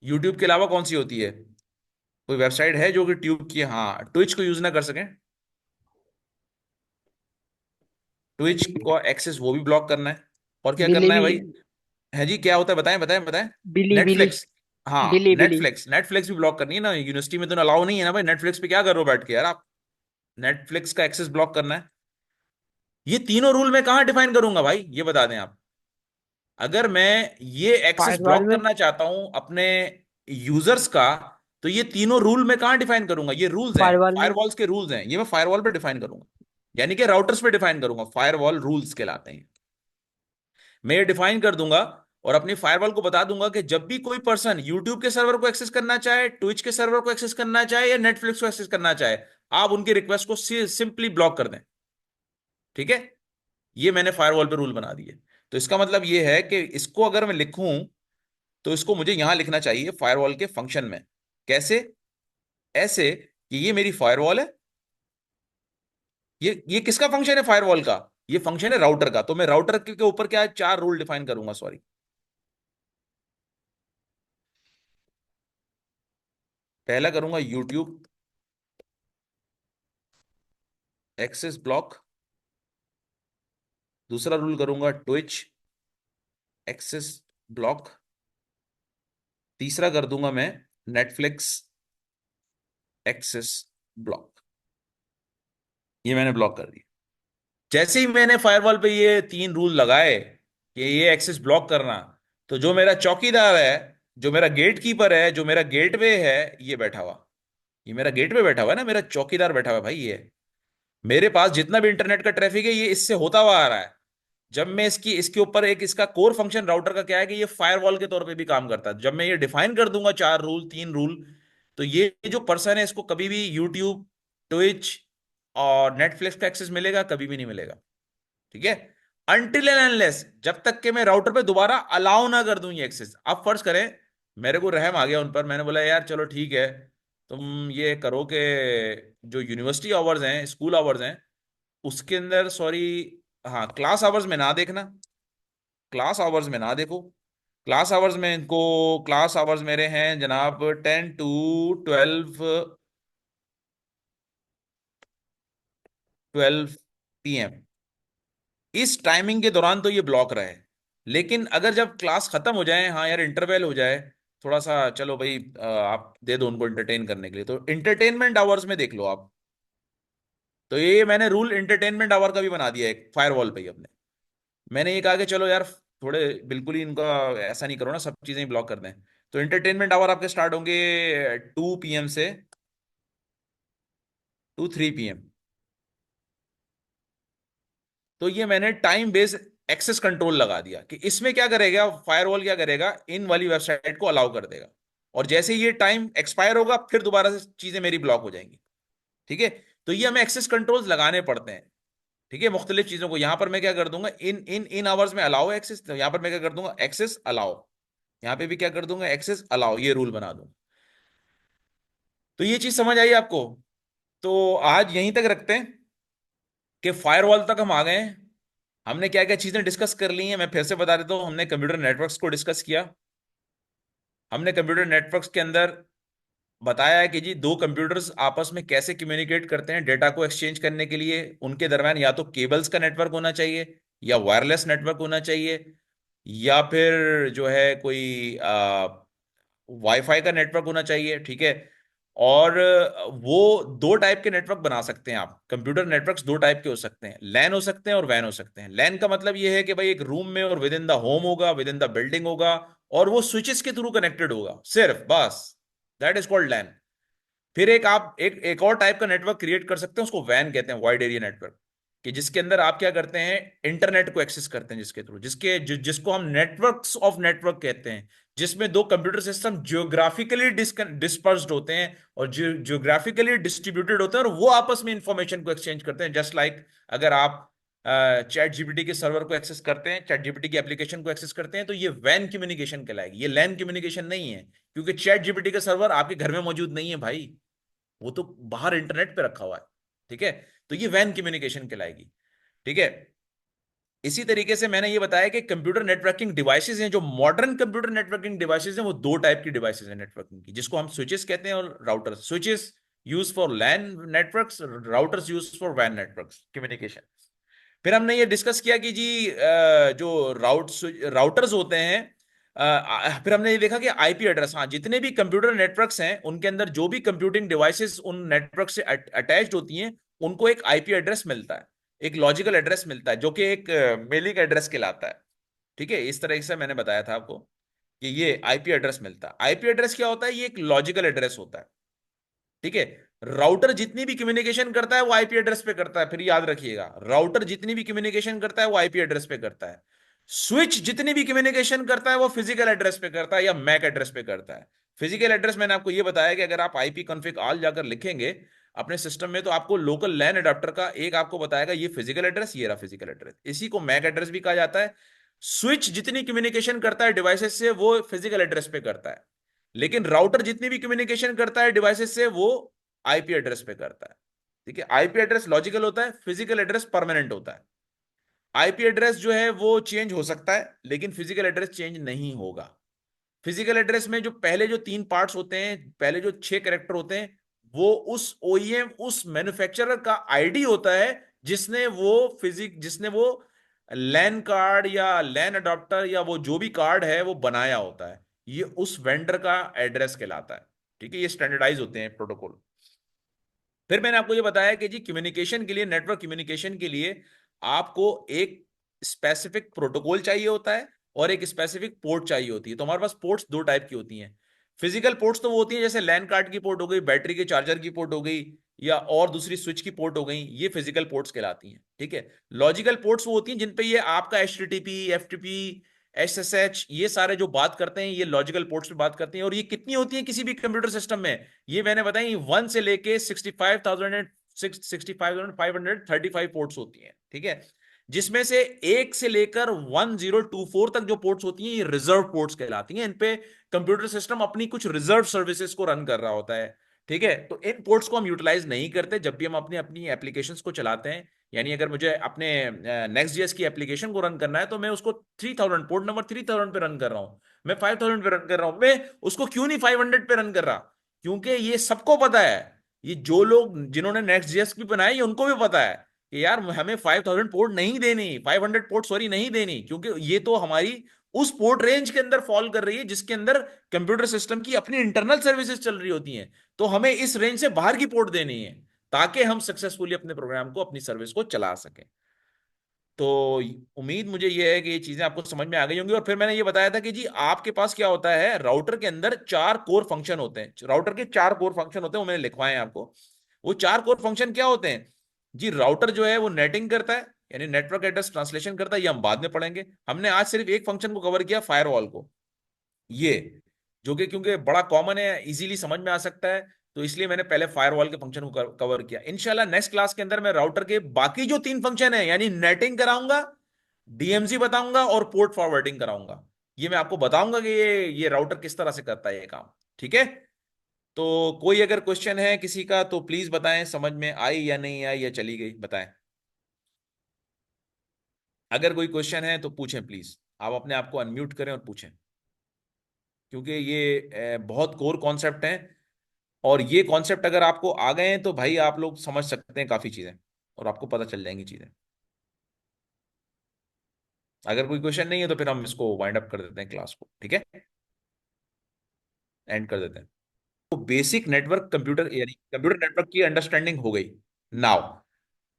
यूट्यूब के अलावा कौन सी होती है, कोई वेबसाइट है जो कि ट्यूब की, हाँ, ट्विच को यूज ना कर सकें। ट्विच को एक्सेस वो भी ब्लॉक करना है। और क्या बिली करना है भी, भाई? है जी, क्या होता है? बताएं बताएं बताएं। बिली बिली, नेटफ्लिक्स। हाँ, बिली बिली। नेटफ्लिक्स, नेटफ्लिक्स भी ब्लॉक करनी है ना, यूनिवर्सिटी में तो अलाउ नहीं है ना भाई, नेटफ्लिक्स पे क्या कर रहे हो बैठ के यार आप? नेटफ्लिक्स का एक्सेस ब्लॉक करना है। ये तीनों रूल मैं कहां डिफाइन करूंगा भाई, ये बता दें आप। अगर मैं ये एक्सेस फायरवॉल ब्लॉक में। करना चाहता हूं अपने यूजर्स का, तो ये तीनों रूल मैं कहां डिफाइन करूंगा? ये रूल्स हैं, फायरवॉल में। फायरवॉल्स के रूल्स हैं, ये मैं फायरवॉल पे डिफाइन करूंगा, यानी कि राउटर्स पे डिफाइन करूंगा। फायरवॉल रूल्स कहलाते हैं। मैं ये डिफाइन कर दूंगा और अपनी फायरवॉल को बता दूंगा कि जब भी कोई पर्सन यूट्यूब के सर्वर को एक्सेस करना चाहे, ट्विच के सर्वर को एक्सेस करना चाहे या नेटफ्लिक्स को एक्सेस करना चाहे, आप उनकी रिक्वेस्ट को सिंपली ब्लॉक कर दें। ठीक है, ये मैंने फायरवॉल पे रूल बना दिए। तो इसका मतलब ये है कि इसको अगर मैं लिखूं तो इसको मुझे यहां लिखना चाहिए फायरवॉल के फंक्शन में। कैसे? ऐसे कि ये मेरी फायरवॉल है। ये किसका फंक्शन है फायरवॉल का? ये फंक्शन है राउटर का। तो मैं राउटर के ऊपर क्या चार रूल डिफाइन करूंगा, सॉरी, पहला करूंगा यूट्यूब एक्सेस ब्लॉक, दूसरा रूल करूंगा ट्विच एक्सेस ब्लॉक, तीसरा कर दूंगा मैं नेटफ्लिक्स एक्सेस ब्लॉक। ये मैंने ब्लॉक कर दिया। जैसे ही मैंने फायरवॉल पे ये तीन रूल लगाए कि ये एक्सेस ब्लॉक करना, तो जो मेरा चौकीदार है, जो मेरा गेट कीपर है, जो मेरा गेटवे है, ये बैठा हुआ, ये मेरा गेटवे बैठा हुआ है ना, मेरा चौकीदार बैठा हुआ है भाई। ये मेरे पास जितना भी इंटरनेट का ट्रैफिक है ये इससे होता हुआ आ रहा है। जब मैं इसके ऊपर एक इसका कोर फंक्शन राउटर का क्या है कि ये फायरवॉल के तौर पे भी काम करता है। जब मैं ये डिफाइन कर दूंगा चार रूल, तीन रूल, तो ये जो पर्सन है इसको कभी भी यूट्यूब, ट्विच और नेटफ्लिक्स का एक्सेस मिलेगा? कभी भी नहीं मिलेगा। ठीक है, अनटिल एंड अनलेस, जब तक कि मैं राउटर पे दोबारा अलाउ ना कर दूं ये एक्सेस। अब फर्ज करें मेरे को रहम आ गया उन पर, मैंने बोला यार चलो ठीक है, तुम ये करो कि जो यूनिवर्सिटी आवर्स हैं, स्कूल आवर्स हैं, उसके अंदर सॉरी, हाँ क्लास आवर्स में ना देखना, क्लास आवर्स में ना देखो। क्लास आवर्स में इनको, क्लास आवर्स मेरे हैं जनाब 10 to 12 PM। इस टाइमिंग के दौरान तो ये ब्लॉक रहे। लेकिन अगर जब क्लास खत्म हो जाए, हाँ यार इंटरवेल हो जाए, थोड़ा सा चलो भाई आप दे दो उनको एंटरटेन करने के लिए, तो इंटरटेनमेंट आवर्स में देख लो आप। तो ये मैंने रूल इंटरटेनमेंट आवर का भी बना दिया है फायरवॉल पे ही अपने। मैंने ये कहा कि चलो यार थोड़े बिल्कुल ही इनका ऐसा नहीं करो ना, सब चीजें ब्लॉक कर दें। तो एंटरटेनमेंट आवर आपके स्टार्ट होंगे 2 PM से 2 3 PM। तो ये मैंने टाइम बेस्ड एक्सेस कंट्रोल लगा दिया कि इसमें क्या करेगा फायरवॉल, क्या करेगा इन वाली वेबसाइट को अलाउ कर देगा, और जैसे ये टाइम एक्सपायर होगा फिर दोबारा से चीजें मेरी ब्लॉक हो जाएंगी। ठीक है, तो ये हमें एक्सेस कंट्रोल्स लगाने पड़ते हैं। ठीक है, मुख्तलिफ चीजों को यहां पर मैं क्या कर दूंगा, इन इन इन आवर्स में अलाउ एक्सेस, तो यहां पर मैं क्या कर दूंगा एक्सेस अलाउ, यहां पे भी क्या कर दूंगा एक्सेस अलाउ, ये रूल बना दूंगा। तो ये चीज समझ आई आपको? तो आज यहीं तक रखते हैं कि फायरवॉल तक हम आ गए हैं। हमने क्या क्या चीजें डिस्कस कर ली हैं, मैं फिर से बता देता हूं। हमने कंप्यूटर नेटवर्क्स को डिस्कस किया। हमने कंप्यूटर नेटवर्क्स के अंदर बताया है कि जी दो कंप्यूटर्स आपस में कैसे कम्युनिकेट करते हैं डेटा को एक्सचेंज करने के लिए। उनके दरमियान या तो केबल्स का नेटवर्क होना चाहिए, या वायरलेस नेटवर्क होना चाहिए, या फिर जो है कोई वाईफाई का नेटवर्क होना चाहिए। ठीक है, और वो दो टाइप के नेटवर्क बना सकते हैं आप। कंप्यूटर नेटवर्क्स दो टाइप के हो सकते हैं, लैन हो सकते हैं और वैन हो सकते हैं। लैन का मतलब ये है कि भाई एक रूम में और विद इन द होम होगा, विद इन द बिल्डिंग होगा, और वो स्विचेस के थ्रू कनेक्टेड होगा सिर्फ, बस। दैट इज कॉल्ड लैन। फिर एक आप एक और टाइप का नेटवर्क क्रिएट कर सकते हैं, उसको वैन कहते हैं, वाइड एरिया नेटवर्क, कि जिसके अंदर आप क्या करते हैं इंटरनेट को एक्सेस करते हैं, जिसके थ्रू जिसको हम नेटवर्क्स ऑफ नेटवर्क कहते हैं, जिसमें दो कंप्यूटर सिस्टम जियोग्राफिकली डिस्पर्स्ड होते हैं और जियोग्राफिकली डिस्ट्रीब्यूटेड होते हैं, और वो आपस में इंफॉर्मेशन को एक्सचेंज करते हैं। जस्ट लाइक अगर आप चैट जीपीटी के सर्वर को एक्सेस करते हैं, चैट जीपीटी की एप्लीकेशन को एक्सेस करते हैं, तो ये वैन कम्युनिकेशन कहलाएगी, ये लैन कम्युनिकेशन नहीं है। क्योंकि चैट जीपीटी का सर्वर आपके घर में मौजूद नहीं है भाई, वो तो बाहर इंटरनेट पे रखा हुआ है। ठीक है, तो ये वैन कम्युनिकेशन कहलाएगी। ठीक है, इसी तरीके से मैंने ये बताया कि कंप्यूटर नेटवर्किंग डिवाइसेस हैं, जो मॉडर्न कंप्यूटर नेटवर्किंग डिवाइसेस हैं, वो दो टाइप की डिवाइसेस हैं नेटवर्किंग की, जिसको हम स्विचेस कहते हैं और routers. Switches use for LAN networks, routers use for वैन नेटवर्क्स कम्युनिकेशन। फिर हमने ये डिस्कस किया कि जी जो राउटर्स होते हैं, फिर हमने ये देखा कि आईपी एड्रेस, हाँ जितने भी कंप्यूटर नेटवर्क्स हैं उनके अंदर जो भी कंप्यूटिंग डिवाइसेस उन नेटवर्क से अटैच्ड होती हैं, उनको एक आईपी एड्रेस मिलता है, एक लॉजिकल एड्रेस मिलता है, जो कि एक मेलिंग एड्रेस कहलाता है। ठीक है, इस तरह से मैंने बताया था आपको कि ये आईपी एड्रेस मिलता है। आईपी एड्रेस क्या होता है? ये एक लॉजिकल एड्रेस होता है। ठीक है, राउटर जितनी भी कम्युनिकेशन करता है वो आईपी एड्रेस पे करता है, फिर याद रखिएगा, राउटर जितनी भी कम्युनिकेशन करता है वो आईपी एड्रेस पे करता है। स्विच जितनी भी कम्युनिकेशन करता है वो फिजिकल एड्रेस पे करता है या मैक एड्रेस पे करता है। फिजिकल एड्रेस मैंने आपको ये बताया कि अगर आप आईपी कॉन्फ़िग ऑल जाकर लिखेंगे अपने सिस्टम में, तो आपको लोकल लैन अडाप्टर का एक आपको बताएगा ये फिजिकल एड्रेस, ये रहा फिजिकल एड्रेस, इसी को मैक एड्रेस भी कहा जाता है। स्विच जितनी कम्युनिकेशन करता है डिवाइसेस से वो फिजिकल एड्रेस पे करता है, लेकिन राउटर जितनी भी कम्युनिकेशन करता है डिवाइसेस से वो आईपी एड्रेस पे करता है। ठीक है, आईपी एड्रेस लॉजिकल होता है, फिजिकल एड्रेस परमानेंट होता है। आईपी एड्रेस जो है वो चेंज हो सकता है, लेकिन फिजिकल एड्रेस चेंज नहीं होगा। फिजिकल एड्रेस में जो पहले जो 3 पार्ट्स होते हैं, पहले जो 6 कैरेक्टर होते हैं, वो उस ओईएम, उस मैन्युफैक्चरर का आईडी होता है जिसने वो लैन कार्ड या लैन अडॉप्टर या वो जो भी कार्ड है वो बनाया होता है, ये उस वेंडर का एड्रेस कहलाता है। ठीक है, ये स्टैंडर्डाइज होते हैं प्रोटोकॉल। फिर मैंने आपको ये बताया कि जी कम्युनिकेशन के लिए, नेटवर्क कम्युनिकेशन के लिए आपको एक स्पेसिफिक प्रोटोकॉल चाहिए होता है और एक स्पेसिफिक पोर्ट चाहिए होती है। तो हमारे पास पोर्ट्स 2 टाइप की होती हैं। फिजिकल पोर्ट्स तो वो होती हैं जैसे लैन कार्ड की पोर्ट हो गई, बैटरी के चार्जर की पोर्ट हो गई, या और दूसरी स्विच की पोर्ट हो गई, ये फिजिकल पोर्ट्स कहलाती हैं। ठीक है। लॉजिकल पोर्ट्स वो होती हैं जिन पे ये आपका HTTP, FTP, SSH, ये सारे जो बात करते हैं ये लॉजिकल पोर्ट्स पे बात करते हैं। और ये कितनी होती है किसी भी कंप्यूटर सिस्टम में, ये मैंने बताई 1 से लेके 65,535 पोर्ट्स होती हैं। ठीक है, जिसमें से 1 से लेकर 1024 तक जो पोर्ट्स होती हैं ये रिजर्व पोर्ट्स कहलाती हैं। इन पे कंप्यूटर सिस्टम अपनी कुछ रिजर्व सर्विसेज को रन कर रहा होता है। ठीक है, तो इन पोर्ट्स को हम यूटिलाइज नहीं करते जब भी हम अपनी अपनी एप्लीकेशंस को चलाते हैं। यानी अगर मुझे अपने Next.js की एप्लीकेशन को रन करना है तो मैं उसको 3000 पोर्ट नंबर 3000 पे रन कर रहा हूं, मैं 5000 पे रन कर रहा हूं, मैं उसको क्यों नहीं 500 पे रन कर रहा? क्योंकि ये सबको पता है, ये जो लोग जिन्होंने Next.js भी बनाया, ये उनको भी पता है कि यार हमें 5000 पोर्ट नहीं देनी, 500 पोर्ट सॉरी नहीं देनी, क्योंकि ये तो हमारी उस पोर्ट रेंज के अंदर फॉल कर रही है जिसके अंदर कंप्यूटर सिस्टम की अपनी इंटरनल सर्विसेज चल रही होती हैं। तो हमें इस रेंज से बाहर की पोर्ट देनी है ताकि हम सक्सेसफुली अपने प्रोग्राम को, अपनी सर्विस को चला सकें। तो उम्मीद मुझे ये है कि ये चीजें आपको समझ में आ गई होंगी। और फिर मैंने ये बताया था कि जी आपके पास क्या होता है, राउटर के अंदर 4 कोर फंक्शन होते हैं। राउटर के 4 कोर फंक्शन होते हैं, वो मैंने लिखवाए हैं आपको। वो 4 कोर फंक्शन क्या होते हैं जी? राउटर जो है वो नेटिंग करता है, यानी नेटवर्क एड्रेस ट्रांसलेशन करता है, ये हम बाद में पढ़ेंगे। हमने आज सिर्फ एक फंक्शन को कवर किया, फायरवॉल को, ये जो कि क्योंकि बड़ा कॉमन है, इजीली समझ में आ सकता है, तो इसलिए मैंने पहले फायरवॉल के फंक्शन को कवर किया। इंशाल्लाह नेक्स्ट क्लास के अंदर मैं राउटर के बाकी जो 3 फंक्शन है, यानी नेटिंग कराऊंगा, DMZ बताऊंगा और पोर्ट फॉरवर्डिंग कराऊंगा। ये मैं आपको बताऊंगा कि ये राउटर किस तरह से करता है ये काम। ठीक है, तो कोई अगर क्वेश्चन है किसी का तो प्लीज बताएं, समझ में आई या नहीं आई या चली गई, बताएं। अगर कोई क्वेश्चन है तो पूछें प्लीज, आप अपने आप को अनम्यूट करें और पूछें, क्योंकि ये बहुत कोर कॉन्सेप्ट है। और ये कॉन्सेप्ट अगर आपको आ गए हैं तो भाई आप लोग समझ सकते हैं काफी चीजें, और आपको पता चल जाएंगी चीजें। अगर कोई क्वेश्चन नहीं है तो फिर हम इसको वाइंड अप कर देते हैं क्लास को। ठीक है, एंड कर देते हैं। तो बेसिक नेटवर्क कंप्यूटर, यानी कंप्यूटर नेटवर्क की अंडरस्टैंडिंग हो गई। नाउ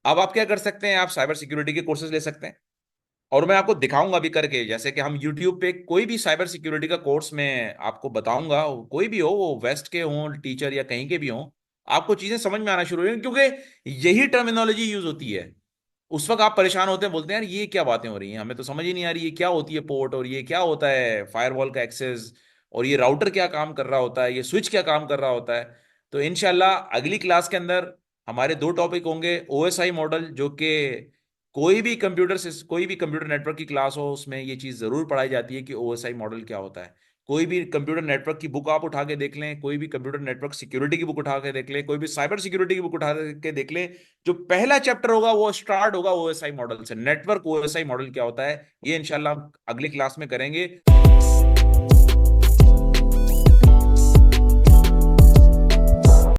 अब आप क्या कर सकते हैं, आप साइबर सिक्योरिटी के कोर्सेज ले सकते हैं। और मैं आपको दिखाऊंगा भी करके, जैसे कि हम YouTube पे कोई भी साइबर सिक्योरिटी का कोर्स में आपको बताऊंगा, कोई भी हो, वो वेस्ट के हों टीचर या कहीं के भी हों, आपको चीजें समझ में आना शुरू हो, क्योंकि यही टर्मिनोलॉजी यूज होती है। उस वक्त आप परेशान होते हैं, बोलते हैं यार ये क्या बातें हो रही हैं, हमें तो समझ ही नहीं आ रही, ये क्या होती है पोर्ट, और ये क्या होता है फायरवॉल का एक्सेस, और ये राउटर क्या काम कर रहा होता है, ये स्विच क्या काम कर रहा होता है। तो इनशाला अगली क्लास के अंदर हमारे 2 टॉपिक होंगे। OSI मॉडल, जो कि कोई भी कंप्यूटर नेटवर्क की क्लास हो उसमें ये चीज़ ज़रूर पढ़ाई जाती है कि OSI मॉडल क्या होता है। कोई भी कंप्यूटर नेटवर्क की बुक आप उठा के देख लें, कोई भी कंप्यूटर नेटवर्क सिक्योरिटी की बुक उठा के देख लें, कोई भी साइबर सिक्योरिटी की बुक उठा के देख लें, जो पहला चैप्टर होगा वो स्टार्ट होगा OSI मॉडल से। नेटवर्क OSI मॉडल क्या होता है, ये इंशाल्लाह हम अगली क्लास में करेंगे।